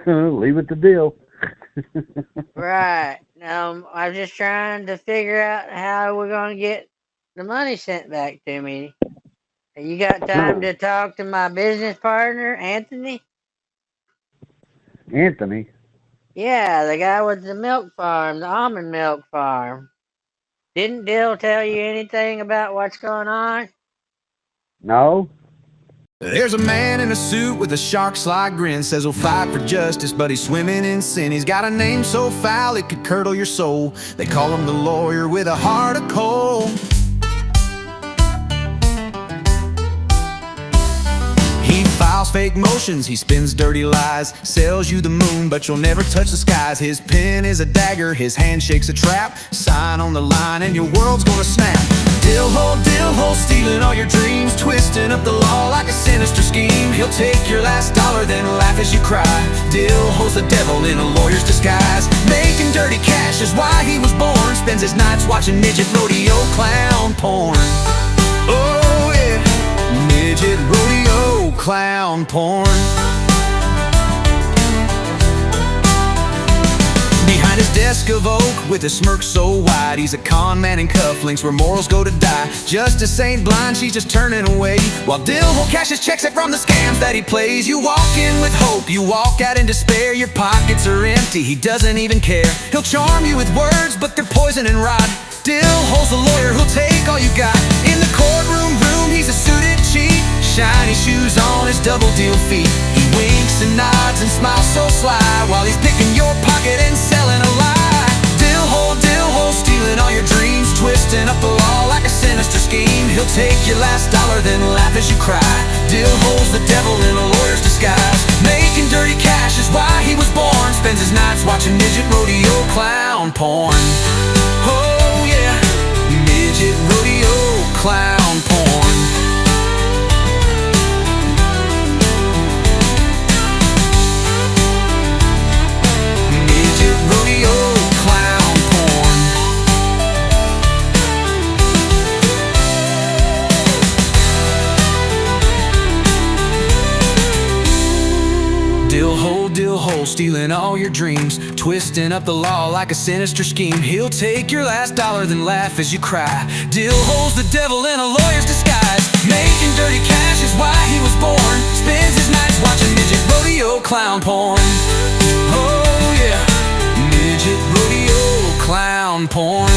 Leave it to Bill. Right. I'm just trying to figure out how we're going to get the money sent back to me. You got time to talk to my business partner, Anthony? Anthony? Yeah, the guy with the milk farm, the almond milk farm. Didn't Dill tell you anything about what's going on? No? There's a man in a suit with a shark-like grin. Says he'll fight for justice, but he's swimming in sin. He's got a name so foul it could curdle your soul. They call him the lawyer with a heart of coal. He files fake motions, he spins dirty lies, sells you the moon, but you'll never touch the skies. His pen is a dagger, his handshake's a trap. Sign on the line and your world's gonna snap. Dillhole, stealing all your dreams, twisting up the law like a sinister scheme. He'll take your last dollar, then laugh as you cry. Dillhole's the devil in a lawyer's disguise. Making dirty cash is why he was born. Spends his nights watching midget rodeo clown porn. Oh yeah, midget rodeo clown porn. Behind his desk of oak with a smirk so wide, he's a con man in cufflinks where morals go to die. Justice ain't blind, she's just turning away, while Dillhole cashes checks from the scams that he plays. You walk in with hope, you walk out in despair. Your pockets are empty, he doesn't even care. He'll charm you with words, but they're poison and rot. Dillhole's the lawyer who'll take all you got. In the courtroom he's a suited cheat, shiny shoes on his double deal feet. He winks and nods and smiles so sly, while he's picking your pocket and selling a lie. Dillhole, stealing all your dreams, twisting up the law like a sinister scheme. He'll take your last dollar, then laugh as you cry. Dillhole's the devil in a lawyer's disguise. Making dirty cash is why he was born. Spends his nights watching midget rodeo clown porn. Oh yeah, midget rodeo clown porn. Midget rodeo clown porn. Dillhole, stealing all your dreams, twisting up the law like a sinister scheme. He'll take your last dollar, then laugh as you cry. Dillhole's the devil in a lawyer's disguise. Making dirty cash is why he was born. Spends his nights watching midget rodeo clown porn. Oh yeah, midget rodeo clown porn.